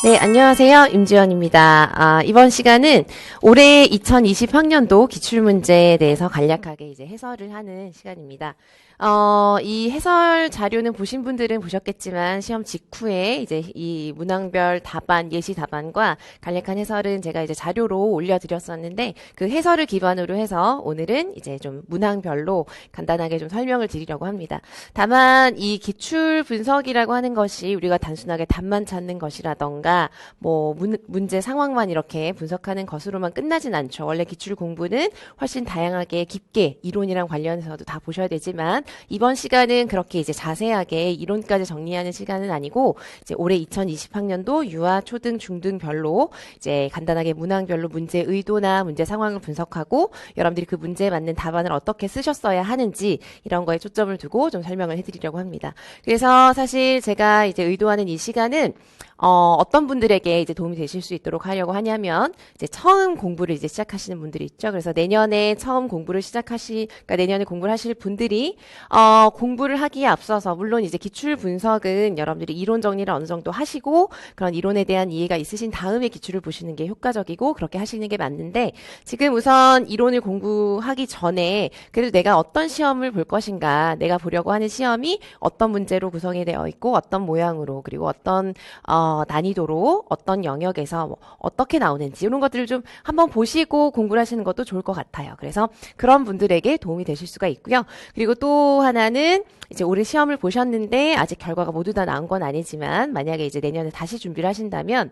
네, 안녕하세요. 임지연입니다. 이번 시간은 올해 2020학년도 기출문제에 대해서 간략하게 이제 해설을 하는 시간입니다. 이 해설 자료는 보신 분들은 보셨겠지만 시험 직후에 이제 이 문항별 답안, 예시 답안과 간략한 해설은 제가 이제 자료로 올려드렸었는데 그 해설을 기반으로 해서 오늘은 이제 좀 문항별로 간단하게 좀 설명을 드리려고 합니다. 다만 이 기출 분석이라고 하는 것이 우리가 단순하게 답만 찾는 것이라던가 뭐 문제 상황만 이렇게 분석하는 것으로만 끝나진 않죠. 원래 기출 공부는 훨씬 다양하게 깊게 이론이랑 관련해서도 다 보셔야 되지만 이번 시간은 그렇게 이제 자세하게 이론까지 정리하는 시간은 아니고 이제 올해 2020학년도 유아, 초등, 중등별로 이제 간단하게 문항별로 문제 의도나 문제 상황을 분석하고 여러분들이 그 문제에 맞는 답안을 어떻게 쓰셨어야 하는지 이런 거에 초점을 두고 좀 설명을 해드리려고 합니다. 그래서 사실 제가 이제 의도하는 이 시간은 어떤 분들에게 이제 도움이 되실 수 있도록 하려고 하냐면, 이제 처음 공부를 이제 시작하시는 분들이 있죠. 그래서 내년에 처음 공부를 그러니까 내년에 공부를 하실 분들이, 공부를 하기에 앞서서, 물론 이제 기출 분석은 여러분들이 이론 정리를 어느 정도 하시고, 그런 이론에 대한 이해가 있으신 다음에 기출을 보시는 게 효과적이고, 그렇게 하시는 게 맞는데, 지금 우선 이론을 공부하기 전에, 그래도 내가 어떤 시험을 볼 것인가, 내가 보려고 하는 시험이 어떤 문제로 구성이 되어 있고, 어떤 모양으로, 그리고 어떤, 난이도로 어떤 영역에서 뭐 어떻게 나오는지 이런 것들을 좀 한번 보시고 공부를 하시는 것도 좋을 것 같아요. 그래서 그런 분들에게 도움이 되실 수가 있고요. 그리고 또 하나는 이제 올해 시험을 보셨는데 아직 결과가 모두 다 나온 건 아니지만 만약에 이제 내년에 다시 준비를 하신다면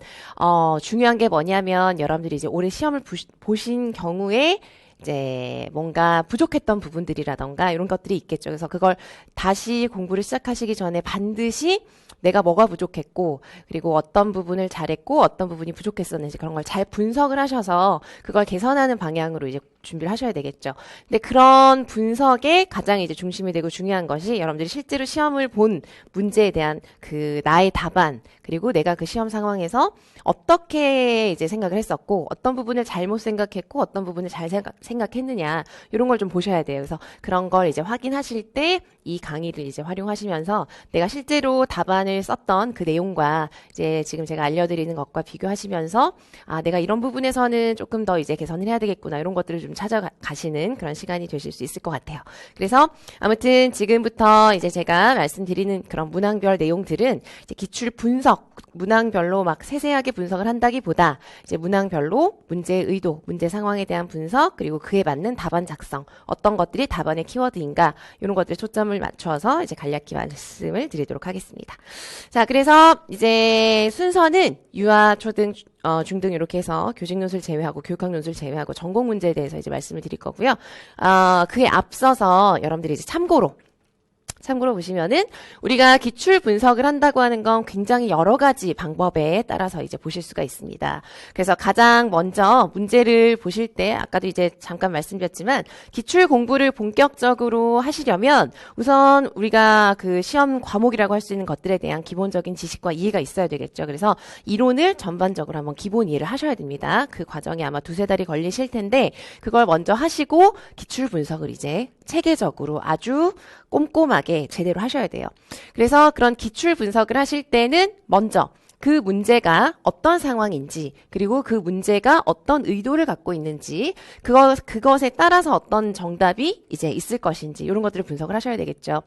중요한 게 뭐냐면 여러분들이 이제 올해 시험을 보신 경우에 이제 뭔가 부족했던 부분들이라던가 이런 것들이 있겠죠. 그래서 그걸 다시 공부를 시작하시기 전에 반드시 내가 뭐가 부족했고 그리고 어떤 부분을 잘했고 어떤 부분이 부족했었는지 그런 걸 잘 분석을 하셔서 그걸 개선하는 방향으로 이제 준비를 하셔야 되겠죠. 근데 그런 분석에 가장 이제 중심이 되고 중요한 것이 여러분들이 실제로 시험을 본 문제에 대한 그 나의 답안 그리고 내가 그 시험 상황에서 어떻게 이제 생각을 했었고 어떤 부분을 잘못 생각했고 어떤 부분을 잘 생각했느냐 이런 걸 좀 보셔야 돼요. 그래서 그런 걸 이제 확인하실 때 이 강의를 이제 활용하시면서 내가 실제로 답안을 썼던 그 내용과 이제 지금 제가 알려드리는 것과 비교하시면서 아 내가 이런 부분에서는 조금 더 이제 개선을 해야 되겠구나 이런 것들을 좀 찾아가시는 그런 시간이 되실 수 있을 것 같아요. 그래서 아무튼 지금부터 이제 제가 말씀드리는 그런 문항별 내용들은 이제 기출 분석, 문항별로 막 세세하게 분석을 한다기보다 이제 문항별로 문제의 의도, 문제 상황에 대한 분석, 그리고 그에 맞는 답안 작성, 어떤 것들이 답안의 키워드인가 이런 것들에 초점을 맞춰서 이제 간략히 말씀을 드리도록 하겠습니다. 자, 그래서 이제 순서는 유아, 초등, 중등 이렇게 해서 교직 논술 제외하고 교육학 논술 제외하고 전공 문제에 대해서 이제 말씀을 드릴 거고요. 그에 앞서서 여러분들이 이제 참고로 보시면은 우리가 기출 분석을 한다고 하는 건 굉장히 여러 가지 방법에 따라서 이제 보실 수가 있습니다. 그래서 가장 먼저 문제를 보실 때 아까도 이제 잠깐 말씀드렸지만 기출 공부를 본격적으로 하시려면 우선 우리가 그 시험 과목이라고 할 수 있는 것들에 대한 기본적인 지식과 이해가 있어야 되겠죠. 그래서 이론을 전반적으로 한번 기본 이해를 하셔야 됩니다. 그 과정이 아마 두세 달이 걸리실 텐데 그걸 먼저 하시고 기출 분석을 이제 체계적으로 아주 꼼꼼하게 제대로 하셔야 돼요. 그래서 그런 기출 분석을 하실 때는 먼저 그 문제가 어떤 상황인지 그리고 그 문제가 어떤 의도를 갖고 있는지 그것에 따라서 어떤 정답이 이제 있을 것인지 이런 것들을 분석을 하셔야 되겠죠.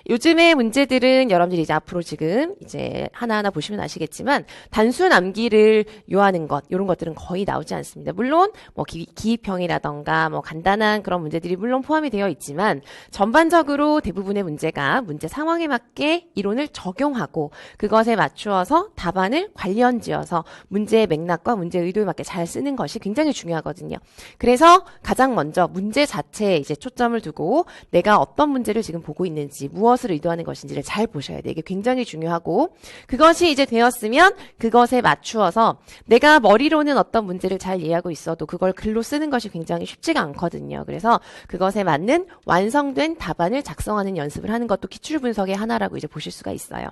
요즘의 문제들은 여러분들이 이제 앞으로 지금 이제 하나하나 보시면 아시겠지만 단순 암기를 요하는 것 이런 것들은 거의 나오지 않습니다. 물론 뭐 기입형이라던가 뭐 간단한 그런 문제들이 물론 포함이 되어 있지만 전반적으로 대부분의 문제가 문제 상황에 맞게 이론을 적용하고 그것에 맞추어서 답안을 관련지어서 문제의 맥락과 문제 의도에 맞게 잘 쓰는 것이 굉장히 중요하거든요. 그래서 가장 먼저 문제 자체에 이제 초점을 두고 내가 어떤 문제를 지금 보고 있는지 무엇을 의도하는 것인지를 잘 보셔야 돼요. 이게 굉장히 중요하고 그것이 이제 되었으면 그것에 맞추어서 내가 머리로는 어떤 문제를 잘 이해하고 있어도 그걸 글로 쓰는 것이 굉장히 쉽지가 않거든요. 그래서 그것에 맞는 완성된 답안을 작성하는 연습을 하는 것도 기출 분석의 하나라고 이제 보실 수가 있어요.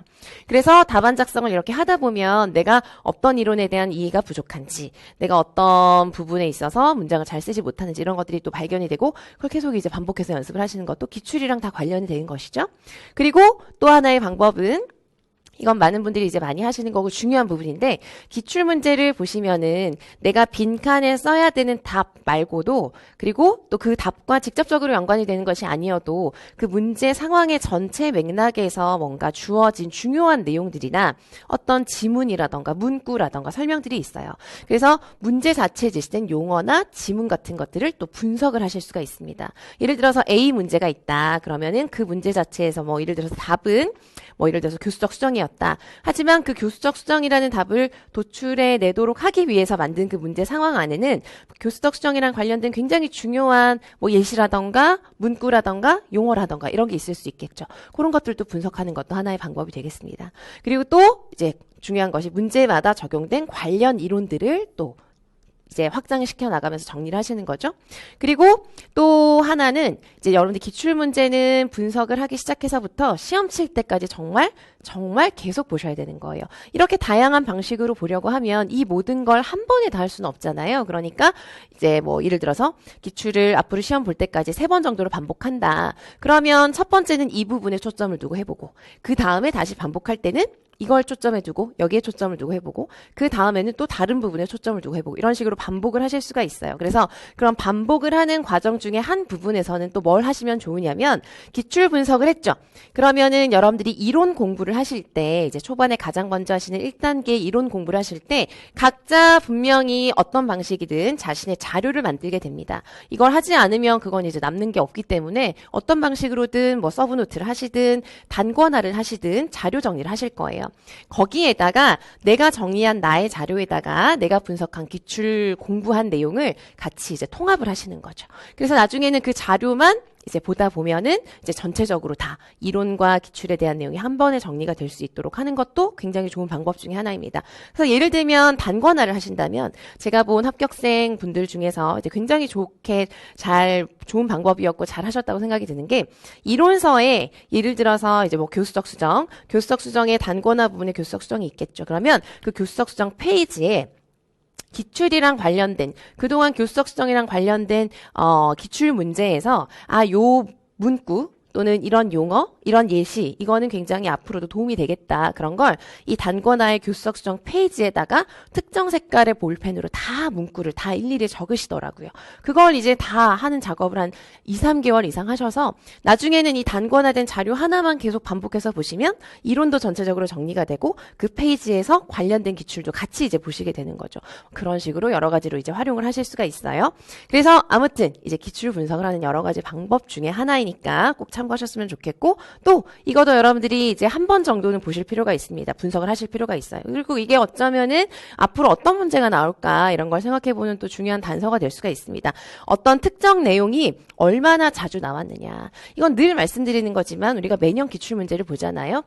그래서 답안 작성을 이렇게 하다 보면 내가 어떤 이론에 대한 이해가 부족한지 내가 어떤 부분에 있어서 문장을 잘 쓰지 못하는지 이런 것들이 또 발견이 되고 그걸 계속 이제 반복해서 연습을 하시는 것도 기출이랑 다 관련이 되는 것이죠. 그리고 또 하나의 방법은 이건 많은 분들이 이제 많이 하시는 거고 중요한 부분인데 기출문제를 보시면은 내가 빈칸에 써야 되는 답 말고도 그리고 또 그 답과 직접적으로 연관이 되는 것이 아니어도 그 문제 상황의 전체 맥락에서 뭔가 주어진 중요한 내용들이나 어떤 지문이라던가 문구라던가 설명들이 있어요. 그래서 문제 자체에 제시된 용어나 지문 같은 것들을 또 분석을 하실 수가 있습니다. 예를 들어서 A 문제가 있다. 그러면은 그 문제 자체에서 뭐 예를 들어서 답은 뭐 예를 들어서 교수적 수정이었다. 하지만 그 교수적 수정이라는 답을 도출해 내도록 하기 위해서 만든 그 문제 상황 안에는 교수적 수정이랑 관련된 굉장히 중요한 뭐 예시라던가 문구라던가 용어라던가 이런 게 있을 수 있겠죠. 그런 것들도 분석하는 것도 하나의 방법이 되겠습니다. 그리고 또 이제 중요한 것이 문제마다 적용된 관련 이론들을 또 이제 확장시켜 나가면서 정리를 하시는 거죠. 그리고 또 하나는 이제 여러분들 기출문제는 분석을 하기 시작해서부터 시험 칠 때까지 정말 계속 보셔야 되는 거예요. 이렇게 다양한 방식으로 보려고 하면 이 모든 걸 한 번에 다 할 수는 없잖아요. 그러니까 이제 뭐 예를 들어서 기출을 앞으로 시험 볼 때까지 3번 정도로 반복한다. 그러면 첫 번째는 이 부분에 초점을 두고 해보고 그 다음에 다시 반복할 때는 이걸 초점에 두고 여기에 초점을 두고 해보고 그 다음에는 또 다른 부분에 초점을 두고 해보고 이런 식으로 반복을 하실 수가 있어요. 그래서 그런 반복을 하는 과정 중에 한 부분에서는 또 뭘 하시면 좋으냐면 기출 분석을 했죠. 그러면은 여러분들이 이론 공부를 하실 때 이제 초반에 가장 먼저 하시는 1단계 이론 공부를 하실 때 각자 분명히 어떤 방식이든 자신의 자료를 만들게 됩니다. 이걸 하지 않으면 그건 이제 남는 게 없기 때문에 어떤 방식으로든 뭐 서브노트를 하시든 단권화를 하시든 자료 정리를 하실 거예요. 거기에다가 내가 정리한 나의 자료에다가 내가 분석한 기출 공부한 내용을 같이 이제 통합을 하시는 거죠. 그래서 나중에는 그 자료만 이제 보다 보면은 이제 전체적으로 다 이론과 기출에 대한 내용이 한 번에 정리가 될 수 있도록 하는 것도 굉장히 좋은 방법 중에 하나입니다. 그래서 예를 들면 단권화를 하신다면 제가 본 합격생 분들 중에서 이제 굉장히 좋은 방법이었고 잘 하셨다고 생각이 드는 게 이론서에 예를 들어서 이제 뭐 교수적 수정의 단권화 부분에 교수적 수정이 있겠죠. 그러면 그 교수적 수정 페이지에 기출이랑 관련된 그동안 교수적 수정이랑 관련된 기출 문제에서 요 문구 또는 이런 용어, 이런 예시, 이거는 굉장히 앞으로도 도움이 되겠다. 그런 걸 이 단권화의 교수적 수정 페이지에다가 특정 색깔의 볼펜으로 다 문구를 다 일일이 적으시더라고요. 그걸 이제 다 하는 작업을 한 2, 3개월 이상 하셔서 나중에는 이 단권화된 자료 하나만 계속 반복해서 보시면 이론도 전체적으로 정리가 되고 그 페이지에서 관련된 기출도 같이 이제 보시게 되는 거죠. 그런 식으로 여러 가지로 이제 활용을 하실 수가 있어요. 그래서 아무튼 이제 기출 분석을 하는 여러 가지 방법 중에 하나이니까 꼭 참고하셨으면 좋겠고 또 이것도 여러분들이 이제 한 번 정도는 보실 필요가 있습니다. 분석을 하실 필요가 있어요. 그리고 이게 어쩌면은 앞으로 어떤 문제가 나올까 이런 걸 생각해보는 또 중요한 단서가 될 수가 있습니다. 어떤 특정 내용이 얼마나 자주 나왔느냐. 이건 늘 말씀드리는 거지만 우리가 매년 기출문제를 보잖아요.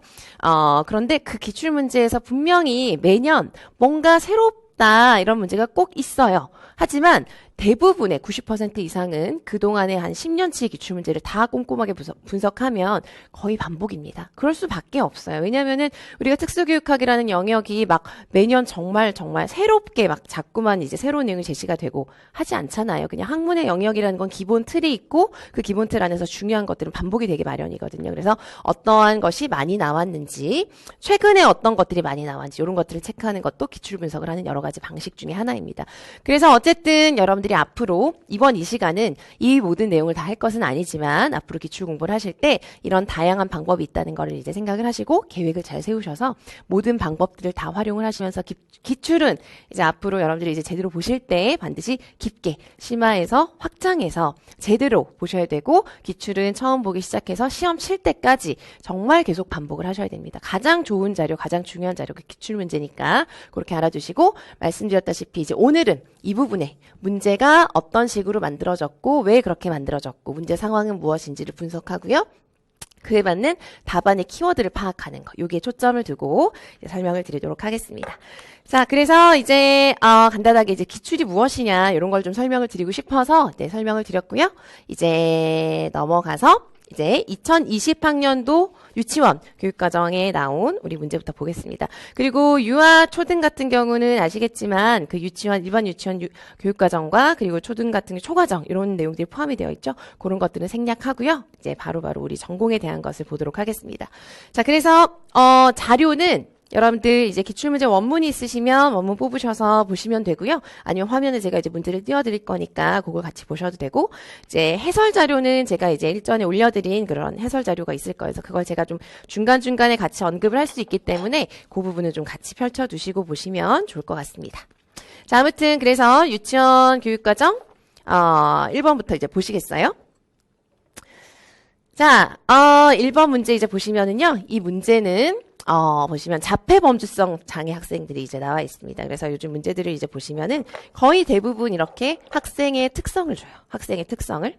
그런데 그 기출문제에서 분명히 매년 뭔가 새롭다 이런 문제가 꼭 있어요. 하지만 대부분의 90% 이상은 그동안의 한 10년치의 기출문제를 다 꼼꼼하게 분석하면 거의 반복입니다. 그럴 수밖에 없어요. 왜냐면은 우리가 특수교육학이라는 영역이 막 매년 정말 새롭게 막 자꾸만 이제 새로운 내용이 제시가 되고 하지 않잖아요. 그냥 학문의 영역이라는 건 기본 틀이 있고 그 기본 틀 안에서 중요한 것들은 반복이 되기 마련이거든요. 그래서 어떠한 것이 많이 나왔는지, 최근에 어떤 것들이 많이 나왔는지 이런 것들을 체크하는 것도 기출 분석을 하는 여러 가지 방식 중에 하나입니다. 그래서 어쨌든 여러분들이 앞으로 이번 이 시간은 이 모든 내용을 다 할 것은 아니지만 앞으로 기출 공부를 하실 때 이런 다양한 방법이 있다는 거를 이제 생각을 하시고 계획을 잘 세우셔서 모든 방법들을 다 활용을 하시면서 기출은 이제 앞으로 여러분들이 이제 제대로 보실 때 반드시 깊게 심화해서 확장해서 제대로 보셔야 되고 기출은 처음 보기 시작해서 시험 칠 때까지 정말 계속 반복을 하셔야 됩니다. 가장 좋은 자료, 가장 중요한 자료가 기출 문제니까 그렇게 알아두시고 말씀드렸다시피 이제 오늘은 이 부분에 문제가 어떤 식으로 만들어졌고 왜 그렇게 만들어졌고 문제 상황은 무엇인지를 분석하고요. 그에 맞는 답안의 키워드를 파악하는 거. 여기에 초점을 두고 설명을 드리도록 하겠습니다. 자, 그래서 이제 간단하게 이제 기출이 무엇이냐 이런 걸 좀 설명을 드리고 싶어서 설명을 드렸고요. 이제 넘어가서 이제 2020학년도 유치원 교육과정에 나온 우리 문제부터 보겠습니다. 그리고 유아 초등 같은 경우는 아시겠지만 그 유치원 일반 유치원 교육과정과 그리고 초등 같은 초과정 이런 내용들이 포함이 되어 있죠. 그런 것들은 생략하고요. 이제 바로바로 우리 전공에 대한 것을 보도록 하겠습니다. 자, 그래서 자료는 여러분들 이제 기출문제 원문이 있으시면 원문 뽑으셔서 보시면 되고요. 아니면 화면에 제가 이제 문제를 띄워드릴 거니까 그걸 같이 보셔도 되고, 이제 해설 자료는 제가 이제 일전에 올려드린 그런 해설 자료가 있을 거여서 그걸 제가 좀 중간중간에 같이 언급을 할 수 있기 때문에 그 부분을 좀 같이 펼쳐두시고 보시면 좋을 것 같습니다. 자, 아무튼 그래서 유치원 교육과정 1번부터 이제 보시겠어요? 자, 1번 문제 이제 보시면은요, 이 문제는 보시면 자폐범주성 장애 학생들이 이제 나와 있습니다. 그래서 요즘 문제들을 이제 보시면은 거의 대부분 이렇게 학생의 특성을 줘요. 학생의 특성을.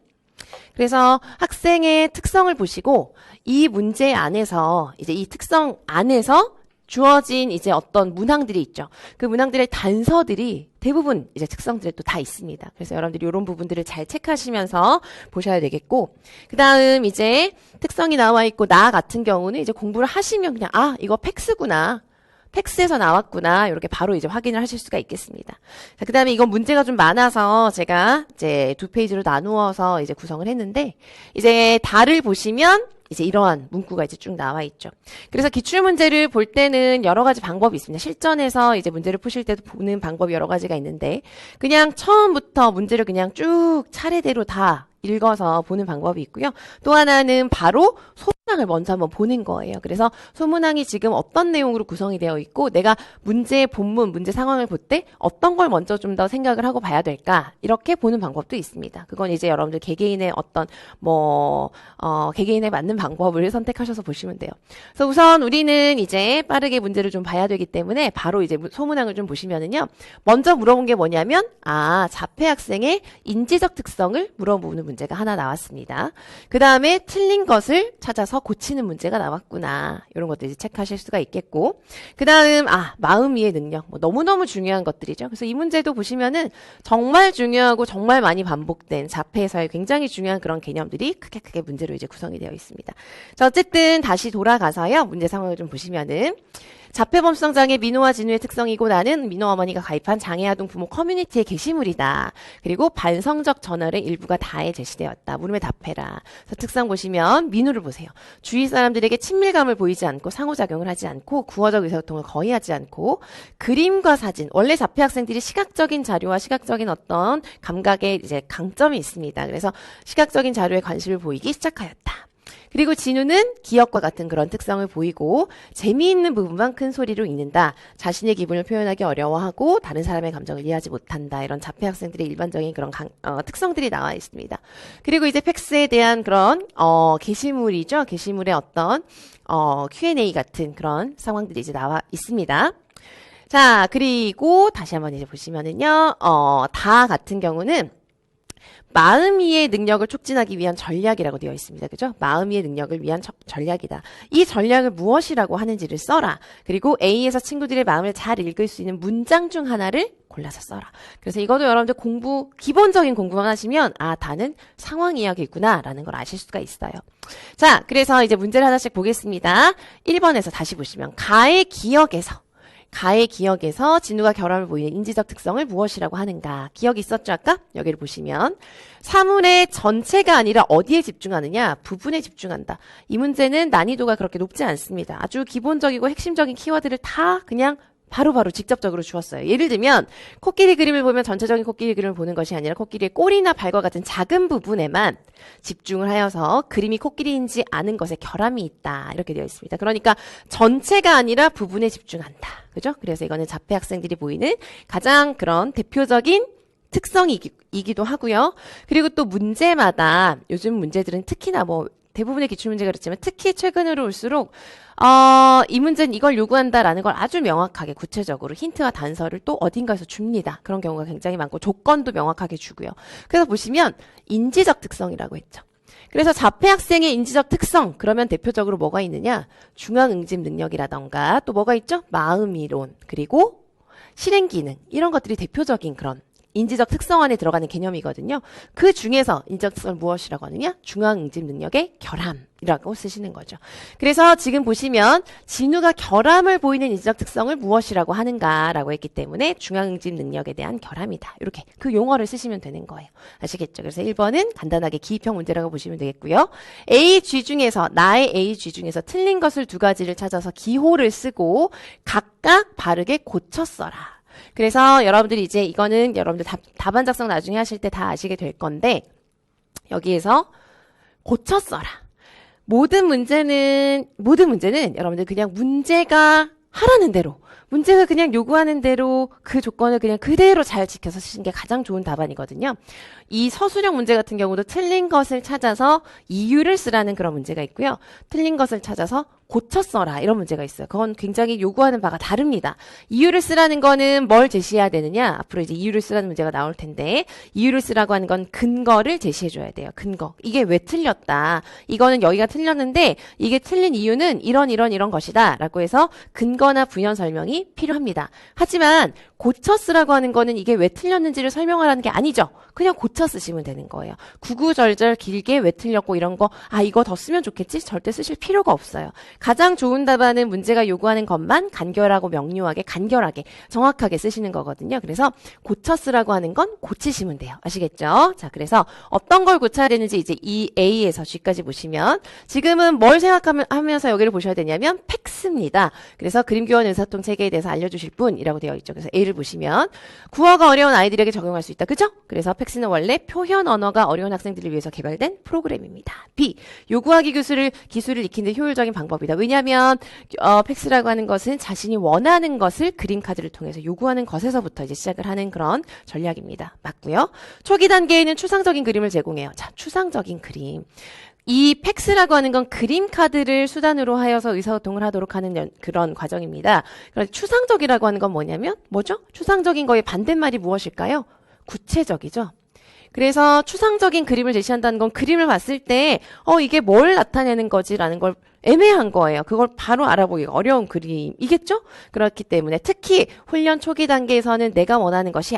그래서 학생의 특성을 보시고 이 문제 안에서 이제 이 특성 안에서 주어진 이제 어떤 문항들이 있죠. 그 문항들의 단서들이 대부분 이제 특성들이 또 다 있습니다. 그래서 여러분들이 이런 부분들을 잘 체크하시면서 보셔야 되겠고, 그 다음 이제 특성이 나와 있고 나 같은 경우는 이제 공부를 하시면 그냥 이거 팩스구나. 팩스에서 나왔구나. 이렇게 바로 이제 확인을 하실 수가 있겠습니다. 자, 그 다음에 이건 문제가 좀 많아서 제가 이제 2페이지로 나누어서 이제 구성을 했는데, 이제 다를 보시면 이제 이러한 문구가 이제 쭉 나와 있죠. 그래서 기출문제를 볼 때는 여러 가지 방법이 있습니다. 실전에서 이제 문제를 푸실 때도 보는 방법이 여러 가지가 있는데, 그냥 처음부터 문제를 그냥 쭉 차례대로 다 읽어서 보는 방법이 있고요. 또 하나는 바로 소문항을 먼저 한번 보는 거예요. 그래서 소문항이 지금 어떤 내용으로 구성이 되어 있고 내가 문제의 본문, 문제 상황을 볼 때 어떤 걸 먼저 좀 더 생각을 하고 봐야 될까, 이렇게 보는 방법도 있습니다. 그건 이제 여러분들 개개인의 어떤 개개인에 맞는 방법을 선택하셔서 보시면 돼요. 그래서 우선 우리는 이제 빠르게 문제를 좀 봐야 되기 때문에 바로 이제 소문항을 좀 보시면은요, 먼저 물어본 게 뭐냐면 자폐 학생의 인지적 특성을 물어보는 문제가 하나 나왔습니다. 그 다음에 틀린 것을 찾아서 고치는 문제가 나왔구나. 이런 것들 이제 체크하실 수가 있겠고, 그 다음 마음 이해 능력, 너무너무 중요한 것들이죠. 그래서 이 문제도 보시면은 정말 중요하고 정말 많이 반복된 자폐에서의 굉장히 중요한 그런 개념들이 크게 문제로 이제 구성이 되어 있습니다. 자, 어쨌든 다시 돌아가서요, 문제 상황을 좀 보시면은, 자폐범주성 장애 민호와 진우의 특성이고 나는 민호 어머니가 가입한 장애아동 부모 커뮤니티의 게시물이다. 그리고 반성적 전월의 일부가 다해 제시되었다. 물음에 답해라. 그래서 특성 보시면 민호를 보세요. 주위 사람들에게 친밀감을 보이지 않고 상호작용을 하지 않고 구어적 의사소통을 거의 하지 않고 그림과 사진, 원래 자폐 학생들이 시각적인 자료와 시각적인 어떤 감각에 이제 강점이 있습니다. 그래서 시각적인 자료에 관심을 보이기 시작하였다. 그리고 진우는 기억과 같은 그런 특성을 보이고 재미있는 부분만 큰 소리로 읽는다. 자신의 기분을 표현하기 어려워하고 다른 사람의 감정을 이해하지 못한다. 이런 자폐 학생들의 일반적인 그런 특성들이 나와 있습니다. 그리고 이제 팩스에 대한 그런 게시물이죠. 게시물의 어떤 Q&A 같은 그런 상황들이 이제 나와 있습니다. 자, 그리고 다시 한번 이제 보시면은요, 다 같은 경우는 마음 이해 능력을 촉진하기 위한 전략이라고 되어 있습니다. 그죠? 마음 이해 능력을 위한 전략이다. 이 전략을 무엇이라고 하는지를 써라. 그리고 A에서 친구들의 마음을 잘 읽을 수 있는 문장 중 하나를 골라서 써라. 그래서 이것도 여러분들 기본적인 공부만 하시면 다는 상황 이야기구나 라는 걸 아실 수가 있어요. 자, 그래서 이제 문제를 하나씩 보겠습니다. 1번에서 다시 보시면 가의 기억에서 진우가 결함을 보이는 인지적 특성을 무엇이라고 하는가. 기억이 있었죠, 아까? 여기를 보시면 사물의 전체가 아니라 어디에 집중하느냐? 부분에 집중한다. 이 문제는 난이도가 그렇게 높지 않습니다. 아주 기본적이고 핵심적인 키워드를 다 그냥 바로바로 직접적으로 주었어요. 예를 들면 코끼리 그림을 보면 전체적인 코끼리 그림을 보는 것이 아니라 코끼리의 꼬리나 발과 같은 작은 부분에만 집중을 하여서 그림이 코끼리인지 아는 것에 결함이 있다. 이렇게 되어 있습니다. 그러니까 전체가 아니라 부분에 집중한다. 그죠? 그래서 이거는 자폐 학생들이 보이는 가장 그런 대표적인 특성이기도 하고요. 그리고 또 문제마다 요즘 문제들은 특히나 대부분의 기출문제가 그렇지만 특히 최근으로 올수록 이 문제는 이걸 요구한다라는 걸 아주 명확하게 구체적으로 힌트와 단서를 또 어딘가에서 줍니다. 그런 경우가 굉장히 많고 조건도 명확하게 주고요. 그래서 보시면 인지적 특성이라고 했죠. 그래서 자폐 학생의 인지적 특성, 그러면 대표적으로 뭐가 있느냐? 중앙응집 능력이라던가 또 뭐가 있죠? 마음이론, 그리고 실행기능, 이런 것들이 대표적인 그런 인지적 특성 안에 들어가는 개념이거든요. 그 중에서 인지적 특성을 무엇이라고 하느냐? 중앙응집 능력의 결함이라고 쓰시는 거죠. 그래서 지금 보시면 진우가 결함을 보이는 인지적 특성을 무엇이라고 하는가라고 했기 때문에 중앙응집 능력에 대한 결함이다. 이렇게 그 용어를 쓰시면 되는 거예요. 아시겠죠? 그래서 1번은 간단하게 기입형 문제라고 보시면 되겠고요. A, G 중에서 나의 A, G 중에서 틀린 것을 두 가지를 찾아서 기호를 쓰고 각각 바르게 고쳐 써라. 그래서 여러분들이 이제 이거는 여러분들 답안 작성 나중에 하실 때 다 아시게 될 건데 여기에서 고쳐 써라. 모든 문제는 여러분들 그냥 문제가 하라는 대로 문제가 그냥 요구하는 대로 그 조건을 그냥 그대로 잘 지켜서 쓰시는 게 가장 좋은 답안이거든요. 이 서술형 문제 같은 경우도 틀린 것을 찾아서 이유를 쓰라는 그런 문제가 있고요. 틀린 것을 찾아서 고쳐 써라 이런 문제가 있어요. 그건 굉장히 요구하는 바가 다릅니다. 이유를 쓰라는 거는 뭘 제시해야 되느냐? 앞으로 이제 이유를 쓰라는 문제가 나올 텐데 이유를 쓰라고 하는 건 근거를 제시해 줘야 돼요. 근거. 이게 왜 틀렸다. 이거는 여기가 틀렸는데 이게 틀린 이유는 이런 것이다 라고 해서 근거나 부연 설명이 필요합니다. 하지만 고쳐 쓰라고 하는 거는 이게 왜 틀렸는지를 설명하라는 게 아니죠. 그냥 고쳐 쓰시면 되는 거예요. 구구절절 길게 왜 틀렸고 이런 거 이거 더 쓰면 좋겠지? 절대 쓰실 필요가 없어요. 가장 좋은 답안은 문제가 요구하는 것만 간결하고 명료하게 간결하게 정확하게 쓰시는 거거든요. 그래서 고쳐 쓰라고 하는 건 고치시면 돼요. 아시겠죠? 자, 그래서 어떤 걸 고쳐야 되는지 이제 이 A에서 G까지 보시면 지금은 뭘 생각하면서 여기를 보셔야 되냐면 팩스입니다. 그래서 그림교원 의사통 체계에 대해서 알려주실 분이라고 되어 있죠. 그래서 A를 보시면 구어가 어려운 아이들에게 적용할 수 있다. 그죠? 그래서 팩스는 원래 표현 언어가 어려운 학생들을 위해서 개발된 프로그램입니다. B. 요구하기 기술을 익히는 데 효율적인 방법이다. 왜냐하면 팩스라고 하는 것은 자신이 원하는 것을 그림 카드를 통해서 요구하는 것에서부터 이제 시작을 하는 그런 전략입니다. 맞고요. 초기 단계에는 추상적인 그림을 제공해요. 자, 추상적인 그림. 이 팩스라고 하는 건 그림 카드를 수단으로 하여서 의사소통을 하도록 하는 그런 과정입니다. 그런데 추상적이라고 하는 건 뭐죠? 추상적인 거의 반대말이 무엇일까요? 구체적이죠. 그래서 추상적인 그림을 제시한다는 건 그림을 봤을 때 이게 뭘 나타내는 거지라는 걸 애매한 거예요. 그걸 바로 알아보기가 어려운 그림이겠죠? 그렇기 때문에 특히 훈련 초기 단계에서는 내가 원하는 것이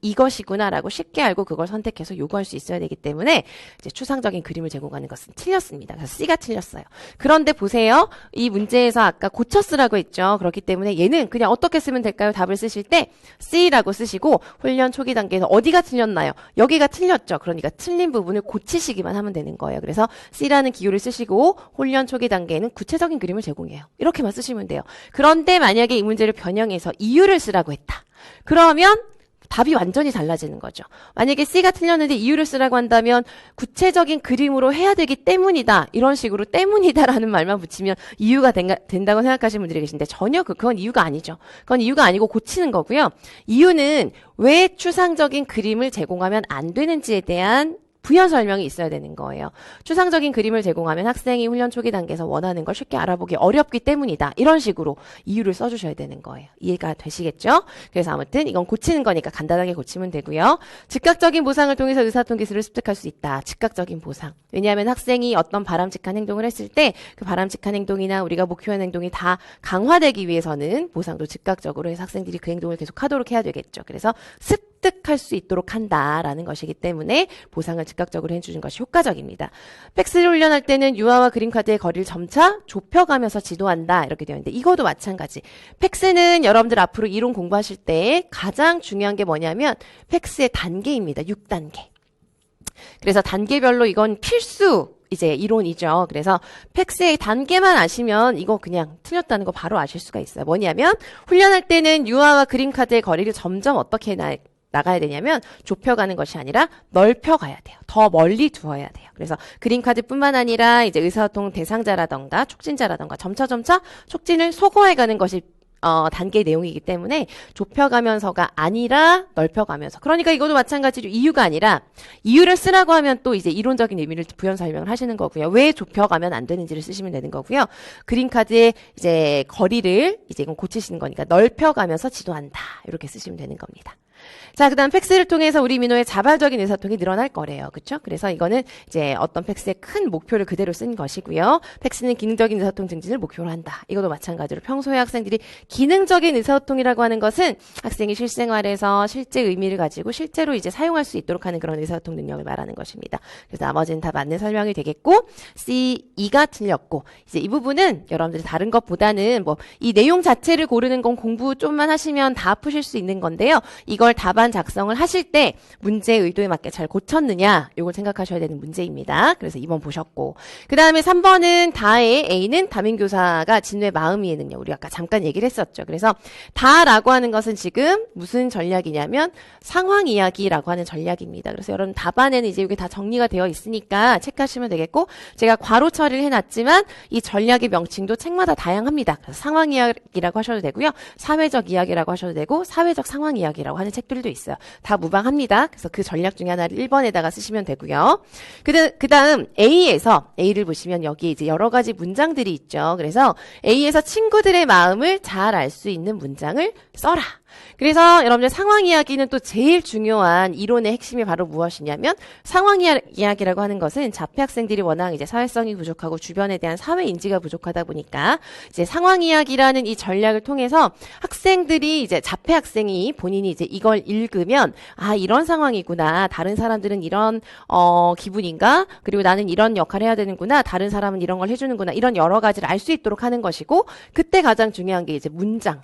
이것이구나라고 쉽게 알고 그걸 선택해서 요구할 수 있어야 되기 때문에 이제 추상적인 그림을 제공하는 것은 틀렸습니다. 그래서 C가 틀렸어요. 그런데 보세요. 이 문제에서 아까 고쳐 쓰라고 했죠. 그렇기 때문에 얘는 그냥 어떻게 쓰면 될까요? 답을 쓰실 때 C라고 쓰시고 훈련 초기 단계에서 어디가 틀렸나요? 여기가 틀렸죠. 그러니까 틀린 부분을 고치시기만 하면 되는 거예요. 그래서 C라는 기호를 쓰시고 훈련 초기 단계에는 구체적인 그림을 제공해요. 이렇게만 쓰시면 돼요. 그런데 만약에 이 문제를 변형해서 이유를 쓰라고 했다. 그러면 답이 완전히 달라지는 거죠. 만약에 C가 틀렸는데 이유를 쓰라고 한다면 구체적인 그림으로 해야 되기 때문이다. 이런 식으로 때문이다라는 말만 붙이면 이유가 된다고 생각하시는 분들이 계신데 전혀 그건 이유가 아니죠. 그건 이유가 아니고 고치는 거고요. 이유는 왜 추상적인 그림을 제공하면 안 되는지에 대한 부연 설명이 있어야 되는 거예요. 추상적인 그림을 제공하면 학생이 훈련 초기 단계에서 원하는 걸 쉽게 알아보기 어렵기 때문이다. 이런 식으로 이유를 써주셔야 되는 거예요. 이해가 되시겠죠? 그래서 아무튼 이건 고치는 거니까 간단하게 고치면 되고요. 즉각적인 보상을 통해서 의사소통 기술을 습득할 수 있다. 즉각적인 보상. 왜냐하면 학생이 어떤 바람직한 행동을 했을 때 그 바람직한 행동이나 우리가 목표한 행동이 다 강화되기 위해서는 보상도 즉각적으로 해서 학생들이 그 행동을 계속 하도록 해야 되겠죠. 그래서 습득할 수 있도록 한다라는 것이기 때문에 보상을 즉각적으로 해주는 것이 효과적입니다. 팩스를 훈련할 때는 유아와 그림 카드의 거리를 점차 좁혀가면서 지도한다 이렇게 되어 있는데 이것도 마찬가지. 팩스는 여러분들 앞으로 이론 공부하실 때 가장 중요한 게 뭐냐면 팩스의 단계입니다. 6단계. 그래서 단계별로 이건 필수 이제 이론이죠. 그래서 팩스의 단계만 아시면 이거 그냥 틀렸다는 거 바로 아실 수가 있어요. 뭐냐면 훈련할 때는 유아와 그림 카드의 거리를 점점 어떻게 나가야 되냐면 좁혀가는 것이 아니라 넓혀가야 돼요. 더 멀리 두어야 돼요. 그래서 그림 카드뿐만 아니라 이제 의사소통 대상자라던가 촉진자라던가 점차 촉진을 소거해가는 것이 단계 내용이기 때문에 좁혀가면서가 아니라 넓혀가면서. 그러니까 이것도 마찬가지로 이유가 아니라 이유를 쓰라고 하면 또 이제 이론적인 의미를 부연 설명을 하시는 거고요. 왜 좁혀가면 안 되는지를 쓰시면 되는 거고요. 그림 카드의 이제 거리를 이제 이건 고치시는 거니까 넓혀가면서 지도한다. 이렇게 쓰시면 되는 겁니다. 자, 그다음 팩스를 통해서 우리 민호의 자발적인 의사소통이 늘어날 거래요. 그렇죠? 그래서 이거는 이제 어떤 팩스의 큰 목표를 그대로 쓴 것이고요. 팩스는 기능적인 의사소통 증진을 목표로 한다. 이것도 마찬가지로 평소에 학생들이 기능적인 의사소통이라고 하는 것은 학생이 실생활에서 실제 의미를 가지고 실제로 이제 사용할 수 있도록 하는 그런 의사소통 능력을 말하는 것입니다. 그래서 나머지는 다 맞는 설명이 되겠고 C2가 틀렸고 이제 이 부분은 여러분들이 다른 것보다는 뭐 이 내용 자체를 고르는 건 공부 좀만 하시면 다 푸실 수 있는 건데요. 이걸 답안 작성을 하실 때 문제의 의도에 맞게 잘 고쳤느냐 이걸 생각하셔야 되는 문제입니다. 그래서 2번 보셨고 그 다음에 3번은 다의 A는 다민교사가 진우의 마음이의 능력 우리 아까 잠깐 얘기를 했었죠. 그래서 다라고 하는 것은 지금 무슨 전략이냐면 상황 이야기라고 하는 전략입니다. 그래서 여러분 답안에는 이제 이게 다 정리가 되어 있으니까 체크하시면 되겠고 제가 괄호 처리를 해놨지만 이 전략의 명칭도 책마다 다양합니다. 그래서 상황 이야기라고 하셔도 되고요. 사회적 이야기라고 하셔도 되고 사회적 상황 이야기라고 하는 책들도 있어요. 다 무방합니다. 그래서 그 전략 중에 하나를 1번에다가 쓰시면 되고요. 그 다음 A에서 A를 보시면 여기 이제 여러 가지 문장들이 있죠. 그래서 A에서 친구들의 마음을 잘 알 수 있는 문장을 써라. 그래서 여러분들 상황 이야기는 또 제일 중요한 이론의 핵심이 바로 무엇이냐면 상황 이야기라고 하는 것은 자폐 학생들이 워낙 이제 사회성이 부족하고 주변에 대한 사회 인지가 부족하다 보니까 이제 상황 이야기라는 이 전략을 통해서 학생들이 이제 자폐 학생이 본인이 이제 이걸 읽으면 아 이런 상황이구나 다른 사람들은 이런 기분인가 그리고 나는 이런 역할을 해야 되는구나 다른 사람은 이런 걸 해주는구나 이런 여러 가지를 알 수 있도록 하는 것이고 그때 가장 중요한 게 이제 문장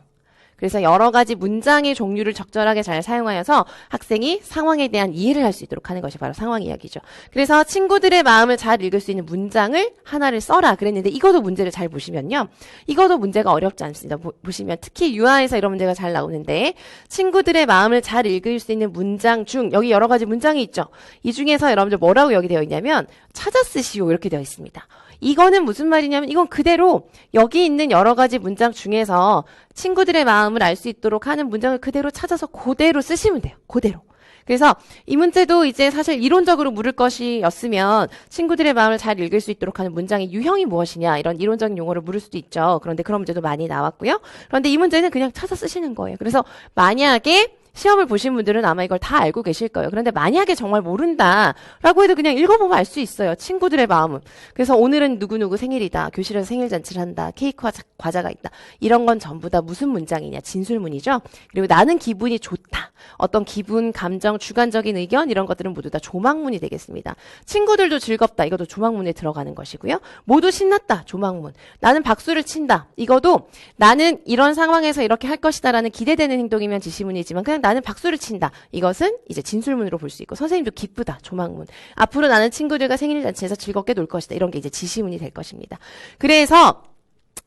그래서 여러 가지 문장의 종류를 적절하게 잘 사용하여서 학생이 상황에 대한 이해를 할 수 있도록 하는 것이 바로 상황 이야기죠. 그래서 친구들의 마음을 잘 읽을 수 있는 문장을 하나를 써라 그랬는데 이것도 문제를 잘 보시면요. 이것도 문제가 어렵지 않습니다. 보시면 특히 유아에서 이런 문제가 잘 나오는데 친구들의 마음을 잘 읽을 수 있는 문장 중 여기 여러 가지 문장이 있죠. 이 중에서 여러분들 뭐라고 여기 되어 있냐면 찾아 쓰시오 이렇게 되어 있습니다. 이거는 무슨 말이냐면 이건 그대로 여기 있는 여러 가지 문장 중에서 친구들의 마음을 알 수 있도록 하는 문장을 그대로 찾아서 그대로 쓰시면 돼요. 그대로. 그래서 이 문제도 이제 사실 이론적으로 물을 것이었으면 친구들의 마음을 잘 읽을 수 있도록 하는 문장의 유형이 무엇이냐 이런 이론적인 용어를 물을 수도 있죠. 그런데 그런 문제도 많이 나왔고요. 그런데 이 문제는 그냥 찾아 쓰시는 거예요. 그래서 만약에 시험을 보신 분들은 아마 이걸 다 알고 계실 거예요. 그런데 만약에 정말 모른다라고 해도 그냥 읽어보면 알 수 있어요. 친구들의 마음은. 그래서 오늘은 누구누구 생일이다. 교실에서 생일잔치를 한다. 케이크와 과자가 있다. 이런 건 전부 다 무슨 문장이냐. 진술문이죠. 그리고 나는 기분이 좋다. 어떤 기분, 감정, 주관적인 의견 이런 것들은 모두 다 조망문이 되겠습니다. 친구들도 즐겁다. 이것도 조망문에 들어가는 것이고요. 모두 신났다. 조망문. 나는 박수를 친다. 이것도 나는 이런 상황에서 이렇게 할 것이다라는 기대되는 행동이면 지시문이지만 그냥 나는 박수를 친다. 이것은 이제 진술문으로 볼 수 있고 선생님도 기쁘다. 조망문. 앞으로 나는 친구들과 생일잔치에서 즐겁게 놀 것이다. 이런 게 이제 지시문이 될 것입니다. 그래서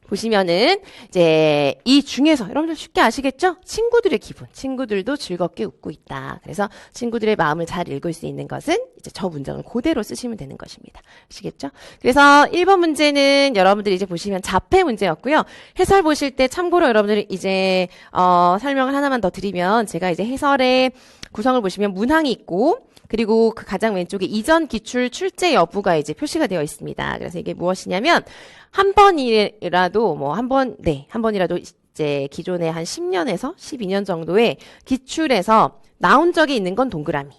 보시면은 이제 이 중에서 여러분들 쉽게 아시겠죠? 친구들의 기분, 친구들도 즐겁게 웃고 있다. 그래서 친구들의 마음을 잘 읽을 수 있는 것은 이제 저 문장을 그대로 쓰시면 되는 것입니다. 아시겠죠? 그래서 1번 문제는 여러분들이 이제 보시면 자폐 문제였고요. 해설 보실 때 참고로 여러분들이 이제 설명을 하나만 더 드리면 제가 이제 해설의 구성을 보시면 문항이 있고 그리고 그 가장 왼쪽에 이전 기출 출제 여부가 이제 표시가 되어 있습니다. 그래서 이게 무엇이냐면 한 번이라도 한 번이라도 이제 기존에 한 10년에서 12년 정도의 기출에서 나온 적이 있는 건 동그라미.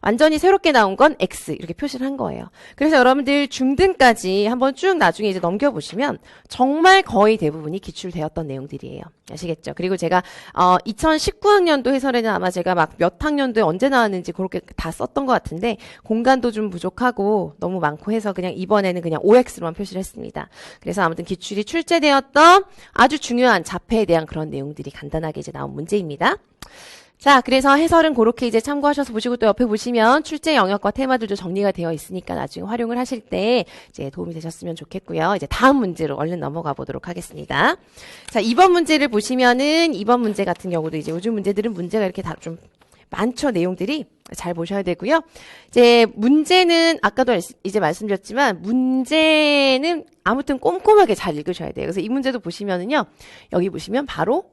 완전히 새롭게 나온 건 X 이렇게 표시를 한 거예요. 그래서 여러분들 중등까지 한번 쭉 나중에 이제 넘겨보시면 정말 거의 대부분이 기출되었던 내용들이에요. 아시겠죠? 그리고 제가 2019학년도 해설에는 아마 제가 막 몇 학년도에 언제 나왔는지 그렇게 다 썼던 것 같은데 공간도 좀 부족하고 너무 많고 해서 그냥 이번에는 그냥 OX로만 표시를 했습니다. 그래서 아무튼 기출이 출제되었던 아주 중요한 자폐에 대한 그런 내용들이 간단하게 이제 나온 문제입니다. 자, 그래서 해설은 그렇게 이제 참고하셔서 보시고 또 옆에 보시면 출제 영역과 테마들도 정리가 되어 있으니까 나중에 활용을 하실 때 이제 도움이 되셨으면 좋겠고요. 이제 다음 문제로 얼른 넘어가 보도록 하겠습니다. 자, 2번 문제를 보시면은 2번 문제 같은 경우도 이제 요즘 문제들은 문제가 이렇게 다 좀 많죠. 내용들이 잘 보셔야 되고요. 이제 문제는 아까도 이제 말씀드렸지만 문제는 아무튼 꼼꼼하게 잘 읽으셔야 돼요. 그래서 이 문제도 보시면은요. 여기 보시면 바로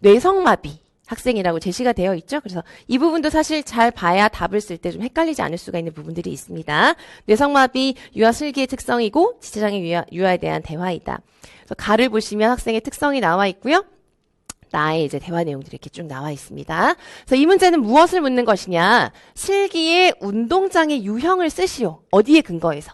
뇌성마비 학생이라고 제시가 되어 있죠. 그래서 이 부분도 사실 잘 봐야 답을 쓸 때 좀 헷갈리지 않을 수가 있는 부분들이 있습니다. 뇌성마비 유아 슬기의 특성이고 지체장애 유아에 대한 대화이다. 그래서 가를 보시면 학생의 특성이 나와 있고요. 나의 이제 대화 내용들이 이렇게 쭉 나와 있습니다. 그래서 이 문제는 무엇을 묻는 것이냐? 슬기의 운동장의 유형을 쓰시오. 어디에 근거해서?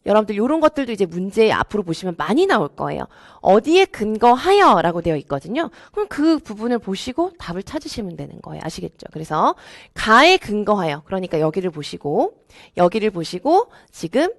여러분들 이런 것들도 이제 문제 앞으로 보시면 많이 나올 거예요. 어디에 근거하여 라고 되어 있거든요. 그럼 그 부분을 보시고 답을 찾으시면 되는 거예요. 아시겠죠? 그래서 가에 근거하여, 그러니까 여기를 보시고 지금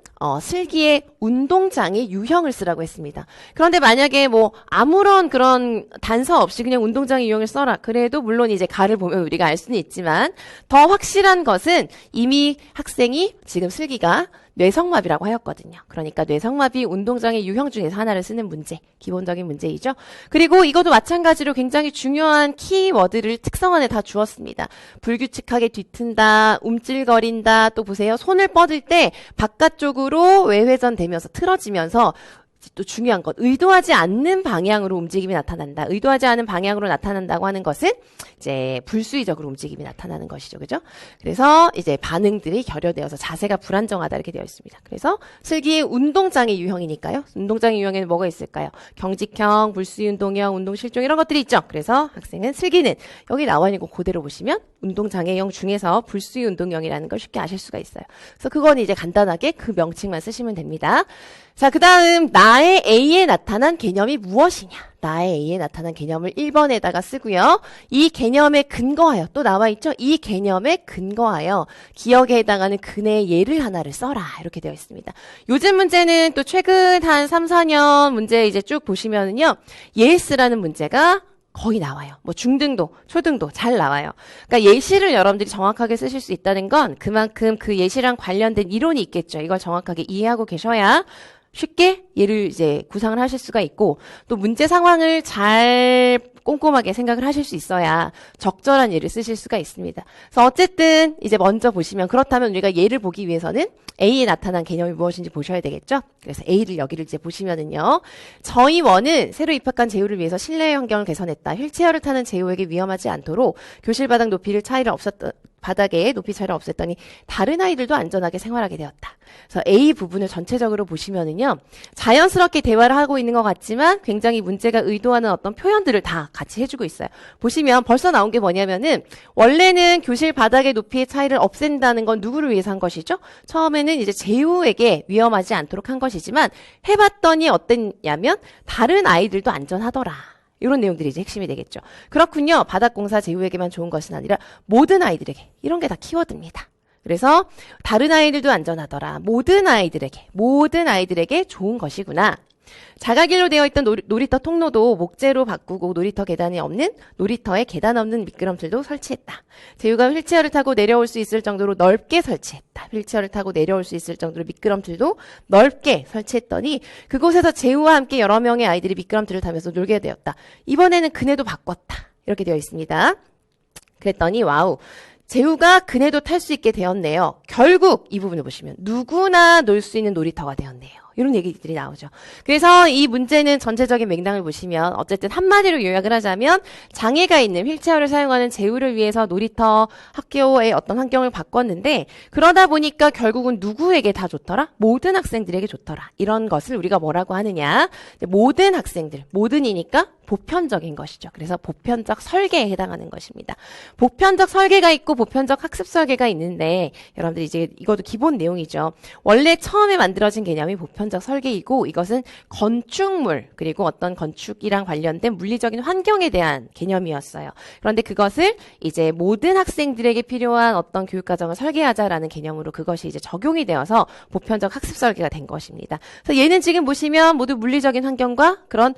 슬기의 운동장의 유형을 쓰라고 했습니다. 그런데 만약에 뭐 아무런 그런 단서 없이 그냥 운동장의 유형을 써라. 그래도 물론 이제 가를 보면 우리가 알 수는 있지만 더 확실한 것은 이미 학생이 지금 슬기가 뇌성마비라고 하였거든요. 그러니까 뇌성마비 운동장의 유형 중에서 하나를 쓰는 문제, 기본적인 문제이죠. 그리고 이것도 마찬가지로 굉장히 중요한 키워드를 특성 안에 다 주었습니다. 불규칙하게 뒤튼다, 움찔거린다, 또 보세요. 손을 뻗을 때 바깥쪽으로 외회전되면서 틀어지면서 또 중요한 것, 의도하지 않는 방향으로 움직임이 나타난다. 의도하지 않은 방향으로 나타난다고 하는 것은 이제 불수의적으로 움직임이 나타나는 것이죠. 그죠? 그래서 이제 반응들이 결여되어서 자세가 불안정하다 이렇게 되어 있습니다. 그래서 슬기의 운동장의 유형이니까요. 운동장의 유형에는 뭐가 있을까요? 경직형, 불수의 운동형, 운동실종 이런 것들이 있죠. 그래서 학생은 슬기는 여기 나와 있는 거 그대로 보시면 운동장애형 중에서 불수의 운동형이라는 걸 쉽게 아실 수가 있어요. 그래서 그건 이제 간단하게 그 명칭만 쓰시면 됩니다. 자, 그 다음 나의 A에 나타난 개념이 무엇이냐? 나의 A에 나타난 개념을 1번에다가 쓰고요. 이 개념에 근거하여 또 나와 있죠? 이 개념에 근거하여 기억에 해당하는 근의 예를 하나를 써라. 이렇게 되어 있습니다. 요즘 문제는 또 최근 한 3, 4년 문제 이제 쭉 보시면은요. 예스라는 문제가 거의 나와요. 뭐 중등도, 초등도 잘 나와요. 그러니까 예시를 여러분들이 정확하게 쓰실 수 있다는 건 그만큼 그 예시랑 관련된 이론이 있겠죠. 이걸 정확하게 이해하고 계셔야 쉽게 얘를 이제 구상을 하실 수가 있고 또 문제 상황을 잘 꼼꼼하게 생각을 하실 수 있어야 적절한 예를 쓰실 수가 있습니다. 그래서 어쨌든 이제 먼저 보시면 그렇다면 우리가 예를 보기 위해서는 A에 나타난 개념이 무엇인지 보셔야 되겠죠? 그래서 A를 여기를 이제 보시면은요. 저희 원은 새로 입학한 재우를 위해서 실내 환경을 개선했다. 휠체어를 타는 재우에게 위험하지 않도록 교실 바닥 바닥에 높이 차이를 없앴더니 다른 아이들도 안전하게 생활하게 되었다. 그래서 A 부분을 전체적으로 보시면은요. 자연스럽게 대화를 하고 있는 것 같지만 굉장히 문제가 의도하는 어떤 표현들을 다 같이 해주고 있어요. 보시면 벌써 나온 게 뭐냐면은 원래는 교실 바닥의 높이의 차이를 없앤다는 건 누구를 위해서 한 것이죠? 처음에는 이제 재우에게 위험하지 않도록 한 것이지만 해봤더니 어땠냐면 다른 아이들도 안전하더라. 이런 내용들이 이제 핵심이 되겠죠. 그렇군요. 바닥공사 재우에게만 좋은 것은 아니라 모든 아이들에게. 이런 게 다 키워드입니다. 그래서 다른 아이들도 안전하더라. 모든 아이들에게 좋은 것이구나. 자가길로 되어 있던 놀이터 통로도 목재로 바꾸고 놀이터 계단이 없는 놀이터에 계단 없는 미끄럼틀도 설치했다. 재우가 휠체어를 타고 내려올 수 있을 정도로 넓게 설치했다. 휠체어를 타고 내려올 수 있을 정도로 미끄럼틀도 넓게 설치했더니 그곳에서 재우와 함께 여러 명의 아이들이 미끄럼틀을 타면서 놀게 되었다. 이번에는 그네도 바꿨다. 이렇게 되어 있습니다. 그랬더니 와우. 재우가 그네도 탈 수 있게 되었네요. 결국 이 부분을 보시면 누구나 놀 수 있는 놀이터가 되었네요. 이런 얘기들이 나오죠. 그래서 이 문제는 전체적인 맥락을 보시면 어쨌든 한마디로 요약을 하자면 장애가 있는 휠체어를 사용하는 재우를 위해서 놀이터 학교의 어떤 환경을 바꿨는데 그러다 보니까 결국은 누구에게 다 좋더라? 모든 학생들에게 좋더라. 이런 것을 우리가 뭐라고 하느냐? 모든 학생들, 모든이니까 보편적인 것이죠. 그래서 보편적 설계에 해당하는 것입니다. 보편적 설계가 있고 보편적 학습 설계가 있는데 여러분들 이제 이것도 기본 내용이죠. 원래 처음에 만들어진 개념이 보편적 설계이고 이것은 건축물 그리고 어떤 건축이랑 관련된 물리적인 환경에 대한 개념이었어요. 그런데 그것을 이제 모든 학생들에게 필요한 어떤 교육과정을 설계하자라는 개념으로 그것이 이제 적용이 되어서 보편적 학습 설계가 된 것입니다. 그래서 얘는 지금 보시면 모두 물리적인 환경과 그런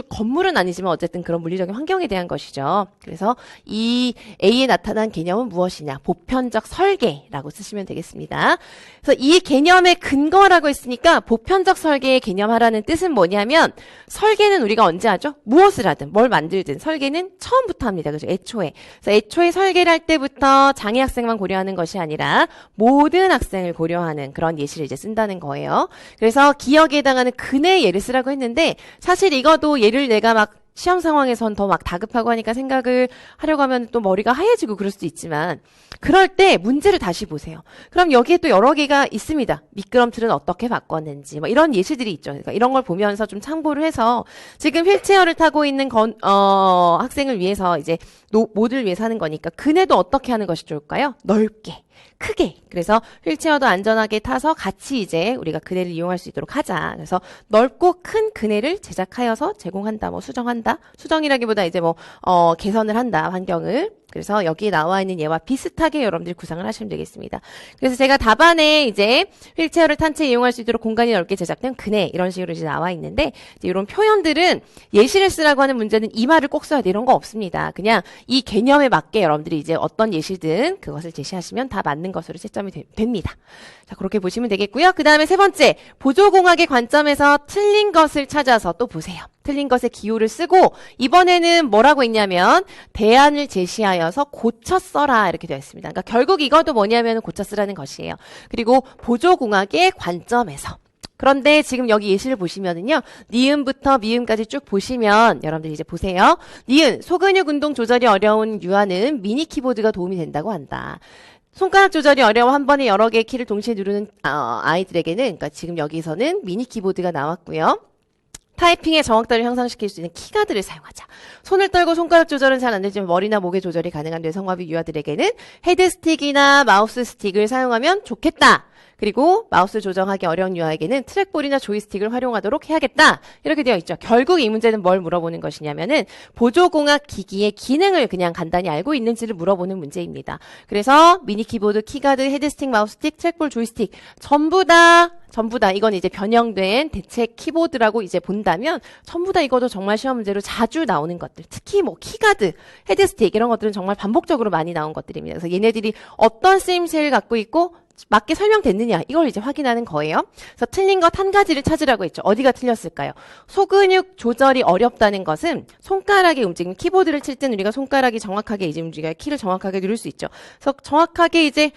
건물은 아니지만 어쨌든 그런 물리적인 환경에 대한 것이죠. 그래서 이 A에 나타난 개념은 무엇이냐? 보편적 설계라고 쓰시면 되겠습니다. 그래서 이 개념의 근거라고 했으니까 보편적 설계의 개념하라는 뜻은 뭐냐면 설계는 우리가 언제 하죠? 무엇을 하든 뭘 만들든 설계는 처음부터 합니다. 그죠? 애초에. 그래서 애초에 설계를 할 때부터 장애 학생만 고려하는 것이 아니라 모든 학생을 고려하는 그런 예시를 이제 쓴다는 거예요. 그래서 기억에 해당하는 근의 예를 쓰라고 했는데 사실 이것도 예를 내가 막 시험 상황에선 더 막 다급하고 하니까 생각을 하려고 하면 또 머리가 하얘지고 그럴 수도 있지만 그럴 때 문제를 다시 보세요. 그럼 여기에 또 여러 개가 있습니다. 미끄럼틀은 어떻게 바꿨는지 뭐 이런 예시들이 있죠. 그러니까 이런 걸 보면서 좀 참고를 해서 지금 휠체어를 타고 있는 학생을 위해서 이제 모두를 위해서 하는 거니까 그네도 어떻게 하는 것이 좋을까요? 넓게. 크게. 그래서 휠체어도 안전하게 타서 같이 이제 우리가 그네를 이용할 수 있도록 하자. 그래서 넓고 큰 그네를 제작하여서 제공한다. 뭐 수정한다. 수정이라기보다 이제 뭐 개선을 한다. 환경을. 그래서 여기에 나와 있는 예와 비슷하게 여러분들이 구상을 하시면 되겠습니다. 그래서 제가 답안에 이제 휠체어를 탄 채 이용할 수 있도록 공간이 넓게 제작된 그네 이런 식으로 이제 나와 있는데 이제 이런 표현들은 예시를 쓰라고 하는 문제는 이 말을 꼭 써야 돼 이런 거 없습니다. 그냥 이 개념에 맞게 여러분들이 이제 어떤 예시든 그것을 제시하시면 다 맞는 것으로 채점이 됩니다. 자, 그렇게 보시면 되겠고요. 그 다음에 세 번째, 보조공학의 관점에서 틀린 것을 찾아서 또 보세요. 틀린 것에 기호를 쓰고 이번에는 뭐라고 했냐면 대안을 제시하여서 고쳐 써라 이렇게 되어 있습니다. 그러니까 결국 이것도 뭐냐면 고쳐 쓰라는 것이에요. 그리고 보조공학의 관점에서 그런데 지금 여기 예시를 보시면은요. 니은부터 미음까지 쭉 보시면 여러분들 이제 보세요. 니은, 소근육 운동 조절이 어려운 유아는 미니 키보드가 도움이 된다고 한다. 손가락 조절이 어려워 한 번에 여러 개의 키를 동시에 누르는 아이들에게는 그러니까 지금 여기서는 미니 키보드가 나왔고요. 타이핑의 정확도를 향상시킬 수 있는 키가드를 사용하자. 손을 떨고 손가락 조절은 잘 안 되지만 머리나 목의 조절이 가능한 뇌성마비 유아들에게는 헤드스틱이나 마우스 스틱을 사용하면 좋겠다. 그리고 마우스 조정하기 어려운 유아에게는 트랙볼이나 조이스틱을 활용하도록 해야겠다. 이렇게 되어 있죠. 결국 이 문제는 뭘 물어보는 것이냐면은 보조공학 기기의 기능을 그냥 간단히 알고 있는지를 물어보는 문제입니다. 그래서 미니 키보드, 키가드, 헤드스틱, 마우스스틱, 트랙볼, 조이스틱 전부 다 이건 이제 변형된 대체 키보드라고 이제 본다면 전부 다 이것도 정말 시험 문제로 자주 나오는 것들. 특히 뭐 키가드, 헤드스틱 이런 것들은 정말 반복적으로 많이 나온 것들입니다. 그래서 얘네들이 어떤 쓰임새를 갖고 있고 맞게 설명됐느냐 이걸 이제 확인하는 거예요. 그래서 틀린 것 한 가지를 찾으라고 했죠. 어디가 틀렸을까요? 소근육 조절이 어렵다는 것은 손가락의 움직임, 키보드를 칠 때는 우리가 손가락이 정확하게 이제 움직여야 키를 정확하게 누를 수 있죠. 그래서 정확하게 이제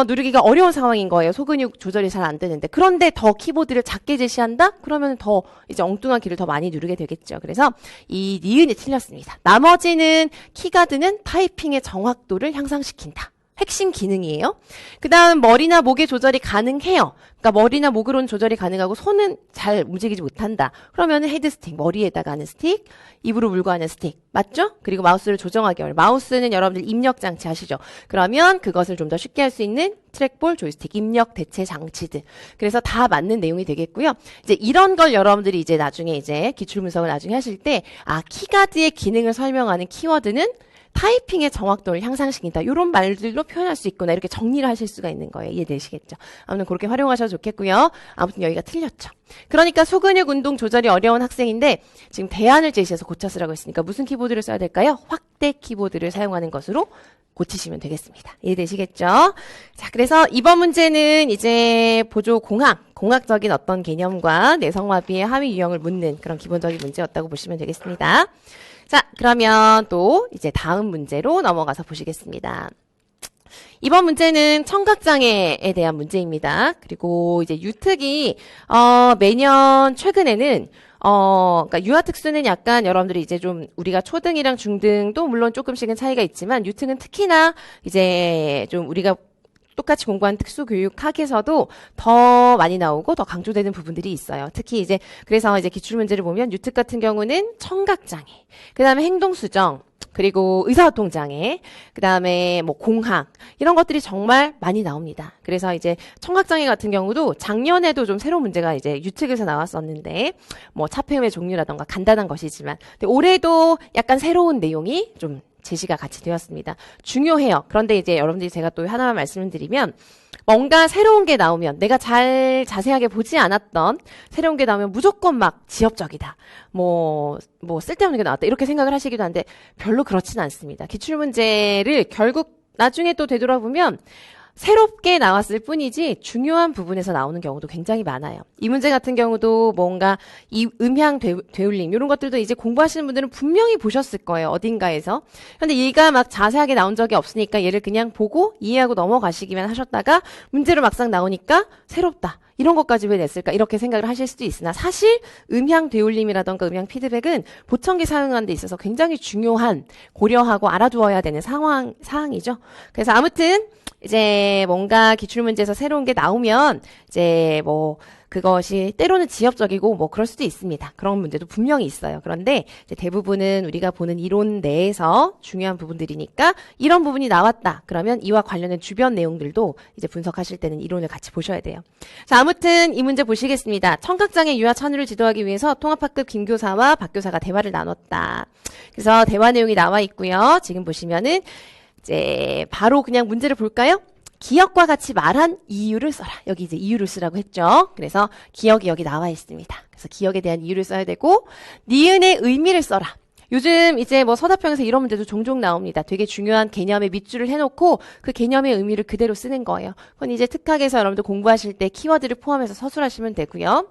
누르기가 어려운 상황인 거예요. 소근육 조절이 잘 안 되는데 그런데 더 키보드를 작게 제시한다? 그러면 더 이제 엉뚱한 키를 더 많이 누르게 되겠죠. 그래서 이 니은이 틀렸습니다. 나머지는 키가드는 타이핑의 정확도를 향상시킨다. 핵심 기능이에요. 그 다음 머리나 목의 조절이 가능해요. 그러니까 머리나 목으로는 조절이 가능하고 손은 잘 움직이지 못한다. 그러면 헤드스틱, 머리에다가 하는 스틱, 입으로 물고 하는 스틱. 맞죠? 그리고 마우스를 조정하기 어려워요. 마우스는 여러분들 입력 장치 아시죠? 그러면 그것을 좀 더 쉽게 할 수 있는 트랙볼, 조이스틱, 입력 대체 장치들. 그래서 다 맞는 내용이 되겠고요. 이제 이런 걸 여러분들이 이제 나중에 이제 기출 분석을 나중에 하실 때 키가드의 기능을 설명하는 키워드는 타이핑의 정확도를 향상시킨다. 이런 말들로 표현할 수 있구나. 이렇게 정리를 하실 수가 있는 거예요. 이해되시겠죠? 아무튼 그렇게 활용하셔도 좋겠고요. 아무튼 여기가 틀렸죠. 그러니까 소근육 운동 조절이 어려운 학생인데 지금 대안을 제시해서 고쳐 쓰라고 했으니까 무슨 키보드를 써야 될까요? 확대 키보드를 사용하는 것으로 고치시면 되겠습니다. 이해되시겠죠? 자, 그래서 이번 문제는 이제 공학적인 어떤 개념과 내성마비의 하위 유형을 묻는 그런 기본적인 문제였다고 보시면 되겠습니다. 자, 그러면 또 이제 다음 문제로 넘어가서 보시겠습니다. 이번 문제는 청각장애에 대한 문제입니다. 그리고 이제 유특이 매년 최근에는 그러니까 유아특수는 약간 여러분들이 이제 좀 우리가 초등이랑 중등도 물론 조금씩은 차이가 있지만 유특은 특히나 이제 좀 우리가 똑같이 공부한 특수교육학에서도 더 많이 나오고 더 강조되는 부분들이 있어요. 특히 이제 그래서 이제 기출문제를 보면 유특 같은 경우는 청각장애, 그 다음에 행동수정, 그리고 의사소통장애, 그 다음에 뭐 공학 이런 것들이 정말 많이 나옵니다. 그래서 이제 청각장애 같은 경우도 작년에도 좀 새로운 문제가 이제 유특에서 나왔었는데 뭐 차폐음의 종류라던가 간단한 것이지만 근데 올해도 약간 새로운 내용이 좀 제시가 같이 되었습니다. 중요해요. 그런데 이제 여러분들이 제가 또 하나만 말씀을 드리면 뭔가 새로운 게 나오면 내가 잘 자세하게 보지 않았던 새로운 게 나오면 무조건 막 지엽적이다. 뭐 쓸데없는 게 나왔다. 이렇게 생각을 하시기도 한데 별로 그렇진 않습니다. 기출문제를 결국 나중에 또 되돌아보면 새롭게 나왔을 뿐이지 중요한 부분에서 나오는 경우도 굉장히 많아요. 이 문제 같은 경우도 뭔가 이 음향 되울림 이런 것들도 이제 공부하시는 분들은 분명히 보셨을 거예요. 어딘가에서. 근데 얘가 막 자세하게 나온 적이 없으니까 얘를 그냥 보고 이해하고 넘어가시기만 하셨다가 문제로 막상 나오니까 새롭다. 이런 것까지 왜 냈을까? 이렇게 생각을 하실 수도 있으나 사실 음향 되울림이라던가 음향 피드백은 보청기 사용하는 데 있어서 굉장히 중요한 고려하고 알아두어야 되는 사항이죠. 그래서 아무튼 이제 뭔가 기출문제에서 새로운 게 나오면 이제 뭐 그것이 때로는 지엽적이고 뭐 그럴 수도 있습니다. 그런 문제도 분명히 있어요. 그런데 이제 대부분은 우리가 보는 이론 내에서 중요한 부분들이니까 이런 부분이 나왔다. 그러면 이와 관련된 주변 내용들도 이제 분석하실 때는 이론을 같이 보셔야 돼요. 자, 아무튼 이 문제 보시겠습니다. 청각장애 유아 찬우를 지도하기 위해서 통합학급 김교사와 박교사가 대화를 나눴다. 그래서 대화 내용이 나와 있고요. 지금 보시면은 이제 바로 그냥 문제를 볼까요? 기억과 같이 말한 이유를 써라. 여기 이제 이유를 쓰라고 했죠. 그래서 기억이 여기 나와 있습니다. 그래서 기억에 대한 이유를 써야 되고 니은의 의미를 써라. 요즘 이제 뭐 서답형에서 이런 문제도 종종 나옵니다. 되게 중요한 개념에 밑줄을 해놓고 그 개념의 의미를 그대로 쓰는 거예요. 그건 이제 특학에서 여러분들 공부하실 때 키워드를 포함해서 서술하시면 되고요.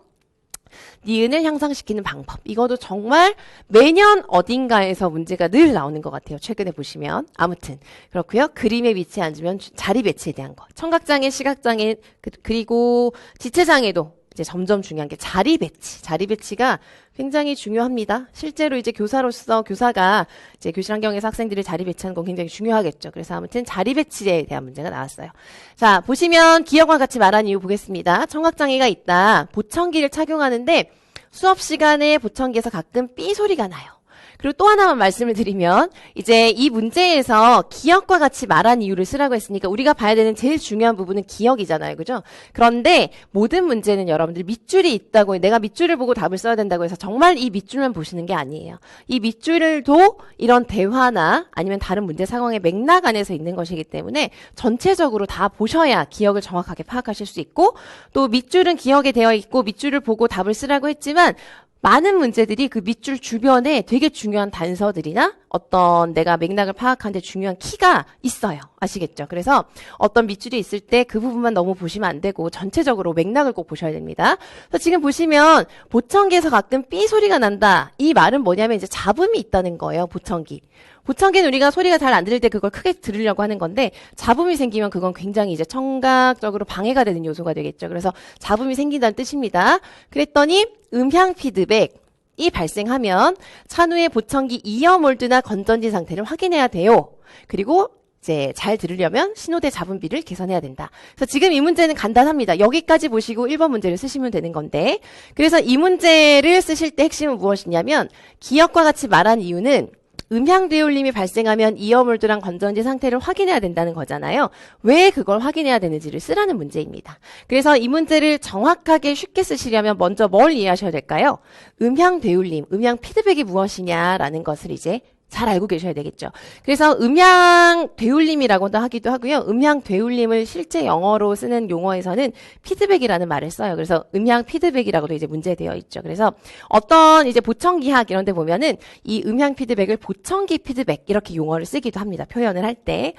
니은을 향상시키는 방법. 이것도 정말 매년 어딘가에서 문제가 늘 나오는 것 같아요. 최근에 보시면. 아무튼 그렇고요. 그림에 위치에 앉으면 자리 배치에 대한 거. 청각장애, 시각장애 그리고 지체장애도 이제 점점 중요한 게 자리 배치. 자리 배치가 굉장히 중요합니다. 실제로 이제 교사로서 교사가 이제 교실 환경에서 학생들을 자리 배치하는 건 굉장히 중요하겠죠. 그래서 아무튼 자리 배치에 대한 문제가 나왔어요. 자, 보시면 기억과 같이 말한 이유 보겠습니다. 청각장애가 있다. 보청기를 착용하는데 수업 시간에 보청기에서 가끔 삐 소리가 나요. 그리고 또 하나만 말씀을 드리면 이제 이 문제에서 기억과 같이 말한 이유를 쓰라고 했으니까 우리가 봐야 되는 제일 중요한 부분은 기억이잖아요. 그죠? 그런데 모든 문제는 여러분들 밑줄이 있다고 내가 밑줄을 보고 답을 써야 된다고 해서 정말 이 밑줄만 보시는 게 아니에요. 이 밑줄도 이런 대화나 아니면 다른 문제 상황의 맥락 안에서 있는 것이기 때문에 전체적으로 다 보셔야 기억을 정확하게 파악하실 수 있고 또 밑줄은 기억에 되어 있고 밑줄을 보고 답을 쓰라고 했지만 많은 문제들이 그 밑줄 주변에 되게 중요한 단서들이나 어떤 내가 맥락을 파악하는데 중요한 키가 있어요. 아시겠죠? 그래서 어떤 밑줄이 있을 때 그 부분만 너무 보시면 안 되고 전체적으로 맥락을 꼭 보셔야 됩니다. 그래서 지금 보시면 보청기에서 가끔 삐 소리가 난다. 이 말은 뭐냐면 이제 잡음이 있다는 거예요. 보청기. 보청기는 우리가 소리가 잘 안 들릴 때 그걸 크게 들으려고 하는 건데 잡음이 생기면 그건 굉장히 이제 청각적으로 방해가 되는 요소가 되겠죠. 그래서 잡음이 생긴다는 뜻입니다. 그랬더니 음향 피드백이 발생하면 찬우의 보청기 이어몰드나 건전지 상태를 확인해야 돼요. 그리고 이제 잘 들으려면 신호대 잡음비를 개선해야 된다. 그래서 지금 이 문제는 간단합니다. 여기까지 보시고 1번 문제를 쓰시면 되는 건데 그래서 이 문제를 쓰실 때 핵심은 무엇이냐면 기억과 같이 말한 이유는 음향 되울림이 발생하면 이어몰드랑 건전지 상태를 확인해야 된다는 거잖아요. 왜 그걸 확인해야 되는지를 쓰라는 문제입니다. 그래서 이 문제를 정확하게 쉽게 쓰시려면 먼저 뭘 이해하셔야 될까요? 음향 되울림, 음향 피드백이 무엇이냐라는 것을 이제 잘 알고 계셔야 되겠죠. 그래서 음향 되울림이라고도 하기도 하고요. 음향 되울림을 실제 영어로 쓰는 용어에서는 피드백이라는 말을 써요. 그래서 음향 피드백이라고도 이제 문제되어 있죠. 그래서 어떤 이제 보청기학 이런 데 보면은 이 음향 피드백을 보청기 피드백 이렇게 용어를 쓰기도 합니다. 표현을 할 때.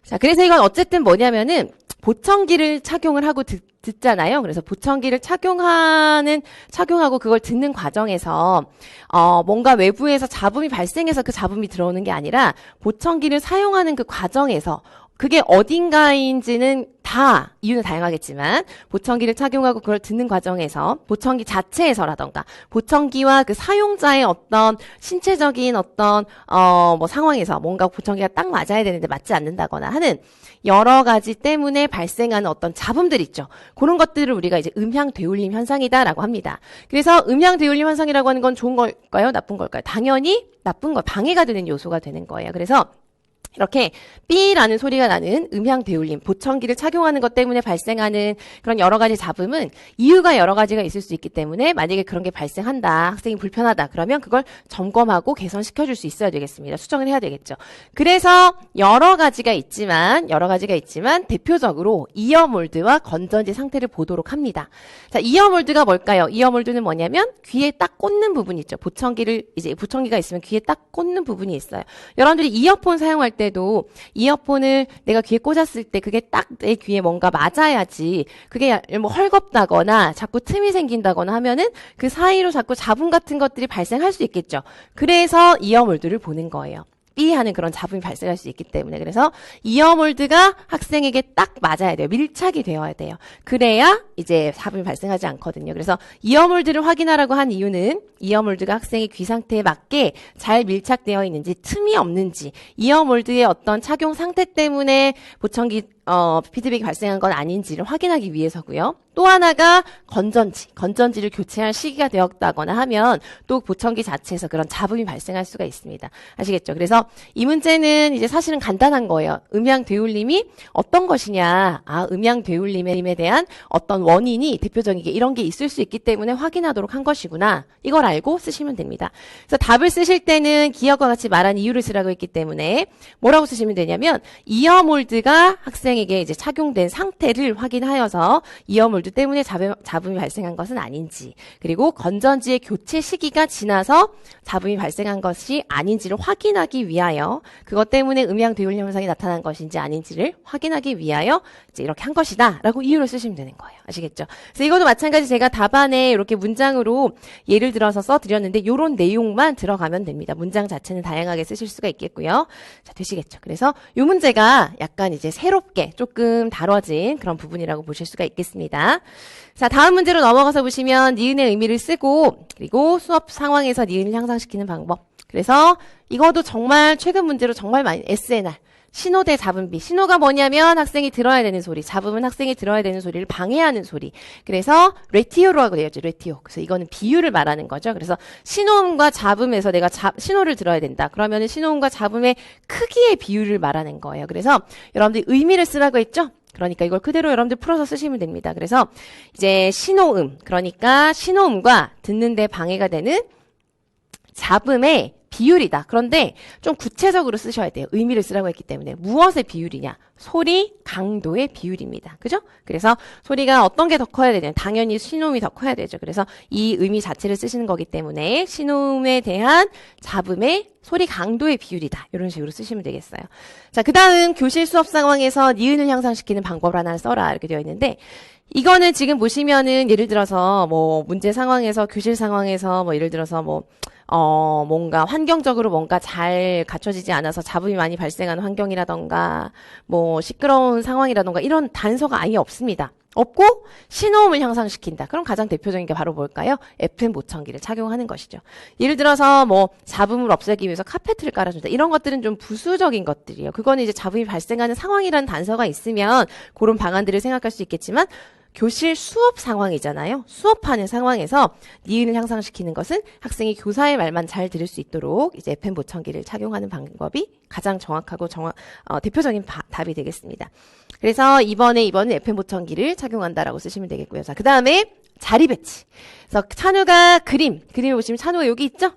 자, 그래서 이건 어쨌든 뭐냐면은 보청기를 착용을 하고 듣잖아요. 그래서 보청기를 착용하고 그걸 듣는 과정에서 뭔가 외부에서 잡음이 발생해서 그 잡음이 들어오는 게 아니라 보청기를 사용하는 그 과정에서 그게 어딘가인지는 다 이유는 다양하겠지만 보청기를 착용하고 그걸 듣는 과정에서 보청기 자체에서라던가 보청기와 그 사용자의 어떤 신체적인 어떤 뭐 상황에서 뭔가 보청기가 딱 맞아야 되는데 맞지 않는다거나 하는 여러 가지 때문에 발생하는 어떤 잡음들 있죠. 그런 것들을 우리가 이제 음향 되울림 현상이다라고 합니다. 그래서 음향 되울림 현상이라고 하는 건 좋은 걸까요? 나쁜 걸까요? 당연히 나쁜 거, 방해가 되는 요소가 되는 거예요. 그래서 이렇게 삐라는 소리가 나는 음향 되울림, 보청기를 착용하는 것 때문에 발생하는 그런 여러 가지 잡음은 이유가 여러 가지가 있을 수 있기 때문에 만약에 그런 게 발생한다, 학생이 불편하다, 그러면 그걸 점검하고 개선시켜줄 수 있어야 되겠습니다. 수정을 해야 되겠죠. 그래서 여러 가지가 있지만 대표적으로 이어몰드와 건전지 상태를 보도록 합니다. 자, 이어몰드가 뭘까요? 이어몰드는 뭐냐면 귀에 딱 꽂는 부분이 있죠. 보청기가 있으면 귀에 딱 꽂는 부분이 있어요. 여러분들이 이어폰 사용할 때 때도 이어폰을 내가 귀에 꽂았을 때 그게 딱 내 귀에 뭔가 맞아야지 그게 뭐 헐겁다거나 자꾸 틈이 생긴다거나 하면은 그 사이로 자꾸 잡음 같은 것들이 발생할 수 있겠죠. 그래서 이어몰드를 보는 거예요. 삐 하는 그런 잡음이 발생할 수 있기 때문에. 그래서 이어몰드가 학생에게 딱 맞아야 돼요. 밀착이 되어야 돼요. 그래야 이제 잡음이 발생하지 않거든요. 그래서 이어몰드를 확인하라고 한 이유는 이어몰드가 학생의 귀 상태에 맞게 잘 밀착되어 있는지, 틈이 없는지, 이어몰드의 어떤 착용 상태 때문에 보청기 피드백이 발생한 건 아닌지를 확인하기 위해서고요. 또 하나가 건전지를 교체할 시기가 되었다거나 하면 또 보청기 자체에서 그런 잡음이 발생할 수가 있습니다. 아시겠죠? 그래서 이 문제는 이제 사실은 간단한 거예요. 음향 되울림이 어떤 것이냐. 음향 되울림에 대한 어떤 원인이 대표적인 이런 게 있을 수 있기 때문에 확인하도록 한 것이구나. 이걸 알고 쓰시면 됩니다. 그래서 답을 쓰실 때는 기억과 같이 말한 이유를 쓰라고 했기 때문에 뭐라고 쓰시면 되냐면 이어몰드가 학생에게 이제 착용된 상태를 확인하여서 이어몰드 때문에 잡음이 발생한 것은 아닌지, 그리고 건전지의 교체 시기가 지나서 잡음이 발생한 것이 아닌지를 확인하기 위하여, 그것 때문에 음향 되울림 현상이 나타난 것인지 아닌지를 확인하기 위하여 이제 이렇게 한 것이다 라고 이유를 쓰시면 되는 거예요. 아시겠죠? 그래서 이것도 마찬가지 제가 답안에 이렇게 문장으로 예를 들어서 써드렸는데 이런 내용만 들어가면 됩니다. 문장 자체는 다양하게 쓰실 수가 있겠고요. 자, 되시겠죠? 그래서 이 문제가 약간 이제 새롭게 조금 다뤄진 그런 부분이라고 보실 수가 있겠습니다. 자, 다음 문제로 넘어가서 보시면 니은의 의미를 쓰고, 그리고 수업 상황에서 니은을 향상시키는 방법. 그래서 이것도 정말 최근 문제로 정말 많이 SNR. 신호 대 잡음비. 신호가 뭐냐면 학생이 들어야 되는 소리. 잡음은 학생이 들어야 되는 소리를 방해하는 소리. 그래서 레티오라고 되어있죠. 레티오. 그래서 이거는 비율을 말하는 거죠. 그래서 신호음과 잡음에서 내가 신호를 들어야 된다. 그러면은 신호음과 잡음의 크기의 비율을 말하는 거예요. 그래서 여러분들이 의미를 쓰라고 했죠? 그러니까 이걸 그대로 여러분들 풀어서 쓰시면 됩니다. 그래서 이제 신호음. 그러니까 신호음과 듣는데 방해가 되는 잡음의 비율이다. 그런데 좀 구체적으로 쓰셔야 돼요. 의미를 쓰라고 했기 때문에. 무엇의 비율이냐? 소리 강도의 비율입니다. 그죠? 그래서 소리가 어떤 게 더 커야 되냐? 당연히 신호음이 더 커야 되죠. 그래서 이 의미 자체를 쓰시는 거기 때문에 신호음에 대한 잡음의 소리 강도의 비율이다. 이런 식으로 쓰시면 되겠어요. 자, 그 다음 교실 수업 상황에서 니은을 향상시키는 방법을 하나 써라. 이렇게 되어 있는데, 이거는 지금 보시면은 예를 들어서 뭐 문제 상황에서 교실 상황에서 뭐 예를 들어서 뭔가 환경적으로 뭔가 잘 갖춰지지 않아서 잡음이 많이 발생하는 환경이라던가 뭐 시끄러운 상황이라던가 이런 단서가 아예 없습니다. 없고 신호음을 향상시킨다. 그럼 가장 대표적인 게 바로 뭘까요? FM 보청기를 착용하는 것이죠. 예를 들어서 뭐 잡음을 없애기 위해서 카페트를 깔아준다. 이런 것들은 좀 부수적인 것들이에요. 그거는 이제 잡음이 발생하는 상황이라는 단서가 있으면 그런 방안들을 생각할 수 있겠지만 교실 수업 상황이잖아요. 수업하는 상황에서 니은을 향상시키는 것은 학생이 교사의 말만 잘 들을 수 있도록 이제 FM 보청기를 착용하는 방법이 가장 정확하고 대표적인 답이 되겠습니다. 그래서 이번은 FM 보청기를 착용한다라고 쓰시면 되겠고요. 자, 그 다음에 자리 배치. 그래서 찬우가 그림을 보시면 찬우가 여기 있죠?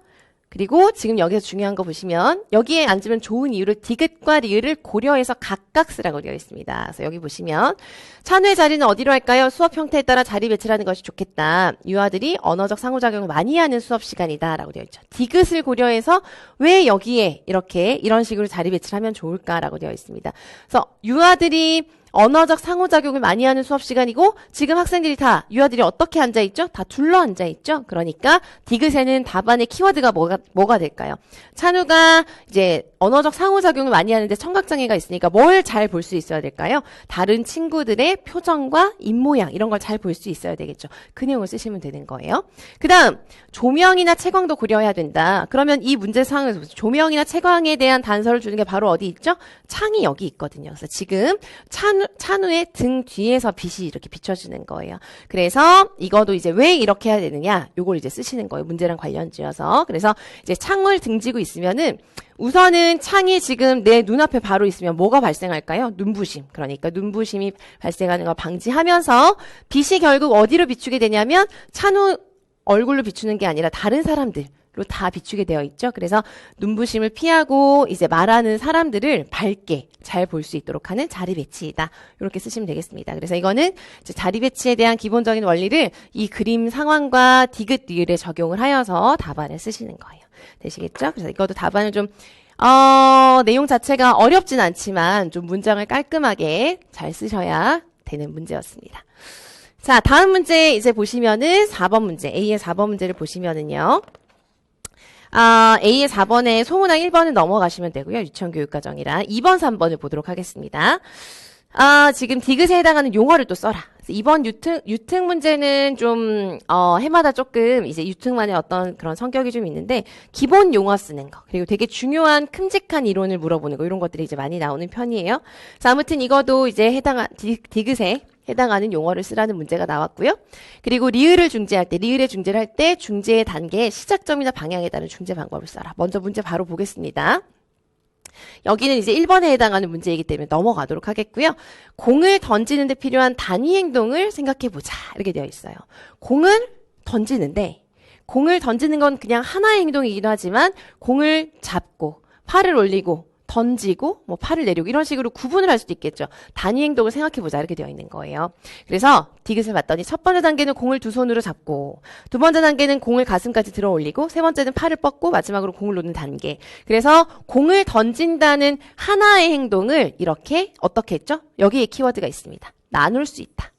그리고 지금 여기서 중요한 거 보시면 여기에 앉으면 좋은 이유를 디귿과 리을을 고려해서 각각 쓰라고 되어 있습니다. 그래서 여기 보시면 찬우의 자리는 어디로 할까요? 수업 형태에 따라 자리 배치를 하는 것이 좋겠다. 유아들이 언어적 상호작용을 많이 하는 수업 시간이다 라고 되어 있죠. 디귿을 고려해서 왜 여기에 이런 식으로 자리 배치를 하면 좋을까라고 되어 있습니다. 그래서 유아들이 언어적 상호작용을 많이 하는 수업 시간이고 지금 학생들이 유아들이 어떻게 앉아있죠? 다 둘러 앉아있죠? 그러니까 디귿에는 답안의 키워드가 뭐가 될까요? 찬우가 이제 언어적 상호작용을 많이 하는데 청각장애가 있으니까 뭘 잘 볼 수 있어야 될까요? 다른 친구들의 표정과 입모양 이런 걸 잘 볼 수 있어야 되겠죠. 그 내용을 쓰시면 되는 거예요. 그 다음 조명이나 채광도 고려해야 된다. 그러면 이 문제 상황에서 조명이나 채광에 대한 단서를 주는 게 바로 어디 있죠? 창이 여기 있거든요. 그래서 지금 찬우의 등 뒤에서 빛이 이렇게 비춰지는 거예요. 그래서 이거도 이제 왜 이렇게 해야 되느냐? 요걸 이제 쓰시는 거예요. 문제랑 관련 지어서. 그래서 이제 창을 등지고 있으면은 우선은 창이 지금 내 눈앞에 바로 있으면 뭐가 발생할까요? 눈부심. 그러니까 눈부심이 발생하는 걸 방지하면서 빛이 결국 어디로 비추게 되냐면 찬우 얼굴로 비추는 게 아니라 다른 사람들 로 다 비추게 되어 있죠. 그래서 눈부심을 피하고 이제 말하는 사람들을 밝게 잘 볼 수 있도록 하는 자리 배치이다. 이렇게 쓰시면 되겠습니다. 그래서 이거는 이제 자리 배치에 대한 기본적인 원리를 이 그림 상황과 디귿 리을에 적용을 하여서 답안을 쓰시는 거예요. 되시겠죠? 그래서 이것도 답안을 좀 내용 자체가 어렵진 않지만 좀 문장을 깔끔하게 잘 쓰셔야 되는 문제였습니다. 자, 다음 문제 이제 보시면은 4번 문제, A의 4번 문제를 보시면은요. A의 4번에 소문항 1번을 넘어가시면 되고요. 유치원교육과정이랑 2번, 3번을 보도록 하겠습니다. 지금 디귿에 해당하는 용어를 또 써라. 이번 유특 문제는 좀, 해마다 조금 이제 유특만의 어떤 그런 성격이 좀 있는데, 기본 용어 쓰는 거, 그리고 되게 중요한 큼직한 이론을 물어보는 거, 이런 것들이 이제 많이 나오는 편이에요. 자, 아무튼 이것도 이제 디귿에 해당하는 용어를 쓰라는 문제가 나왔고요. 그리고 리을을 중재할 때, 리을의 중재를 할 때 중재의 단계의 시작점이나 방향에 따른 중재 방법을 써라. 먼저 문제 바로 보겠습니다. 여기는 이제 1번에 해당하는 문제이기 때문에 넘어가도록 하겠고요. 공을 던지는 데 필요한 단위 행동을 생각해보자. 이렇게 되어 있어요. 공을 던지는데, 공을 던지는 건 그냥 하나의 행동이기도 하지만 공을 잡고 팔을 올리고 던지고 뭐 팔을 내리고 이런 식으로 구분을 할 수도 있겠죠. 단위 행동을 생각해보자 이렇게 되어 있는 거예요. 그래서 디귿을 봤더니 첫 번째 단계는 공을 두 손으로 잡고, 두 번째 단계는 공을 가슴까지 들어 올리고, 세 번째는 팔을 뻗고 마지막으로 공을 놓는 단계. 그래서 공을 던진다는 하나의 행동을 이렇게 어떻게 했죠? 여기에 키워드가 있습니다. 나눌 수 있다.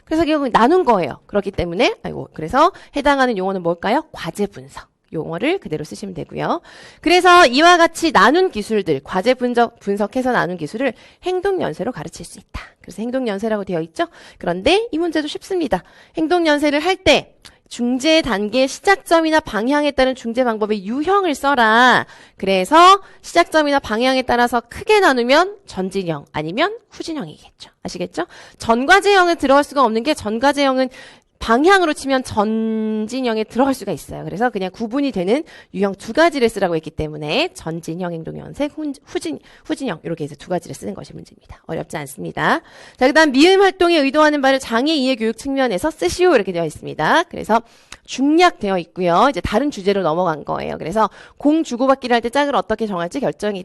그래서 결국 나눈 거예요. 그렇기 때문에 그래서 해당하는 용어는 뭘까요? 과제 분석. 용어를 그대로 쓰시면 되고요. 그래서 이와 같이 나눈 기술들, 과제 분석해서 나눈 기술을 행동연쇄로 가르칠 수 있다. 그래서 행동연쇄라고 되어 있죠. 그런데 이 문제도 쉽습니다. 행동연쇄를 할 때 중재 단계의 시작점이나 방향에 따른 중재 방법의 유형을 써라. 그래서 시작점이나 방향에 따라서 크게 나누면 전진형 아니면 후진형이겠죠. 아시겠죠? 전과제형은 들어갈 수가 없는 게, 전과제형은 방향으로 치면 전진형에 들어갈 수가 있어요. 그래서 그냥 구분이 되는 유형 두 가지를 쓰라고 했기 때문에 전진형 행동연쇄, 후진형 이렇게 해서 두 가지를 쓰는 것이 문제입니다. 어렵지 않습니다. 자, 그다음 미음 활동에 의도하는 바를 장애 이해 교육 측면에서 쓰시오 이렇게 되어 있습니다. 그래서 중략되어 있고요. 이제 다른 주제로 넘어간 거예요. 그래서 공 주고받기를 할 때 짝을 어떻게 정할지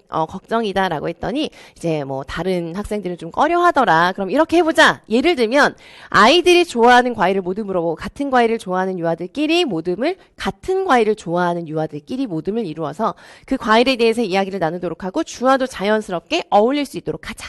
걱정이다라고 했더니 이제 뭐 다른 학생들은 좀 꺼려하더라. 그럼 이렇게 해보자. 예를 들면 아이들이 좋아하는 과일을 모두 물어보고, 같은 과일을 좋아하는 유아들끼리 모둠을, 같은 과일을 좋아하는 유아들끼리 모둠을 이루어서 그 과일에 대해서 이야기를 나누도록 하고 주와도 자연스럽게 어울릴 수 있도록 하자.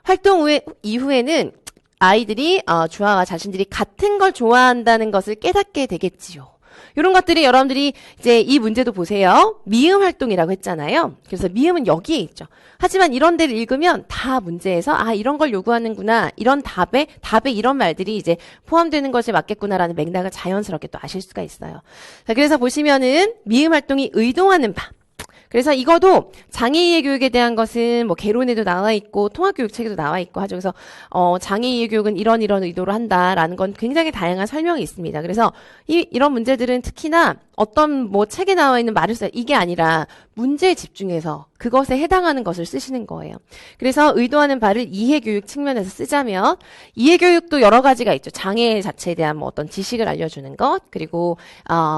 활동 이후에는 아이들이 주아와 자신들이 같은 걸 좋아한다는 것을 깨닫게 되겠지요. 이런 것들이 여러분들이 이제 이 문제도 보세요. 미음 활동이라고 했잖아요. 그래서 미음은 여기에 있죠. 하지만 이런 데를 읽으면 다 문제에서 이런 걸 요구하는구나, 이런 답에 이런 말들이 이제 포함되는 것이 맞겠구나라는 맥락을 자연스럽게 또 아실 수가 있어요. 자, 그래서 보시면은 미음 활동이 의도하는 바. 그래서 이거도 장애이해 교육에 대한 것은 뭐 개론에도 나와 있고 통합교육 책에도 나와 있고 하죠. 그래서 장애이해 교육은 이런 의도로 한다라는 건 굉장히 다양한 설명이 있습니다. 그래서 이런 문제들은 특히나 어떤 뭐 책에 나와 있는 말을 써요. 이게 아니라 문제에 집중해서 그것에 해당하는 것을 쓰시는 거예요. 그래서 의도하는 바를 이해교육 측면에서 쓰자면, 이해교육도 여러 가지가 있죠. 장애 자체에 대한 뭐 어떤 지식을 알려주는 것, 그리고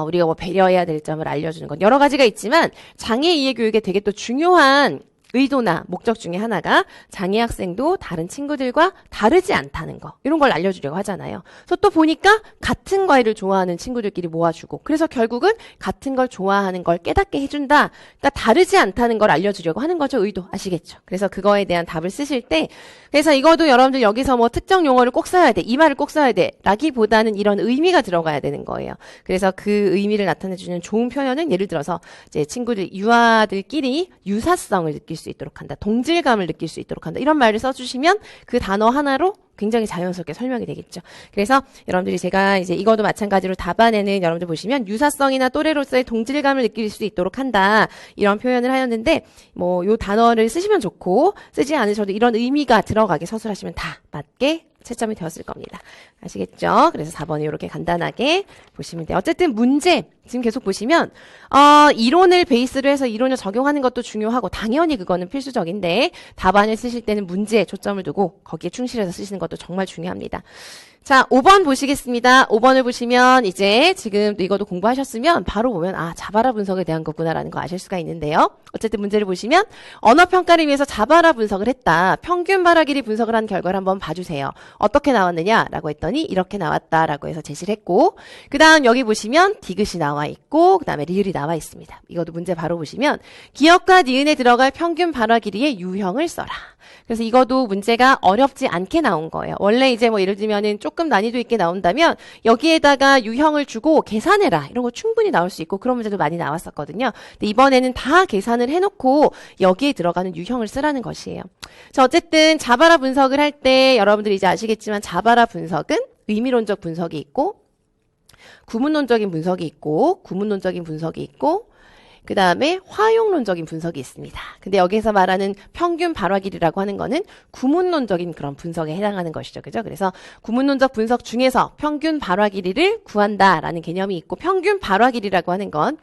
우리가 뭐 배려해야 될 점을 알려주는 것, 여러 가지가 있지만 장애 이해교육에 되게 또 중요한 의도나 목적 중에 하나가 장애 학생도 다른 친구들과 다르지 않다는 거, 이런 걸 알려주려고 하잖아요. 그래서 또 보니까 같은 과일을 좋아하는 친구들끼리 모아주고, 그래서 결국은 같은 걸 좋아하는 걸 깨닫게 해준다. 그러니까 다르지 않다는 걸 알려주려고 하는 거죠. 의도 아시겠죠? 그래서 그거에 대한 답을 쓰실 때, 그래서 이거도 여러분들 여기서 뭐 특정 용어를 꼭 써야 돼, 이 말을 꼭 써야 돼 라기보다는 이런 의미가 들어가야 되는 거예요. 그래서 그 의미를 나타내주는 좋은 표현은, 예를 들어서 이제 친구들, 유아들끼리 유사성을 느낄 수 있도록 한다, 동질감을 느낄 수 있도록 한다, 이런 말을 써주시면 그 단어 하나로 굉장히 자연스럽게 설명이 되겠죠. 그래서 여러분들이 제가 이제 이것도 마찬가지로 답안에는 여러분들 보시면 유사성이나 또래로서의 동질감을 느낄 수 있도록 한다, 이런 표현을 하였는데, 뭐 요 단어를 쓰시면 좋고 쓰지 않으셔도 이런 의미가 들어가게 서술하시면 다 맞게 채점이 되었을 겁니다. 아시겠죠? 그래서 4번이 이렇게 간단하게 보시면 돼요. 어쨌든 문제 지금 계속 보시면 이론을 베이스로 해서 이론을 적용하는 것도 중요하고 당연히 그거는 필수적인데, 답안을 쓰실 때는 문제에 초점을 두고 거기에 충실해서 쓰시는 것도 정말 중요합니다. 자, 5번 보시겠습니다. 5번을 보시면 이제 지금 이것도 공부하셨으면 바로 보면 자바라 분석에 대한 거구나라는 거 아실 수가 있는데요. 어쨌든 문제를 보시면 언어평가를 위해서 자바라 분석을 했다. 평균 발화 길이 분석을 한 결과를 한번 봐주세요. 어떻게 나왔느냐라고 했더니 이렇게 나왔다라고 해서 제시를 했고 그 다음 여기 보시면 디귿이 나와 있고 그 다음에 리을이 나와 있습니다. 이것도 문제 바로 보시면 기역과 니은에 들어갈 평균 발화 길이의 유형을 써라. 그래서 이것도 문제가 어렵지 않게 나온 거예요. 원래 이제 뭐 예를 들면은 조금 난이도 있게 나온다면 여기에다가 유형을 주고 계산해라. 이런 거 충분히 나올 수 있고 그런 문제도 많이 나왔었거든요. 근데 이번에는 다 계산을 해놓고 여기에 들어가는 유형을 쓰라는 것이에요. 자, 어쨌든 자바라 분석을 할 때 여러분들이 이제 아시겠지만 자바라 분석은 의미론적 분석이 있고 구문론적인 분석이 있고 구문론적인 분석이 있고 그 다음에 화용론적인 분석이 있습니다. 근데 여기서 말하는 평균 발화 길이라고 하는 거는 구문론적인 그런 분석에 해당하는 것이죠. 그죠? 그래서 구문론적 분석 중에서 평균 발화 길이를 구한다라는 개념이 있고 평균 발화 길이라고 하는 건